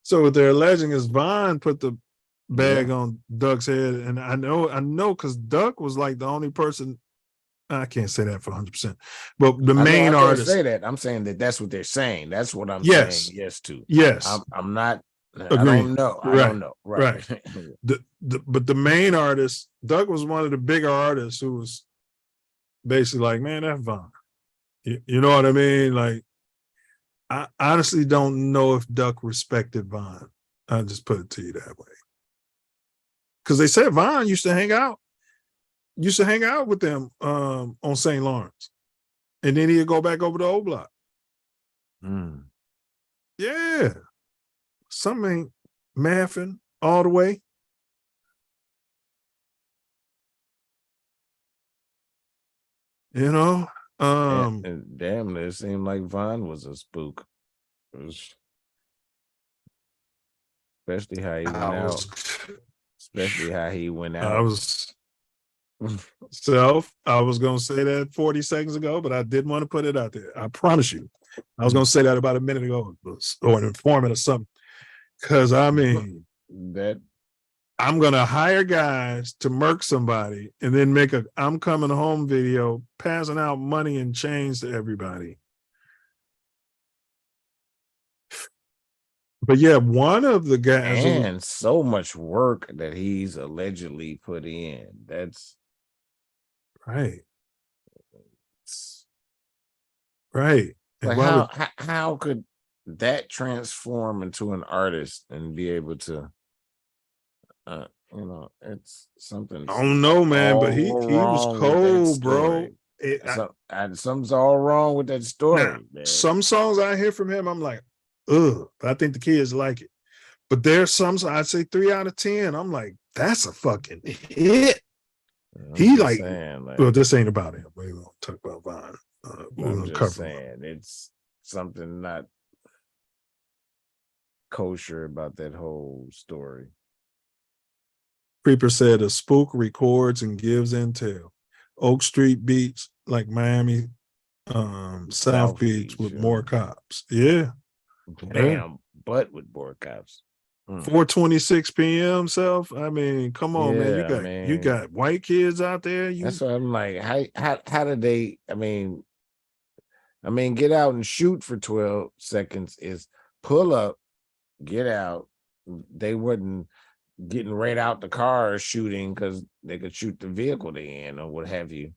So what they're alleging is Von put the bag on Duck's head, and I know, because Duck was like the only person. I can't say that for 100%, but the main artist. Say that. I'm saying that's what they're saying. That's what I'm saying. Yes to. Yes, I'm not. Agreed. I don't know. Right. I don't know. Right. But the main artist, Duck, was one of the bigger artists who was basically like, man, that's Von. You know what I mean? Like, I honestly don't know if Duck respected Von. I'll just put it to you that way. Because they said Von used to hang out with them on St. Lawrence. And then he'd go back over to Old Block. Yeah. Something ain't mathing all the way. You know? Damn, it seemed like Von was a spook. Especially how he went out. I was going to say that 40 seconds ago, but I didn't want to put it out there. I promise you. I was going to say that about a minute ago, or an informant or something. Because, I mean, I'm going to hire guys to murk somebody and then make a I'm coming home video passing out money and chains to everybody. But yeah, one of the guys. And so much work that he's allegedly put in. That's right. Right. Like how could that transform into an artist and be able to it's something. I don't know, man, but he was cold, bro. Something's all wrong with that story. Now, some songs I hear from him, I'm like, ugh, but I think the kids like it. But there's some, I'd say 3 out of 10. I'm like, that's a fucking hit. He like, well, this ain't about him. We won't talk about Von. I'm just saying, it's something not kosher about that whole story. Creeper said a spook records and gives intel. Oak Street beats like Miami, South Beach with more cops. Yeah. Damn, butt with board cops. 4:26 p.m. Self. I mean, come on, man. Yeah, You got white kids out there. That's what I'm like. How did they? I mean, get out and shoot for 12 seconds is pull up, get out. They wasn't getting right out the car shooting because they could shoot the vehicle they in or what have you.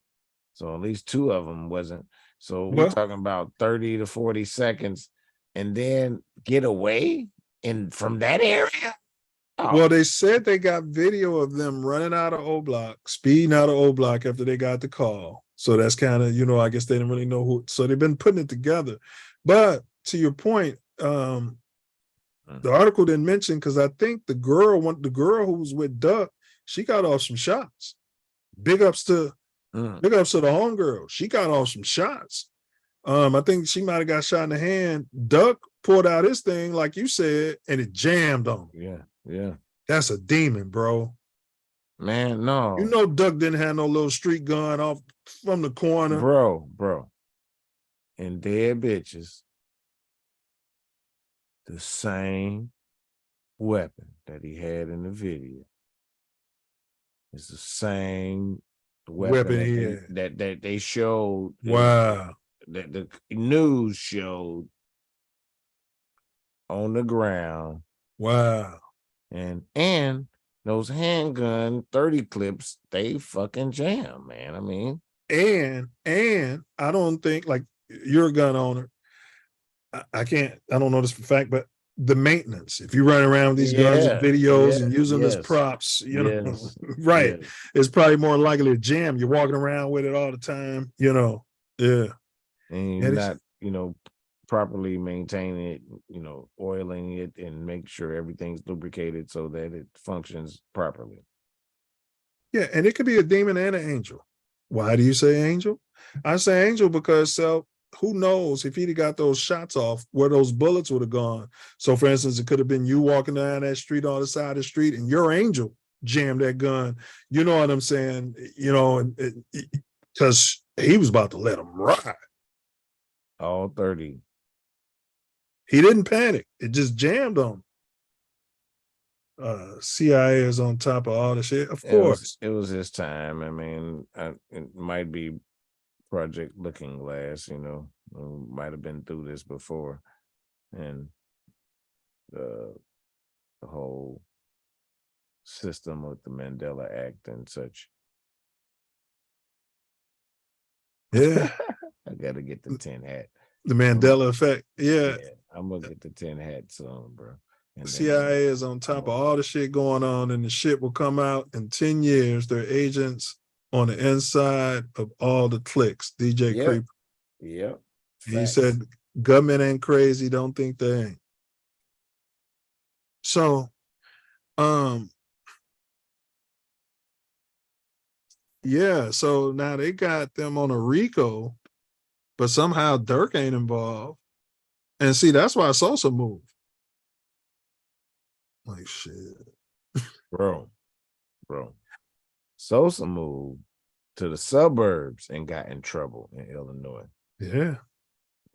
So at least two of them wasn't. So we're talking about 30 to 40 seconds and then get away from that area. Oh. Well, they said they got video of them running out of O Block, speeding out of O Block after they got the call. So that's kind of, I guess they didn't really know who. So they've been putting it together. But to your point, the article didn't mention, because I think the girl who was with Duck, she got off some shots. Big ups to the homegirl. She got off some shots. I think she might have got shot in the hand. Duck pulled out his thing, like you said, and it jammed on him. Yeah. That's a demon, bro. Man, no. Duck didn't have no little street gun off from the corner. Bro. And dead bitches. The same weapon that he had in the video. It's the same weapon that they showed. Wow. That the news showed on the ground. Wow. And those handgun 30 clips, they fucking jam, man. I mean, and I don't think, like, you're a gun owner. I don't know this for a fact, but the maintenance, if you run around with these guns and videos and use them as props, right, it's probably more likely to jam. You're walking around with it all the time, And you're not, properly maintaining it, oiling it and make sure everything's lubricated so that it functions properly. Yeah, and it could be a demon and an angel. Why do you say angel? I say angel because who knows if he'd got those shots off, where those bullets would have gone. So, for instance, it could have been you walking down that street on the side of the street and your angel jammed that gun. You know what I'm saying? Because he was about to let him ride. All 30. He didn't panic. It just jammed on him. CIA is on top of all the shit. Of course. It was his time. I mean, it might be Project Looking Glass, might have been through this before. And the whole system with the Mandela Act and such. Yeah. I got to get the 10 hat. The Mandela effect. Yeah. I'm going to get the 10 hat soon, bro. The CIA is on top of all the shit going on, and the shit will come out in 10 years. They're agents on the inside of all the cliques. DJ Creeper. Yep. He said, government ain't crazy. Don't think they ain't. So, yeah. So now they got them on a RICO, but somehow Dirk ain't involved. And see, that's why Sosa moved. Like, shit. Bro. Sosa moved to the suburbs and got in trouble in Illinois. Yeah.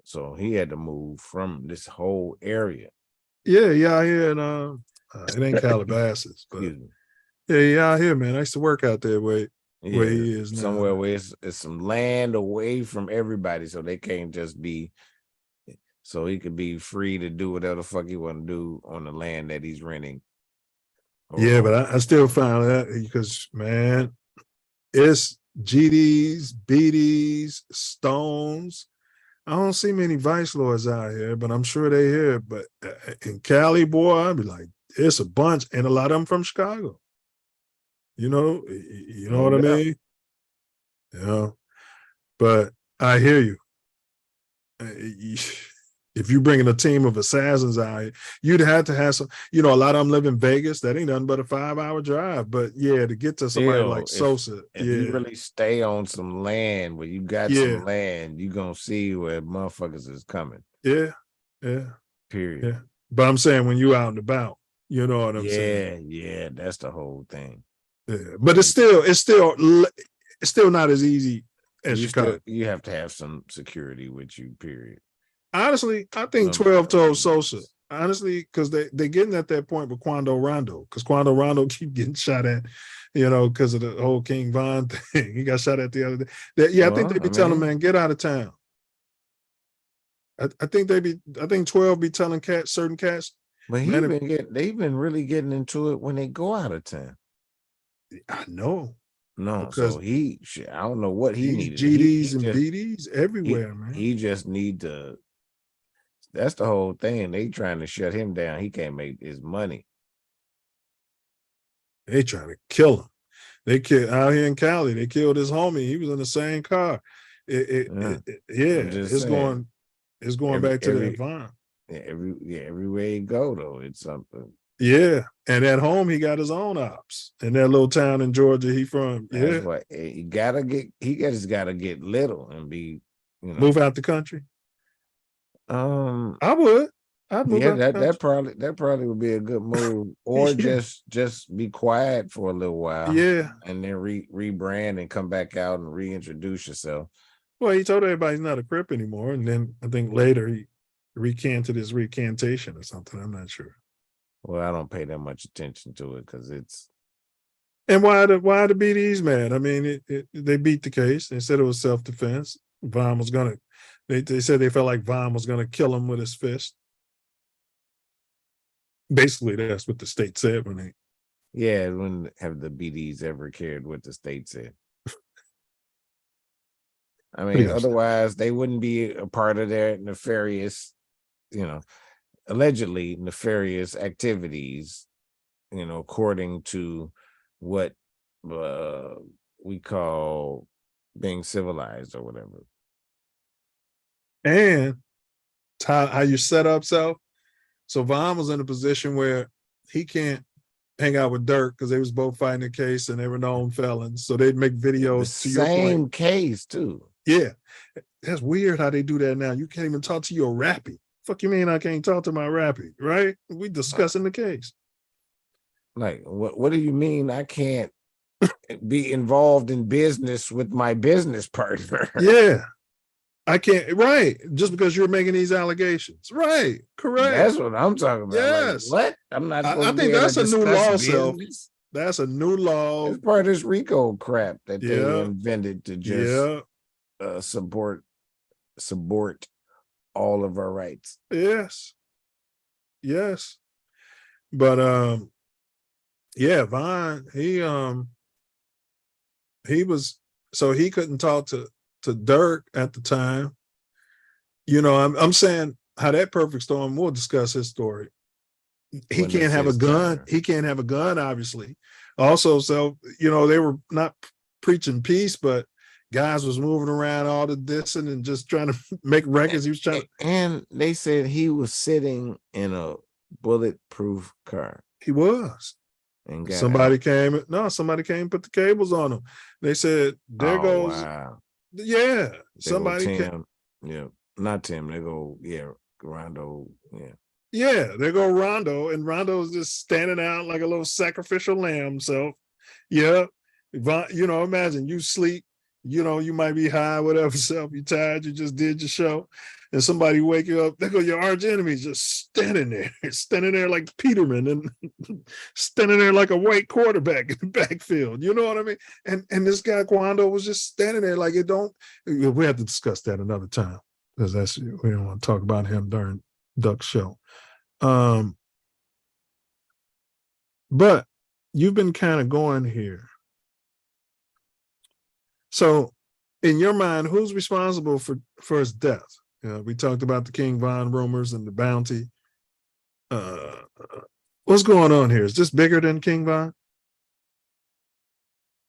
So he had to move from this whole area. Yeah, out here in it ain't Calabasas, but yeah, out here, man. I used to work out there where he is now. Somewhere where it's some land away from everybody, so they can't just be. So he could be free to do whatever the fuck he want to do on the land that he's renting. Yeah, but I still found that because, man, it's GDs, BDs, Stones. I don't see many Vice Lords out here, but I'm sure they here. But in Cali, boy, I'd be like, it's a bunch, and a lot of them from Chicago. You know what I mean? Yeah. But I hear you. If you're bringing a team of assassins out here, you'd have to have some, a lot of them live in Vegas. That ain't nothing but a 5-hour drive. But yeah, to get to somebody like Sosa. If you really stay on some land where you got some land, you're going to see where motherfuckers is coming. Yeah. Period. Yeah. But I'm saying when you out and about, you know what I'm saying? Yeah, that's the whole thing. Yeah. But it's still not as easy as Chicago. You have to have some security with you, period. Honestly, I think 12 told Sosa. Honestly, because they getting at that point with Quando Rondo, because Quando Rondo keep getting shot at, because of the whole King Von thing. He got shot at the other day. I think they be telling him, man, get out of town. I think 12 be telling certain cats. But they've been really getting into it when they go out of town. I know. No, because so I don't know what he needed. GDs and BDs everywhere, man. He just need to. That's the whole thing. They trying to shut him down. He can't make his money. They trying to kill him. They killed out here in Cali. They killed his homie. He was in the same car. It's going back to that Vine. Everywhere you go though, it's something. Yeah, and at home he got his own ops in that little town in Georgia he from. That's why he just gotta get little and be, move out the country. I would. I'd move out that probably would be a good move, or just be quiet for a little while. Yeah, and then rebrand and come back out and reintroduce yourself. Well, he told everybody he's not a Crip anymore, and then I think later he recanted his recantation or something. I'm not sure. Well, I don't pay that much attention to it because it's. And why the BDs mad? I mean, they beat the case. They said it was self-defense. Von was gonna. They said they felt like Von was gonna kill him with his fist. Basically, that's what the state said when they. Yeah, when have the BDs ever cared what the state said? I mean, otherwise they wouldn't be a part of their nefarious, allegedly nefarious activities, according to what we call being civilized or whatever. And how you set up Self. So Von was in a position where he can't hang out with Dirk because they was both fighting a case and they were known felons. So they'd make videos to your point. Same case too. Yeah. That's weird how they do that now. You can't even talk to your rappy. Fuck you mean I can't talk to my rappy, right? We discussing the case. Like, what do you mean I can't be involved in business with my business partner? Yeah. I can't, right. Just because you're making these allegations. Right. Correct. That's what I'm talking about. Yes. Like, what? I'm not I think that's a new law, Self. That's a new law. It's part of this RICO crap that they invented to just support all of our rights. Yes. But Von, he was, so he couldn't talk to Dirk at the time. I'm saying how that perfect storm, we'll discuss his story. He can't have a gun. He can't have a gun, obviously. Also, so, they were not preaching peace, but guys was moving around all the dissing and just trying to make records. He was trying to. And they said he was sitting in a bulletproof car. He was. And somebody came and put the cables on him. They said, there goes. Wow. Yeah. Somebody came. Yeah. Not Tim. They go, Rondo. Yeah. Yeah, there go Rondo, and Rondo's just standing out like a little sacrificial lamb. So, imagine you sleep, you might be high, whatever, Self, you tired, you just did your show, and somebody wake you up, there go your arch enemy just standing there like Peterman, and standing there like a white quarterback in the backfield. You know what I mean? And this guy Quando was just standing there like it don't. We have to discuss that another time because we don't want to talk about him during Duck's show. But you've been kind of going here. So in your mind, who's responsible for his death? We talked about the King Von rumors and the bounty. What's going on here? Is this bigger than King Von?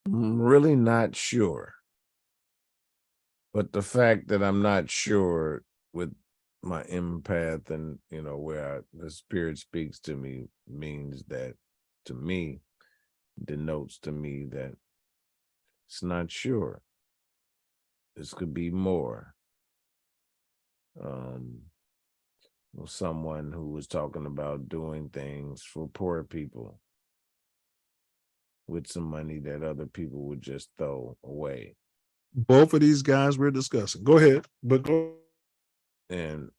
I'm really not sure. But the fact that I'm not sure with my empath and where the spirit speaks to me means that, to me, denotes to me that it's not sure. This could be more. Someone who was talking about doing things for poor people with some money that other people would just throw away. Both of these guys we're discussing. Go ahead, but go. And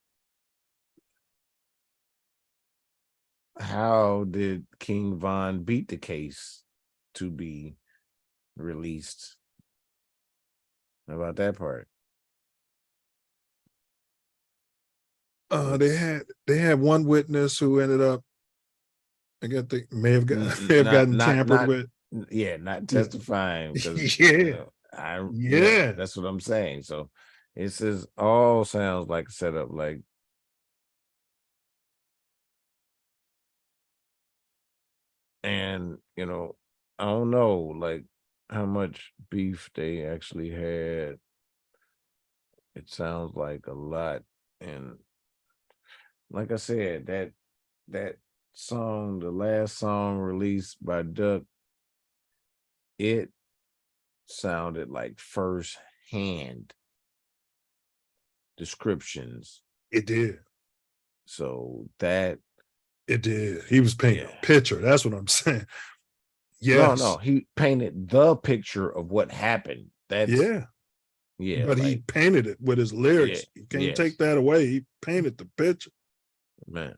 how did King Von beat the case to be released? How about that part? They had one witness who ended up, I guess they may have Not gotten tampered with. not testifying because Yeah. Yeah. that's what I'm saying. So it says all sounds like a setup, like and I don't know like how much beef they actually had. It sounds like a lot. And like I said, that song, the last song released by Duck, it sounded like first hand descriptions. It did. So that it did. He was painting a picture. That's what I'm saying. Yes. No, he painted the picture of what happened. That's yeah. But he painted it with his lyrics. You can't take that away. He painted the picture. Man.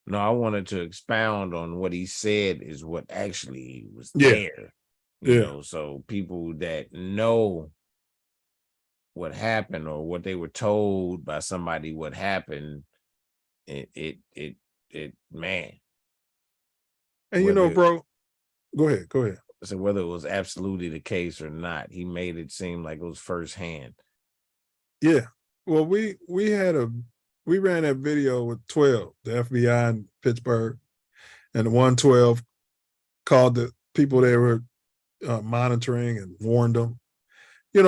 No, I wanted to expound on what he said is what actually was there. You know, so people that know what happened or what they were told by somebody what happened, it man. And bro, go ahead. So whether it was absolutely the case or not, he made it seem like it was firsthand. Yeah. Well, we ran that video with 12, the FBI in Pittsburgh, and the 112 called the people they were monitoring and warned them.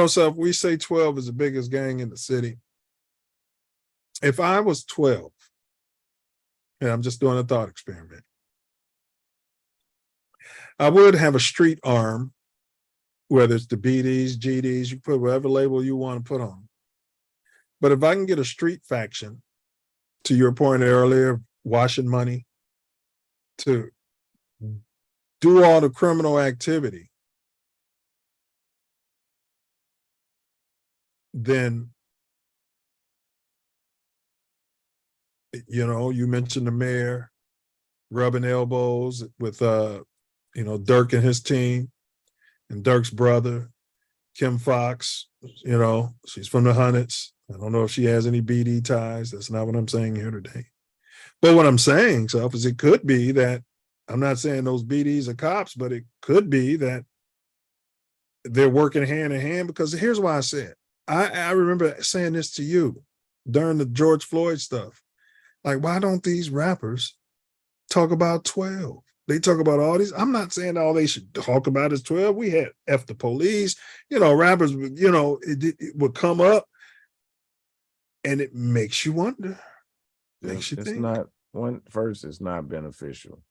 So if we say 12 is the biggest gang in the city, if I was 12, and I'm just doing a thought experiment, I would have a street arm, whether it's the BDs, GDs, you put whatever label you want to put on them. But if I can get a street faction, to your point earlier, washing money, to do all the criminal activity, then, you mentioned the mayor rubbing elbows with, Dirk and his team, and Dirk's brother, Kim Fox, she's from the Hunnits. I don't know if she has any BD ties. That's not what I'm saying here today. But what I'm saying, Self, is it could be that, I'm not saying those BDs are cops, but it could be that they're working hand in hand, because here's why I said, I remember saying this to you during the George Floyd stuff. Like, why don't these rappers talk about 12? They talk about all these. I'm not saying all they should talk about is 12. We had F the police, rappers, it would come up, and it makes you wonder. Makes you think. It's not beneficial.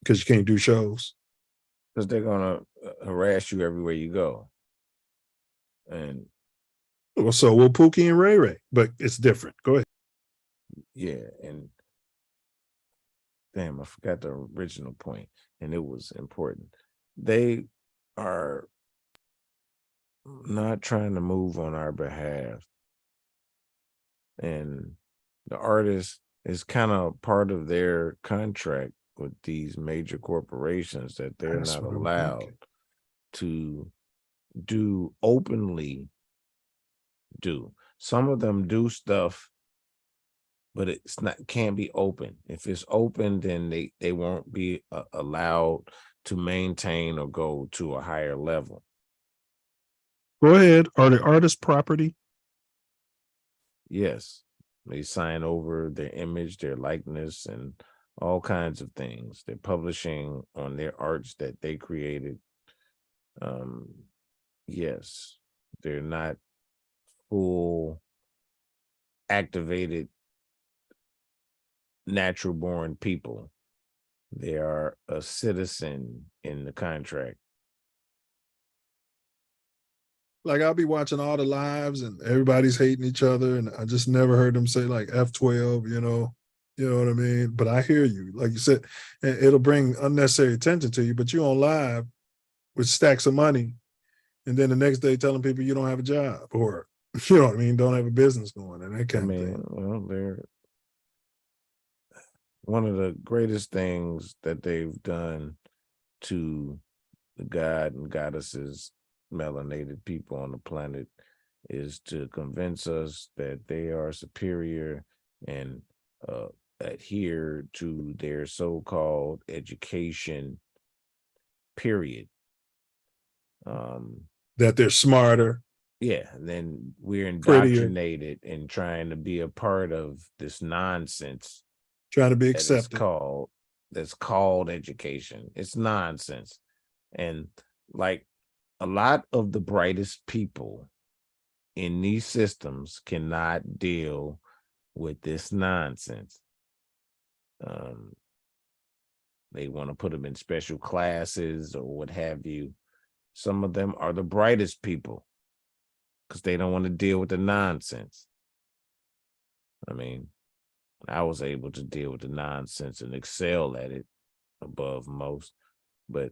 Because you can't do shows. Because they're going to harass you everywhere you go. And well, so will Pookie and Ray Ray, but it's different. Go ahead. Yeah, and damn, I forgot the original point, and it was important. They are not trying to move on our behalf. And the artist is kind of part of their contract with these major corporations that they're not allowed to openly do. Some of them do stuff, but can't be open. If it's open, then they won't be allowed to maintain or go to a higher level. Go ahead. Are the artists property? Yes. They sign over their image, their likeness, and all kinds of things. They're publishing on their arts that they created. Yes. They're not full activated natural born people. They are a citizen in the contract. Like, I'll be watching all the lives and everybody's hating each other, and I just never heard them say like F12, you know what I mean? But I hear you. Like you said, it'll bring unnecessary attention to you, but you on live with stacks of money, and then the next day telling people you don't have a job, or don't have a business going, and that kind of thing. Well, one of the greatest things that they've done to the god and goddesses, melanated people on the planet, is to convince us that they are superior and adhere to their so-called education, period. That they're smarter. Yeah, and then we're Prettier. indoctrinated in trying to be a part of this nonsense. Trying to be that is accepted. that's called education. It's nonsense. And like a lot of the brightest people in these systems cannot deal with this nonsense. They want to put them in special classes or what have you. Some of them are the brightest people because they don't want to deal with the nonsense. I mean, I was able to deal with the nonsense and excel at it above most, but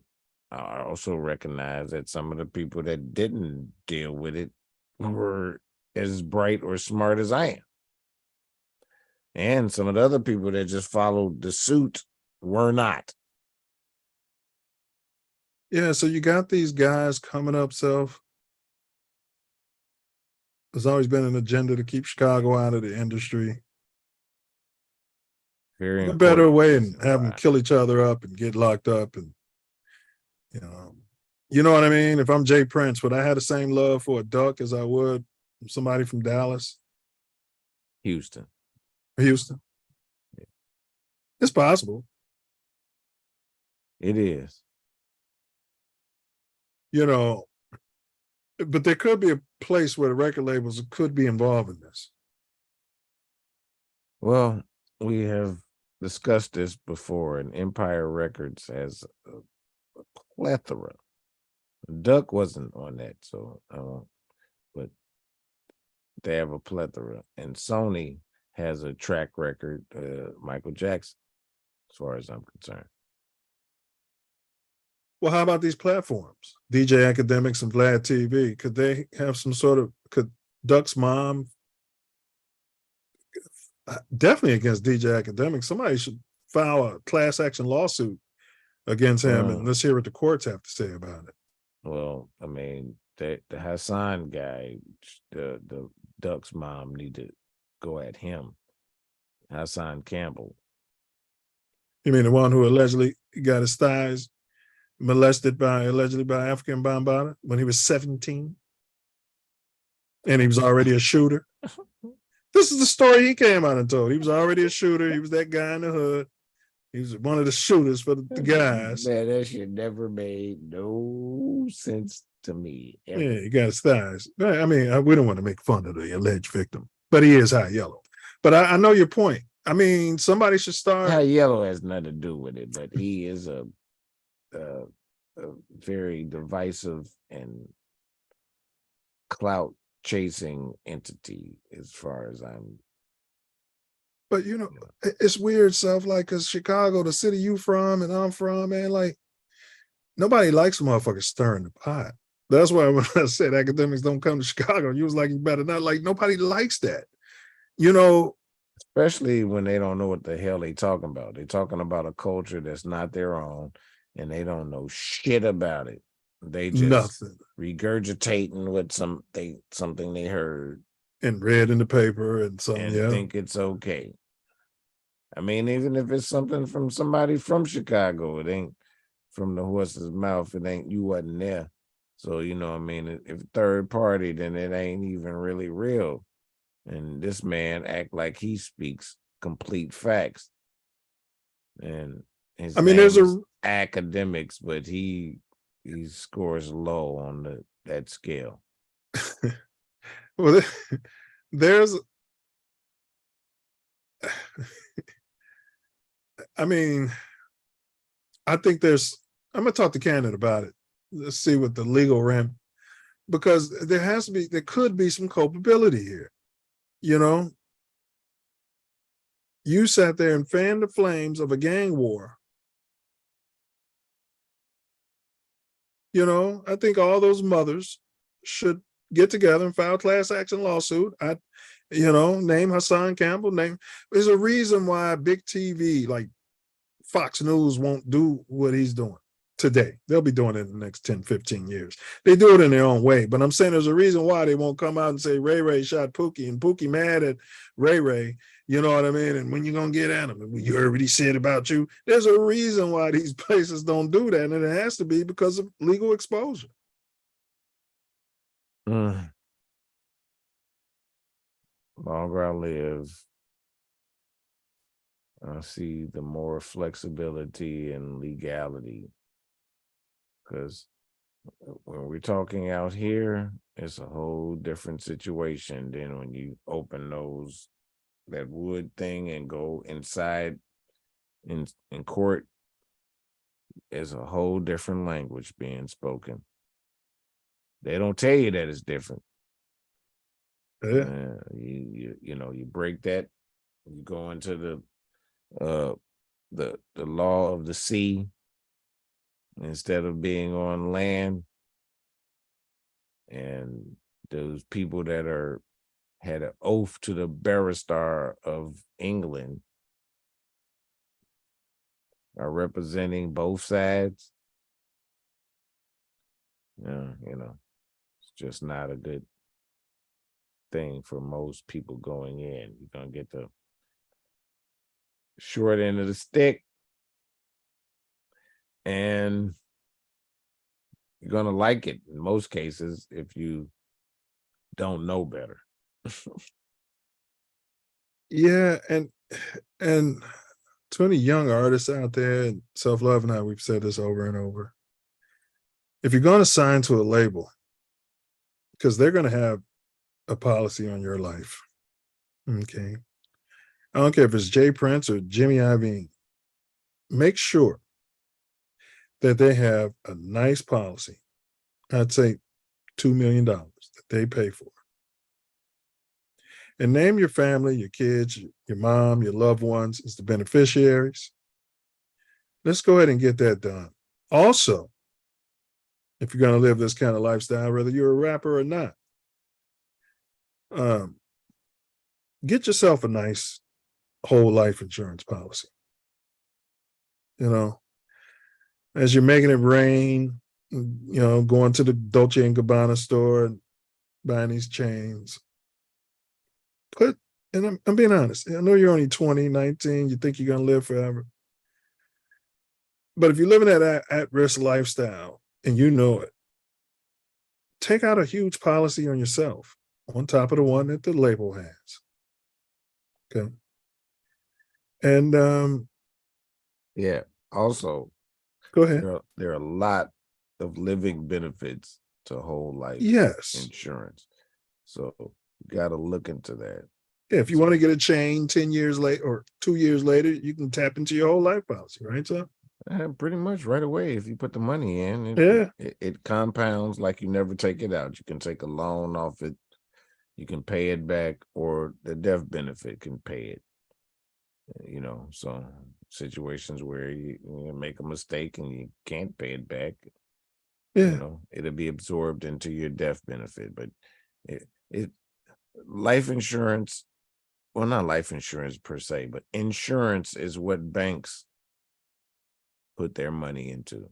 I also recognize that some of the people that didn't deal with it were as bright or smart as I am. And some of the other people that just followed the suit were not. Yeah, so you got these guys coming up, Self. There's always been an agenda to keep Chicago out of the industry. Very a better important. way and have them kill each other up and get locked up. And, you know what I mean? If I'm Jay Prince, would I have the same love for a duck as I would somebody from Dallas? Houston. Houston? It's possible. It is. But there could be a place where the record labels could be involved in this. Well, we have discussed this before, and Empire Records has a plethora. Duck wasn't on that, so but they have a plethora. And Sony has a track record, Michael Jackson, as far as I'm concerned. Well, how about these platforms? DJ Academics and Vlad TV. Could they have some sort of, could Duck's mom, definitely against DJ Academics, somebody should file a class action lawsuit against him and let's hear what the courts have to say about it. Well, I mean, the Hassan guy, the Duck's mom need to go at him. Hassan Campbell. You mean the one who allegedly got his thighs molested allegedly by African Bambaataa when he was 17? And he was already a shooter. This is the story he came out and told. He was already a shooter. He was that guy in the hood. He was one of the shooters for the guys. Man, that shit never made no sense to me. Ever. Yeah, he got his thighs. I mean, we don't want to make fun of the alleged victim, but he is high yellow. But I know your point. I mean, somebody should start. High yellow has nothing to do with it, but he is a very divisive and clout chasing entity as far as I'm. But it's weird stuff, like, because Chicago, the city you from and I'm from, man, like, nobody likes motherfuckers stirring the pot. That's why when I said academics don't come to Chicago, you was like, you better not. Like, nobody likes that. Especially when they don't know what the hell they talking about. They're talking about a culture that's not their own, and they don't know shit about it. They just regurgitating what something they heard and read in the paper and think it's okay. I mean, even if it's something from somebody from Chicago, it ain't from the horse's mouth. It ain't, you wasn't there. So, I mean, if third party, then it ain't even really real. And this man act like he speaks complete facts. And his there's academics, but he scores low on that scale. Well, there's I mean, I think I'm gonna talk to Canada about it. Let's see what the legal ram, because there could be some culpability here. You sat there and fanned the flames of a gang war. I think all those mothers should get together and file a class action lawsuit. Name Hassan Campbell. There's a reason why big TV like Fox News won't do what he's doing today. They'll be doing it in the next 10, 15 years. They do it in their own way. But I'm saying there's a reason why they won't come out and say Ray Ray shot Pookie and Pookie mad at Ray Ray. You know what I mean? And when you going to get at him? You heard what he said about you. There's a reason why these places don't do that. And it has to be because of legal exposure. Longer I live, I see the more flexibility and legality. Because when we're talking out here, it's a whole different situation than when you open that wood thing and go inside in court. There's a whole different language being spoken. They don't tell you that it's different. Yeah. You break that, you go into the law of the sea instead of being on land. And those people that had an oath to the barrister of England are representing both sides. It's just not a good thing for most people going in. You're gonna get the short end of the stick, and you're gonna like it in most cases if you don't know better. Yeah, and to any young artists out there, and Self Love and I, we've said this over and over. If you're going to sign to a label, because they're going to have a policy on your life, okay? I don't care if it's Jay Prince or Jimmy Iovine. Make sure that they have a nice policy. I'd say $2 million that they pay for. And name your family, your kids, your mom, your loved ones as the beneficiaries. Let's go ahead and get that done. Also, if you're going to live this kind of lifestyle, whether you're a rapper or not, get yourself a nice whole life insurance policy. As you're making it rain, going to the Dolce & Gabbana store and buying these chains, and I'm being honest, I know you're only 20, 19, you think you're going to live forever. But if you're living that at-risk lifestyle and you know it, take out a huge policy on yourself on top of the one that the label has. Okay. And also, go ahead. There are a lot of living benefits to whole life insurance. So you got to look into that. Yeah, if you want to get a chain 10 years later or 2 years later, you can tap into your whole life policy, right, sir? Pretty much right away. If you put the money in, it compounds like you never take it out. You can take a loan off it, you can pay it back, or the death benefit can pay it. So situations where you make a mistake and you can't pay it back, it'll be absorbed into your death benefit. But life insurance, well, not life insurance per se, but insurance is what banks put their money into.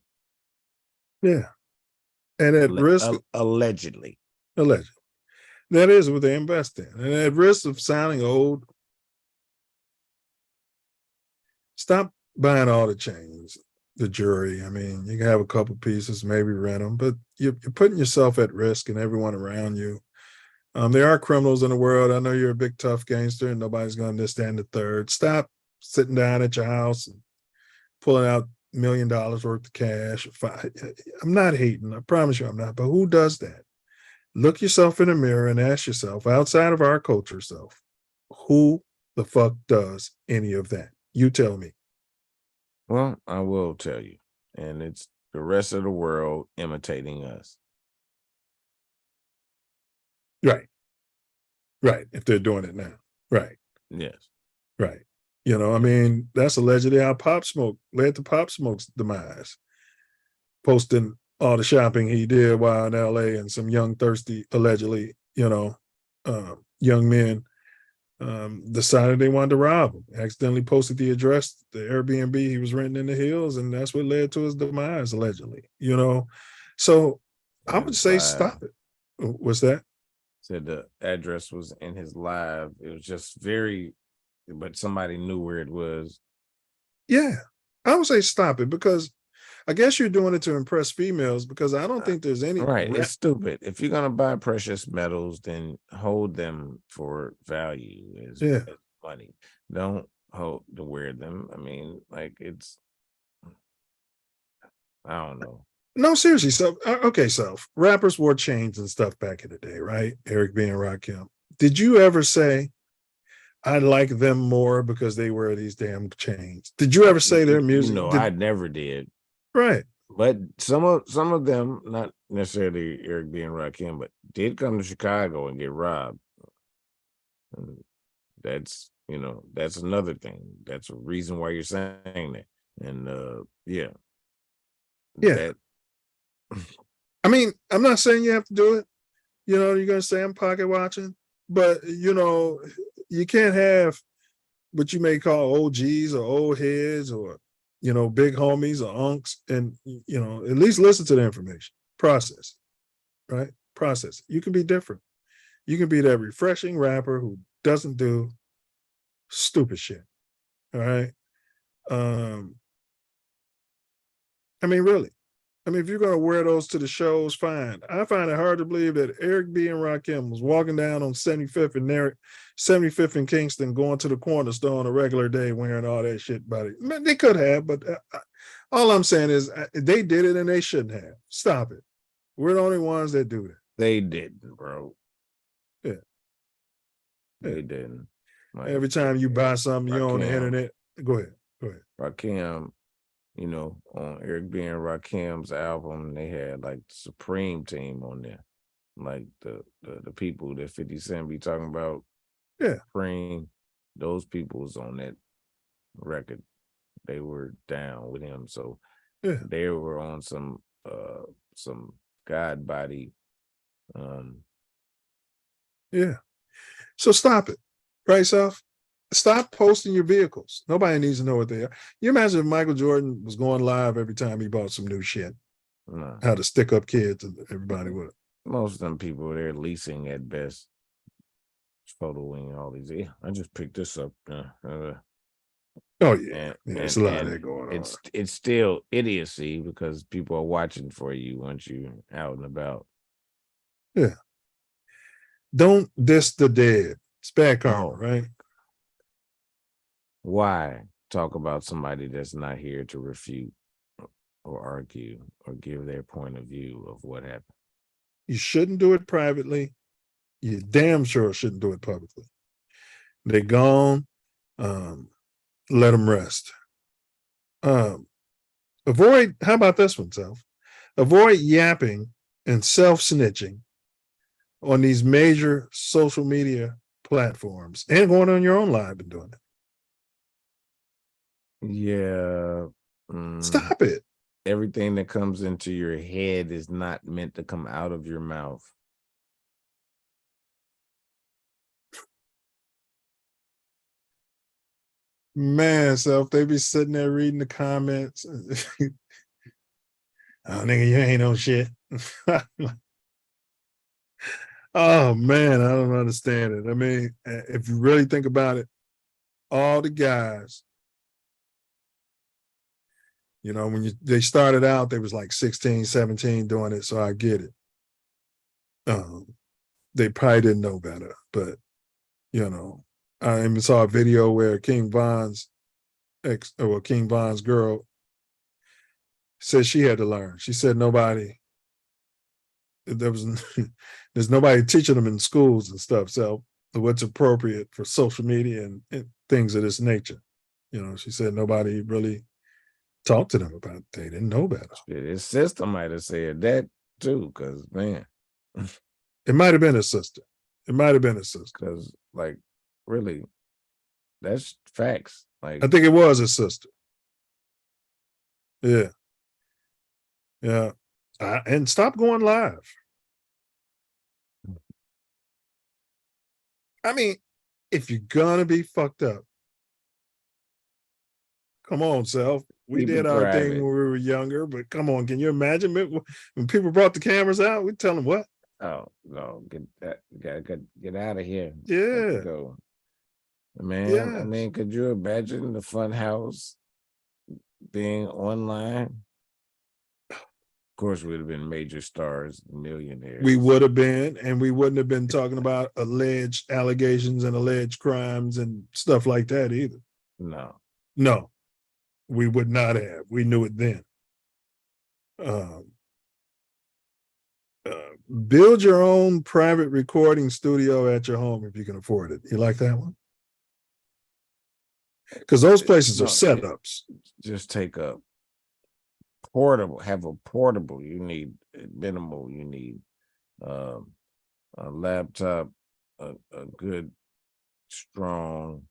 Yeah. And at risk, allegedly. That is what they invest in. And at risk of sounding old, stop buying all the chains, the jewelry. I mean, you can have a couple pieces, maybe rent them, but you're putting yourself at risk and everyone around you. There are criminals in the world. I know you're a big, tough gangster and nobody's going to understand the third. Stop sitting down at your house and pulling out $1 million worth of cash. I'm not hating. I promise you I'm not. But who does that? Look yourself in the mirror and ask yourself, outside of our culture stuff, who the fuck does any of that? You tell me. Well, I will tell you. And it's the rest of the world imitating us. Right. If they're doing it now. Right. Yes. Right. I mean, that's allegedly how Pop Smoke led to Pop Smoke's demise. Posting all the shopping he did while in LA and some young, thirsty, allegedly, young men decided they wanted to rob him. Accidentally posted the address, the Airbnb he was renting in the hills, and that's what led to his demise, allegedly. So I would say stop it. What's that? Said the address was in his live. It was just but somebody knew where it was. Yeah, I would say stop it, because I guess you're doing it to impress females, because I don't think there's any Right. It's stupid. If you're going to buy precious metals, then hold them for value as money. Don't hold to wear them. I mean, like I don't know. No, seriously. So, okay, rappers wore chains and stuff back in the day, right? Eric B. and Rakim. Did you ever say, I like them more because they wear these damn chains? Did you ever say their music? I never did. Right. But some of them, not necessarily Eric B. and Rakim, but did come to Chicago and get robbed. And that's another thing. That's a reason why you're saying that. And yeah. I mean, I'm not saying you have to do it. You're gonna say I'm pocket watching, but you can't have what you may call OGs or old heads or big homies or unks, and at least listen to the information, process it, right? Process it. You can be different. You can be that refreshing rapper who doesn't do stupid shit. All right. I mean, really. I mean, if you're going to wear those to the shows, fine. I find it hard to believe that Eric B. and Rakim was walking down on 75th and Kingston, going to the corner store on a regular day wearing all that shit. Man, they could have, but all I'm saying is they did it and they shouldn't have. Stop it. We're the only ones that do that. They didn't, bro. Yeah. They didn't. Like, every time you buy something, you're on the internet. Go ahead. Rakim, on Eric B. and Rakim's album, they had like the Supreme Team on there, like the people that 50 Cent be talking about. Yeah, Supreme, those people was on that record. They were down with him, so they were on some God body. Yeah. So stop it, right, Self? Stop posting your vehicles. Nobody needs to know what they are. You imagine if Michael Jordan was going live every time he bought some new shit. No. How to stick up kids and everybody with it. Most of them people, they're leasing at best. Photoing all these. Yeah, I just picked this up. Oh yeah, there's a lot of that going on. It's still idiocy because people are watching for you once you're out and about. Yeah. Don't diss the dead. It's bad karma, right? Why talk about somebody that's not here to refute or argue or give their point of view of what happened? You shouldn't do it privately. You damn sure shouldn't do it publicly. They're gone. Let them rest. Avoid, how about this one, Self? Avoid yapping and self-snitching on these major social media platforms and going on your own live and doing it. Yeah. Stop it. Everything that comes into your head is not meant to come out of your mouth. Man, Self, they be sitting there reading the comments. Oh, nigga, you ain't no shit. Oh, man, I don't understand it. I mean, if you really think about it, all the guys, when they started out, they was like 16, 17 doing it, so I get it. They probably didn't know better, but, I even saw a video where King Von's girl said she had to learn. She said there's nobody teaching them in schools and stuff. So what's appropriate for social media and things of this nature. She said nobody really talked to them about it. They didn't know better. His sister might have said that too, because man. It might have been a sister. Because like really, that's facts. Like I think it was his sister. Yeah. Yeah. And stop going live. I mean, if you're gonna be fucked up, come on, Self. We Keep did it our thing private. when we were younger, but come on, can you imagine when people brought the cameras out? We tell them what? Oh no, get out of here. Yeah. Go. Man, I Yes. mean, could you imagine the fun house being online? Of course, we'd have been major stars, millionaires. We would have been, and we wouldn't have been talking about alleged allegations and alleged crimes and stuff like that either. No. No, we would not have. We knew it then. Build your own private recording studio at your home if you can afford it. You like that one? Because those places are setups. Just take a portable, have a portable. You need minimal. You need a laptop, a good, strong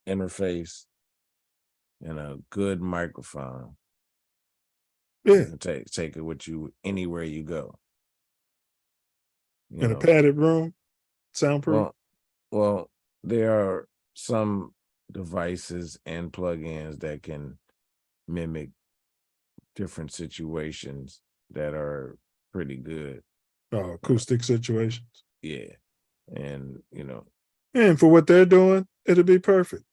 interface, and a good microphone. Yeah. Take it with you anywhere you go. In a padded room, soundproof. Well, there are some devices and plugins that can mimic different situations that are pretty good. Acoustic situations. Yeah. And and for what they're doing, it'll be perfect.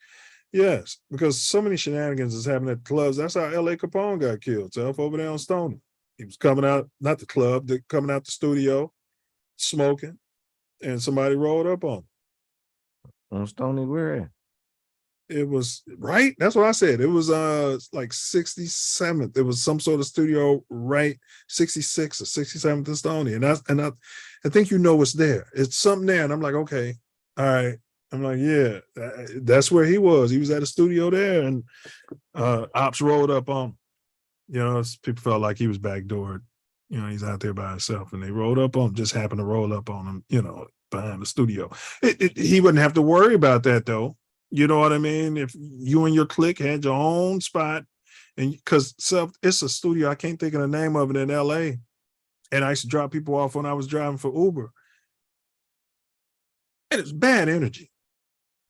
Yes, because so many shenanigans is happening at clubs. That's how L.A. Capone got killed, Self, over there on Stony. He was coming out, not the club, coming out the studio, smoking, and somebody rolled up on him. On Stony, where? It was right. That's what I said. It was like 67th. It was some sort of studio, right? 66 or 67th and Stony. And I think you know what's there. It's something there. And I'm like, okay, all right. I'm like, yeah, that's where he was. He was at a studio there, and ops rolled up on him. People felt like he was backdoored. He's out there by himself, and they rolled up on him. Just happened to roll up on him, behind the studio. He wouldn't have to worry about that, though. You know what I mean? If you and your clique had your own spot, and because it's a studio, I can't think of the name of it in LA. And I used to drop people off when I was driving for Uber. And it's bad energy.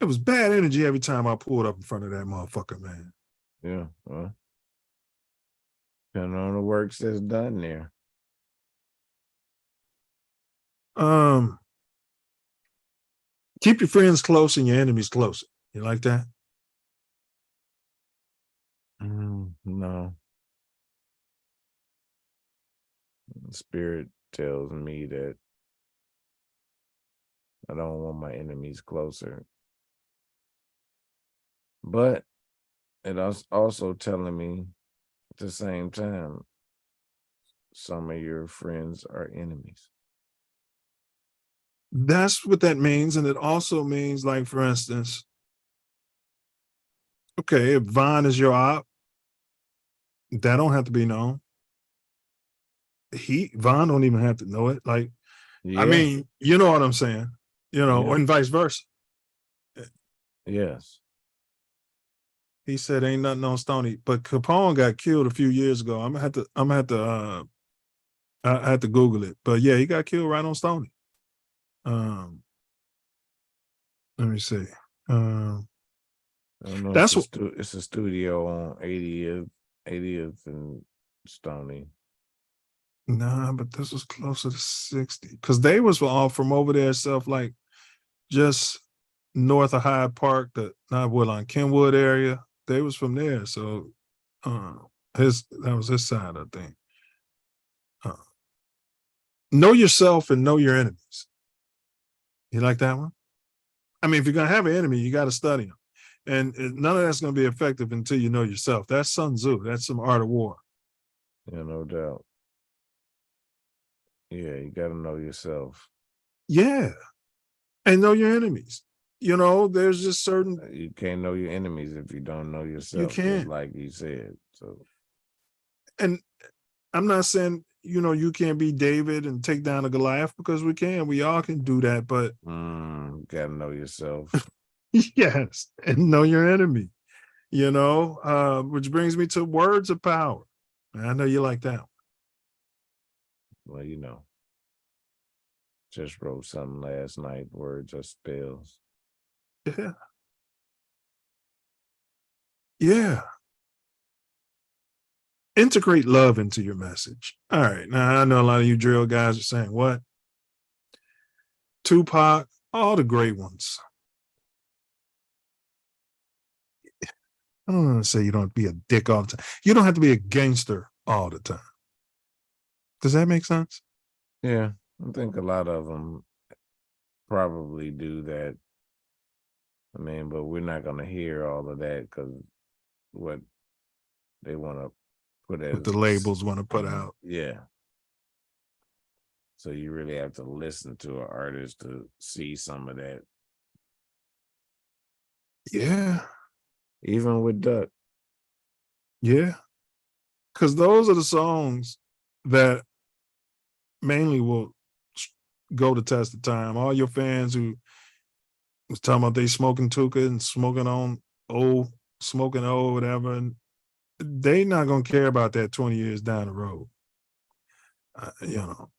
It was bad energy every time I pulled up in front of that motherfucker, man. Yeah. Well, depending on the works that's done there. Keep your friends close and your enemies closer. You like that? No. Spirit tells me that I don't want my enemies closer. But it also telling me at the same time, some of your friends are enemies. That's what that means. And it also means, like, for instance, okay, if Von is your op, that don't have to be known. Von don't even have to know it. Like, yeah. I mean, you know what I'm saying? And vice versa. Yes. He said ain't nothing on Stony, but Capone got killed a few years ago. I had to Google it. But yeah, he got killed right on Stony. Let me see. I don't know, That's it's a studio on 80th and Stony. Nah, but this was closer to 60 because they was all from over there, like just north of Hyde Park, on Kenwood area. They was from there, so that was his side, I think. Know yourself and know your enemies. You like that one? I mean, if you're gonna have an enemy, you got to study them, and none of that's gonna be effective until you know yourself. That's Sun Tzu. That's some art of war. Yeah, no doubt. Yeah, you got to know yourself. Yeah, and know your enemies. There's just certain. You can't know your enemies if you don't know yourself. You can't, like you said. So, and I'm not saying you can't be David and take down a Goliath, because we can. We all can do that, but you got to know yourself. Yes, and know your enemy. Which brings me to words of power. I know you like that one. Well, just wrote something last night. Words are spells. Yeah. Yeah. Integrate love into your message. All right. Now, I know a lot of you drill guys are saying, what? Tupac, all the great ones. I don't want to say you don't have to be a dick all the time. You don't have to be a gangster all the time. Does that make sense? Yeah, I think a lot of them probably do that. I mean, but we're not going to hear all of that because what they want to put as What the labels want to put out. Yeah. So you really have to listen to an artist to see some of that. Yeah. Even with Duck. Yeah. Because those are the songs that mainly will go the test of time. All your fans who was talking about they smoking Tuka and smoking whatever, and they not gonna care about that 20 years down the road. You know.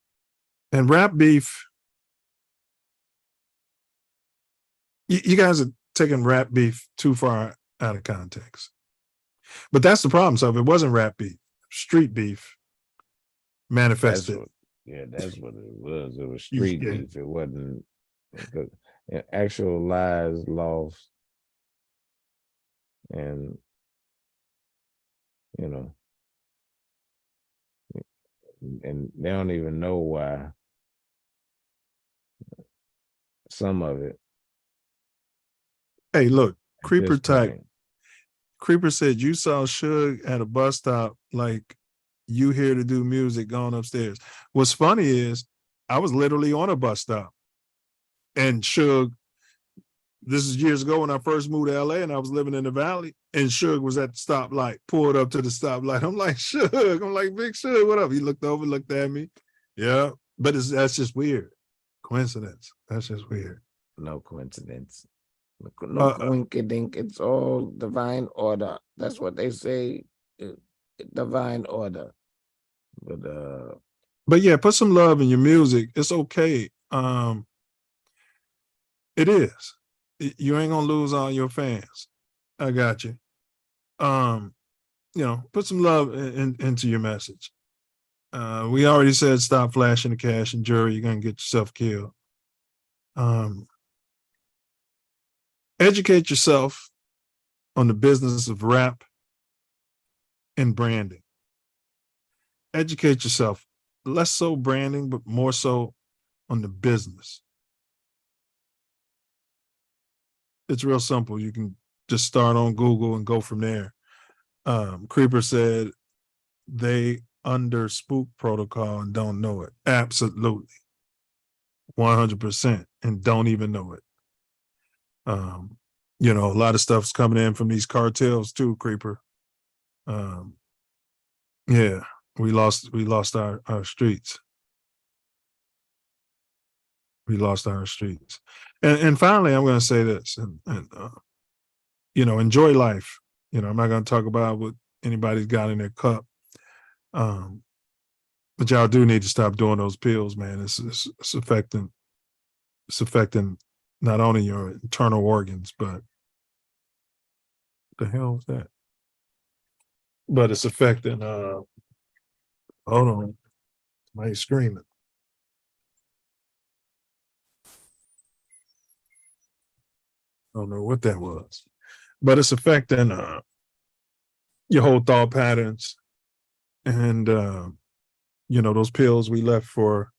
And rap beef, you guys are taking rap beef too far out of context. But that's the problem. So if it wasn't rap beef, street beef manifested. That's what it was. It was street beef. It wasn't actual lies lost. And, you know, and they don't even know why. Some of it. Hey, look, Creeper said you saw Suge at a bus stop like you here to do music going upstairs. What's funny is I was literally on a bus stop and Suge, this is years ago when I first moved to LA and I was living in the Valley, and Suge was at the stoplight, pulled up to the stoplight. I'm like, Suge, I'm like, Big Suge, what up? He looked over, looked at me. Yeah, but that's just weird. Coincidence. That's just weird. No coincidence. No coinkydink. It's all divine order. That's what they say. Divine order. But yeah, put some love in your music. It's okay. It is. You ain't gonna lose all your fans. I got you. You know, put some love into your message. We already said stop flashing the cash and jewelry. You're gonna get yourself killed. Educate yourself on the business of rap and branding. Educate yourself, less so branding, but more so on the business. It's real simple. You can just start on Google and go from there. Creeper said they under spook protocol and don't know it. Absolutely. 100%, and don't even know it. You know, a lot of stuff's coming in from these cartels too, Creeper. Yeah, we lost our streets. We lost our streets. And finally, I'm going to say this, and you know, enjoy life. You know, I'm not going to talk about what anybody's got in their cup. But y'all do need to stop doing those pills, man. It's affecting not only your internal organs, but what the hell is that? But it's affecting hold on. Somebody's screaming. I don't know what that was. But it's affecting your whole thought patterns. And you know, those pills we left for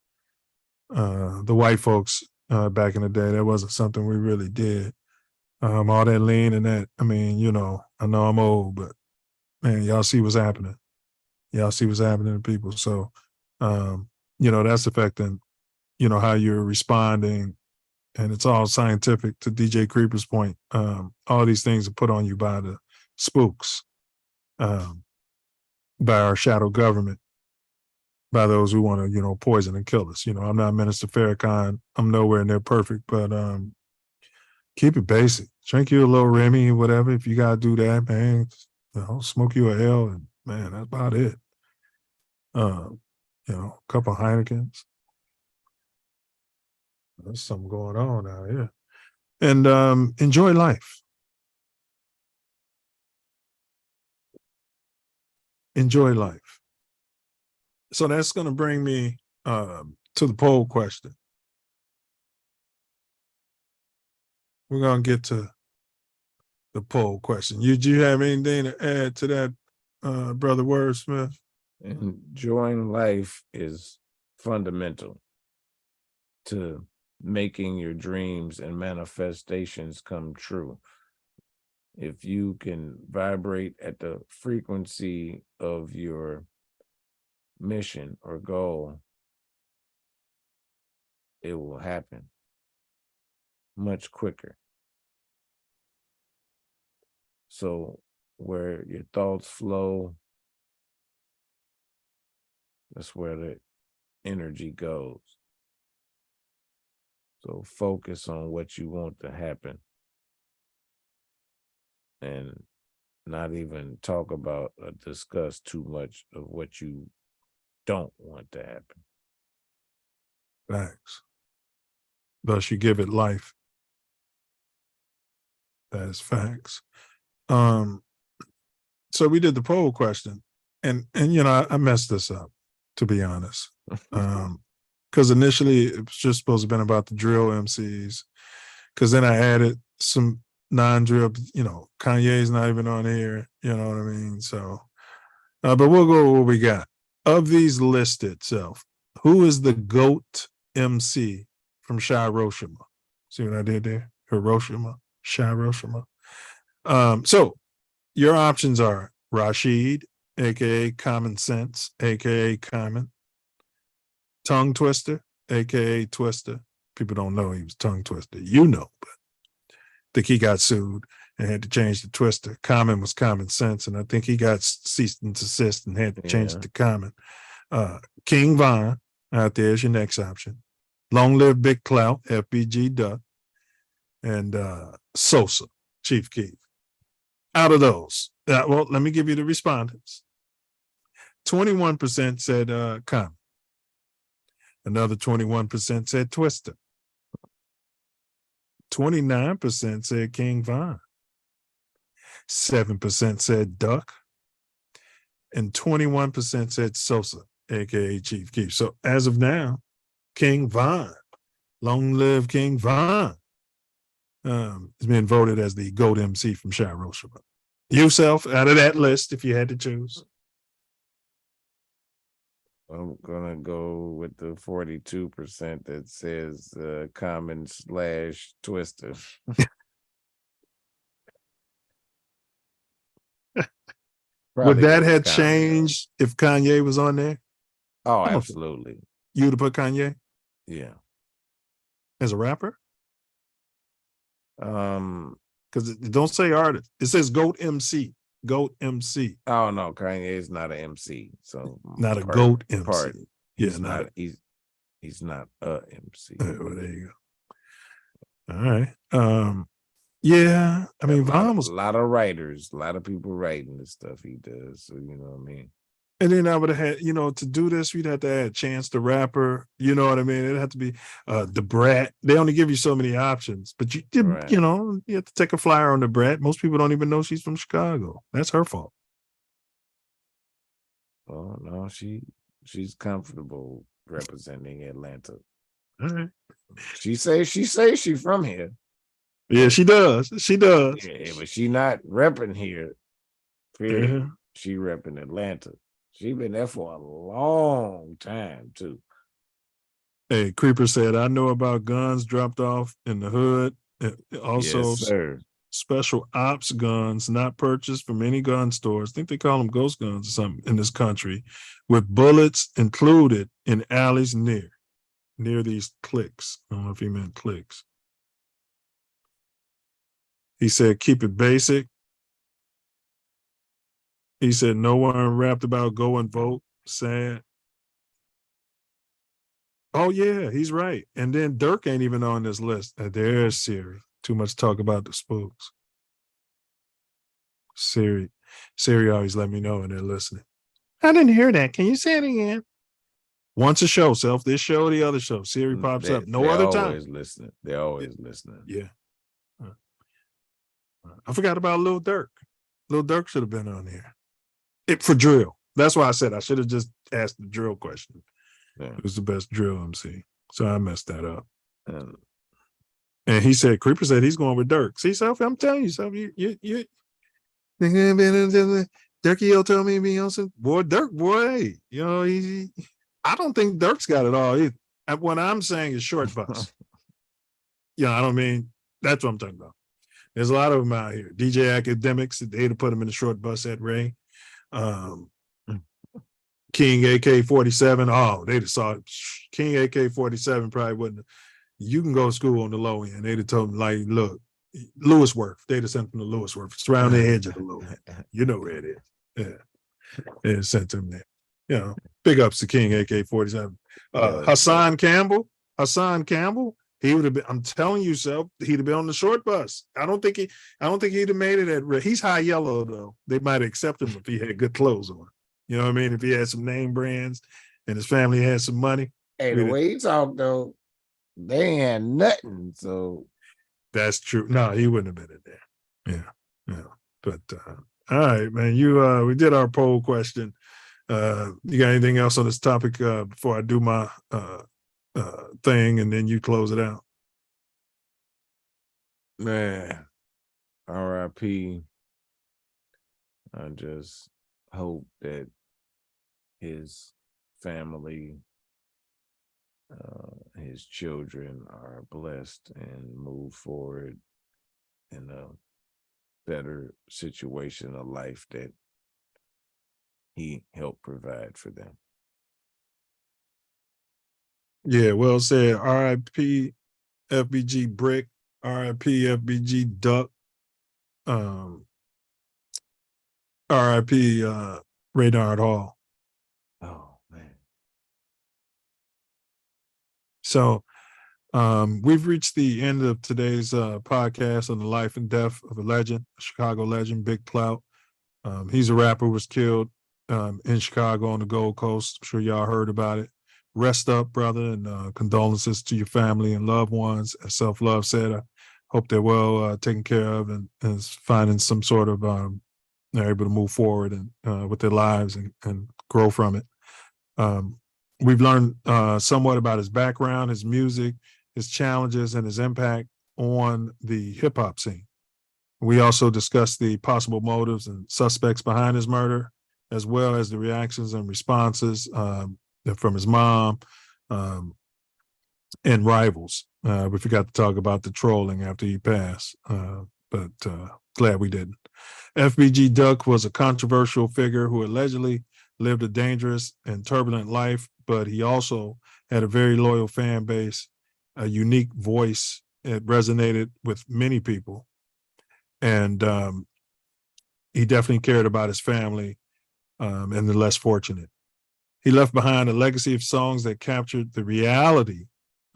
the white folks back in the day, that wasn't something we really did. All that lean and that, I mean, you know, I know I'm old, but man, y'all see what's happening. Y'all see what's happening to people. So, you know, that's affecting, you know, how you're responding. And it's all scientific, to DJ Creeper's point. All these things are put on you by the spooks, by our shadow government, by those who want to, you know, poison and kill us. You know, I'm not Minister Farrakhan. I'm nowhere near perfect, but keep it basic. Drink you a little Remy or whatever. If you got to do that, man, you know, smoke you a L, and man, that's about it. You know, a couple of Heinekens. There's something going on out here. And enjoy life. Enjoy life. So that's going to bring me to the poll question. We're going to get to the poll question. Do you have anything to add to that, Brother Wordsmith? Enjoying life is fundamental to making your dreams and manifestations come true. If you can vibrate at the frequency of your mission or goal, it will happen much quicker. So where your thoughts flow, that's where the energy goes. So focus on what you want to happen and not even talk about or discuss too much of what you don't want to happen. Facts. Thus you give it life. That is facts. So we did the poll question, and I messed this up, to be honest. Because initially it was just supposed to have been about the drill MCs. Because then I added some non-drill, Kanye's not even on here, you know what I mean? So, but we'll go with what we got. Of these listed, Self, who is the GOAT MC from Hiroshima? See what I did there? Hiroshima. So your options are Rashid, aka Common Sense, aka Common, Tongue Twister, aka Twister. People don't know he was Tongue Twister. But I think he got sued and had to change the Twister. Common was Common Sense, and I think he got cease and desist and had to change it to Common. King Von, out there is your next option. Long Live Big Clout, FBG Duck, and Sosa, Chief Keef. Out of those, well, let me give you the respondents. 21% said Common. Another 21% said Twister. 29% said King Von. 7% said Duck. And 21% said Sosa, aka Chief Keef. So as of now, King Von, long live King Von, is being voted as the GOAT MC from Hiroshima. Yourself, out of that list, if you had to choose. I'm gonna go with the 42% that says Common / Twister. Would that have changed if Kanye was on there? Oh, absolutely. You would have put Kanye? Yeah. As a rapper? Because it don't say artist. It says GOAT MC. GOAT MC. Oh no, Kanye is not an MC. So not a GOAT MC. Pardon. He's not a MC. Well, there you go. All right. Yeah. I mean, Von was a lot of writers, a lot of people writing the stuff he does. So you know what I mean. And then I would have had, to do this, we'd have to add Chance the Rapper. You know what I mean? It'd have to be the Brat. They only give you so many options, but you have to take a flyer on the Brat. Most people don't even know she's from Chicago. That's her fault. Well, no, she's comfortable representing Atlanta. All right. She say she from here. Yeah, she does. She does. Yeah, but she not repping here. Period. Yeah. She repping Atlanta. She been there for a long time too. Hey, Creeper said, I know about guns dropped off in the hood. Also, yes, sir. Special ops guns not purchased from any gun stores. I think they call them ghost guns or something in this country, with bullets included in alleys near these cliques. I don't know if he meant cliques. He said, keep it basic. He said, no one rapped about go and vote. Sad. Oh, yeah, he's right. And then Dirk ain't even on this list. There's Siri. Too much talk about the spooks. Siri always let me know when they're listening. I didn't hear that. Can you say it again? Once a show, this show, the other show, Siri pops up. No other time. Always listening. They're always listening. Yeah. I forgot about Lil Durk. Lil Durk should have been on here. For drill. That's why I said I should have just asked the drill question. Yeah. Who's the best drill MC? So I messed that up. And he said, Creeper said he's going with Durk. See, Self, I'm telling you, Self, you Durkio told me to be on some boy, Durk, boy. You know, I don't think Durk's got it all either. And what I'm saying is short bus. I don't mean, that's what I'm talking about. There's a lot of them out here. DJ Academics, they'd have put them in the short bus at Ray. King AK-47, they'd have saw it. King AK-47 probably wouldn't. You can go to school on the low end. They'd have told him, like, look, Lewisworth. They'd have sent him to Lewisworth. It's around the edge of the low end. You know where it is. Yeah. They'd have sent him there. Big ups to King AK-47. Hassan Campbell, he would have been, I'm telling you, Self, he'd have been on the short bus. I don't think he'd have made it at Red. He's high yellow, though. They might accept him if he had good clothes on. You know what I mean? If he had some name brands and his family had some money. Hey, the way he talked, though, they ain't had nothing. So that's true. No, he wouldn't have been in there. Yeah. But all right, man. We did our poll question. You got anything else on this topic before I do my thing and then you close it out? Man, R.I.P. I just hope that his family, his children are blessed and move forward in a better situation of life that he helped provide for them. Yeah, well said. R.I.P. FBG Brick, R.I.P. FBG Duck, R.I.P. Raynard Hall. Oh, man. So we've reached the end of today's podcast on the life and death of a legend, a Chicago legend, Big Clout. He's a rapper who was killed in Chicago on the Gold Coast. I'm sure y'all heard about it. Rest up, brother, and condolences to your family and loved ones. As Self Love said, I hope they're well taken care of and finding some sort of they're able to move forward and with their lives and grow from it. We've learned somewhat about his background, his music, his challenges, and his impact on the hip hop scene. We also discussed the possible motives and suspects behind his murder, as well as the reactions and responses from his mom and rivals. We forgot to talk about the trolling after he passed, but glad we didn't. FBG Duck was a controversial figure who allegedly lived a dangerous and turbulent life, but he also had a very loyal fan base, a unique voice. It resonated with many people. And he definitely cared about his family and the less fortunate. He left behind a legacy of songs that captured the reality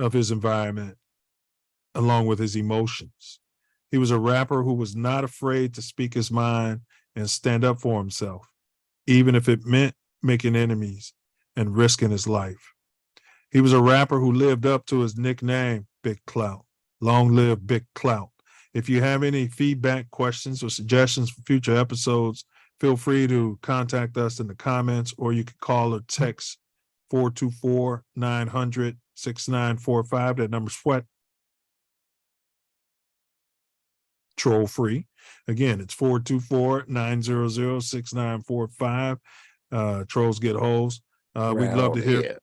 of his environment along with his emotions. He was a rapper who was not afraid to speak his mind and stand up for himself, even if it meant making enemies and risking his life. He was a rapper who lived up to his nickname, Big Clout. Long live Big Clout. If you have any feedback, questions, or suggestions for future episodes, feel free to contact us in the comments, or you can call or text 424-900-6945. That number's what? Troll free. Again, it's 424-900-6945. Trolls get holes. We'd love to hear.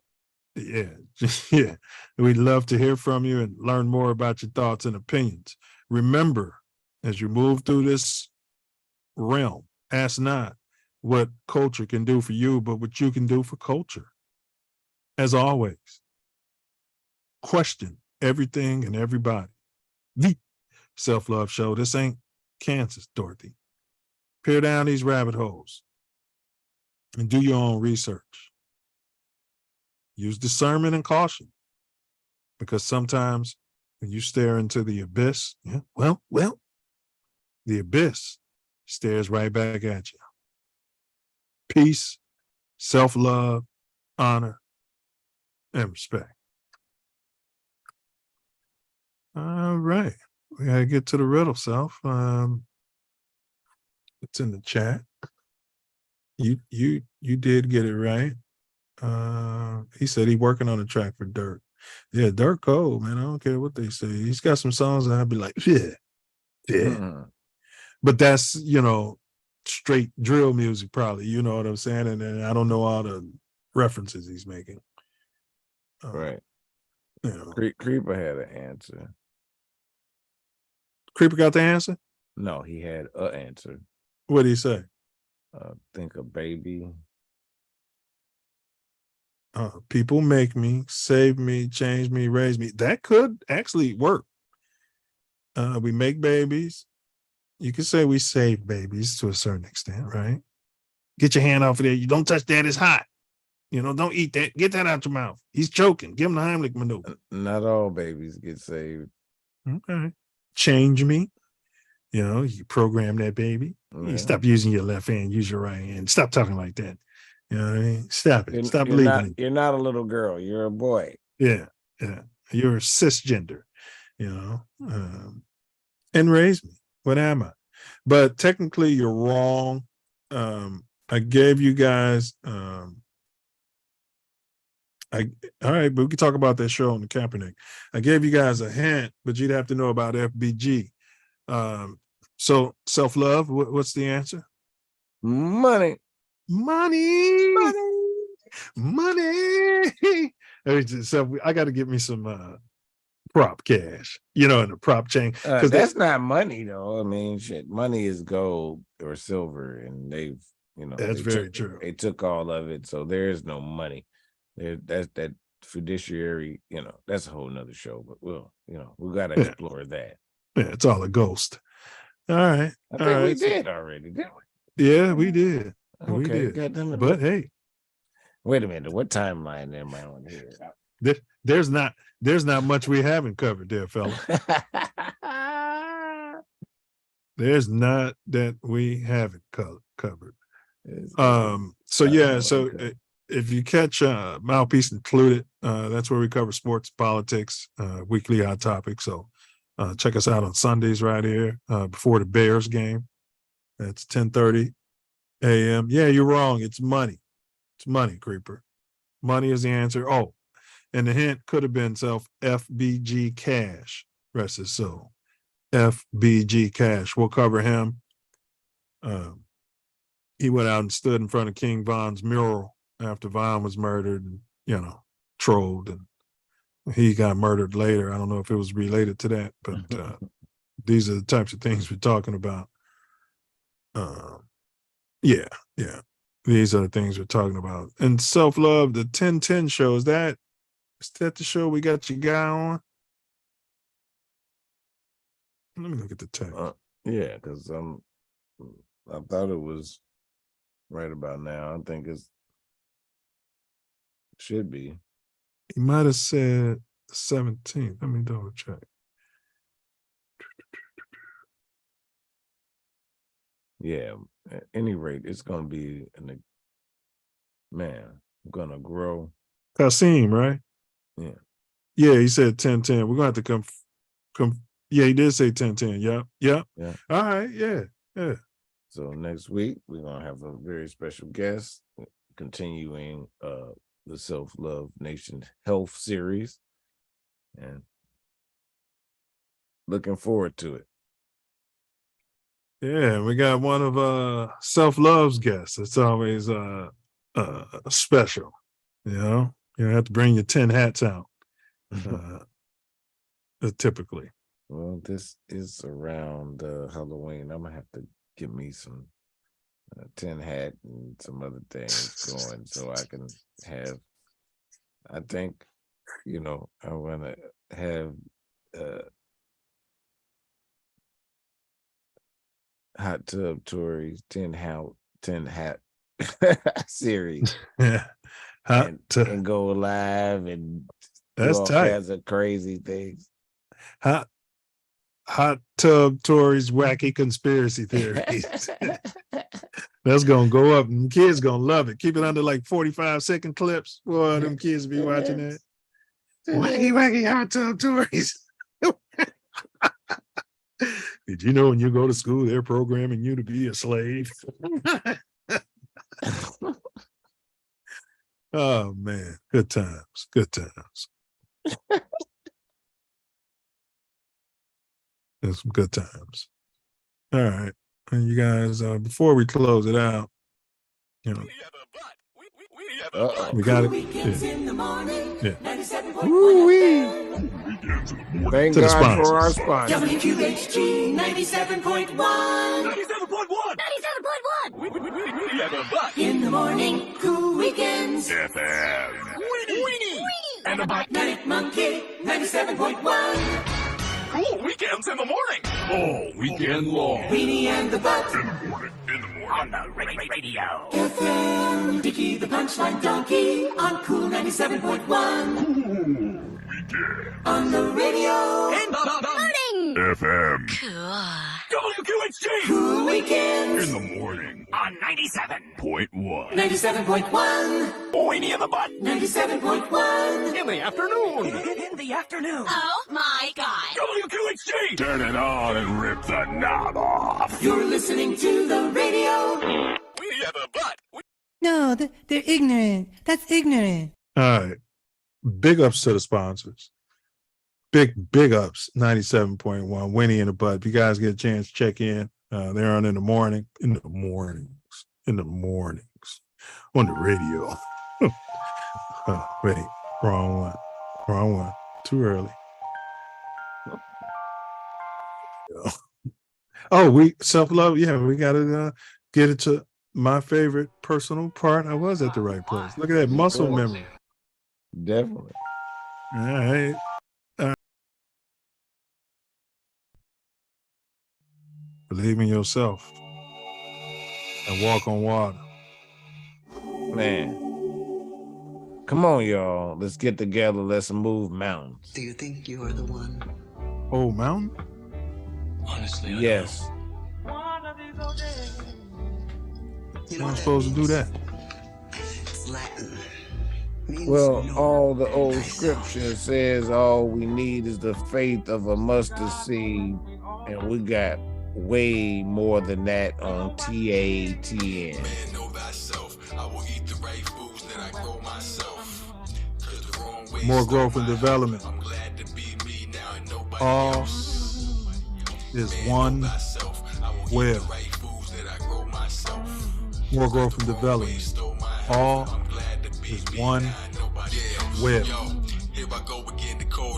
Yeah. We'd love to hear from you and learn more about your thoughts and opinions. Remember, as you move through this realm, ask not what culture can do for you, but what you can do for culture. As always, question everything and everybody. The Self Love Show. This ain't Kansas, Dorothy. Peer down these rabbit holes and do your own research. Use discernment and caution, because sometimes when you stare into the abyss, the abyss stares right back at you. Peace, self-love, honor, and respect. All right. We gotta get to the riddle, Self. It's in the chat. You did get it right. He said he working on a track for Dirk. Yeah, Dirk cold, man. I don't care what they say. He's got some songs that I'd be like, yeah. But that's, straight drill music probably, you know what I'm saying? And then I don't know all the references he's making. Right. Creeper had an answer. Creeper got the answer? No, he had an answer. What did he say? Think a baby. People make me, save me, change me, raise me. That could actually work. We make babies. You could say we save babies to a certain extent, right? Get your hand off of there. You don't touch that. It's hot. Don't eat that. Get that out your mouth. He's choking. Give him the Heimlich maneuver. Not all babies get saved. Okay. Change me. You program that baby. Yeah. You stop using your left hand. Use your right hand. Stop talking like that. You know what I mean? Stop it. Stop believing it. You're not a little girl. You're a boy. Yeah. You're cisgender, and raise me. What am I? But technically, you're wrong. I gave you guys. All right, but we can talk about that show on the Kaepernick. I gave you guys a hint, but you'd have to know about FBG. So Self Love. What's the answer? Money. So I got to get me some prop cash, in the prop chain. That's not money though. I mean, shit, money is gold or silver, and they've, that's very true. They took all of it, so there is no money. That's that fiduciary, that's a whole nother show. But we got to explore that. Yeah, it's all a ghost. All right. I think we did already, didn't we? Yeah, we did. Okay, we did. But hey, wait a minute. What timeline am I on here? There's not much we haven't covered there, fella. There's not that we haven't covered. So if you catch Mouthpiece Included, that's where we cover sports, politics, weekly hot topics. So check us out on Sundays right here before the Bears game. That's 10:30 a.m. Yeah, you're wrong. It's money. It's money, Creeper. Money is the answer. Oh, and the hint could have been FBG Cash. Rest his soul. FBG Cash. We'll cover him. He went out and stood in front of King Von's mural after Von was murdered and, trolled. And he got murdered later. I don't know if it was related to that, but these are the types of things we're talking about. Yeah. These are the things we're talking about. And Self Love, the 1010 show, is that the show we got your guy on? Let me look at the text. Yeah, because I thought it was right about now. I think it should be. He might have said the 17th. Let me double check. Yeah, at any rate, it's going to be, going to grow. Kasim, right? Yeah. Yeah, he said 1010. We're going to have to come. Yeah, he did say 1010. Yep. Yeah. All right. Yeah. So next week, we're going to have a very special guest continuing the Self Love Nation Health series. And looking forward to it. Yeah, we got one of Self Love's guests. It's always special. You have to bring your 10 hats out. Typically. Well, this is around Halloween. I'm gonna have to get me some 10 hat and some other things going so I can have. I think, I want to have Hot Tub Tories 10 hat series. Yeah. And go live and that's do all tight. kinds of crazy things. Hot Tub Tories wacky conspiracy theories. That's gonna go up. And kids gonna love it. Keep it under like 45-second clips. Boy, them kids be watching that. Wacky, wacky hot tub toys. Did you know when you go to school, they're programming you to be a slave? Oh man, good times, good times. There's some good times. All right, and you guys, before we close it out, you know, we got it. Yeah. Woo-wee. Thank To the God for sponsors. our sponsors. WQHG 97.1. 97.1. In the morning, cool weekends. Weenie. And the Black Monkey 97.1. Cool weekends in the morning. All weekend long. Weenie and the Butt. In the morning. On the radio. FM. Dickie the Punchline Donkey on Cool 97.1. On the radio. In the morning. FM. Cool. WQHG. Cool weekends. In the morning. On 97.1. 97.1. Weenie in the Butt. 97.1. In the afternoon. In the afternoon. Oh my God. WQHG. Turn it on and rip the knob off. You're listening to the radio. Weenie in the Butt. No, they're ignorant. That's ignorant. All right. Big ups to the sponsors. Big ups. 97.1. Winnie in the Butt. If you guys get a chance, check in. They're on in the morning. In the mornings. On the radio. Oh, wait. Wrong one. Too early. Oh, we Self Love. Yeah, we got to get it to my favorite personal part. I was at the right place. Look at that muscle memory. Definitely. All right. Believe in yourself and walk on water. Man. Come on, y'all. Let's get together. Let's move mountains. Do you think you are the one? Oh, mountain? Honestly, yes. You're not supposed to do that. It's Latin. Well, all the old scripture says all we need is the faith of a mustard seed, and we got way more than that on TATN. More growth and development. All is one web. More growth and development. All is one web.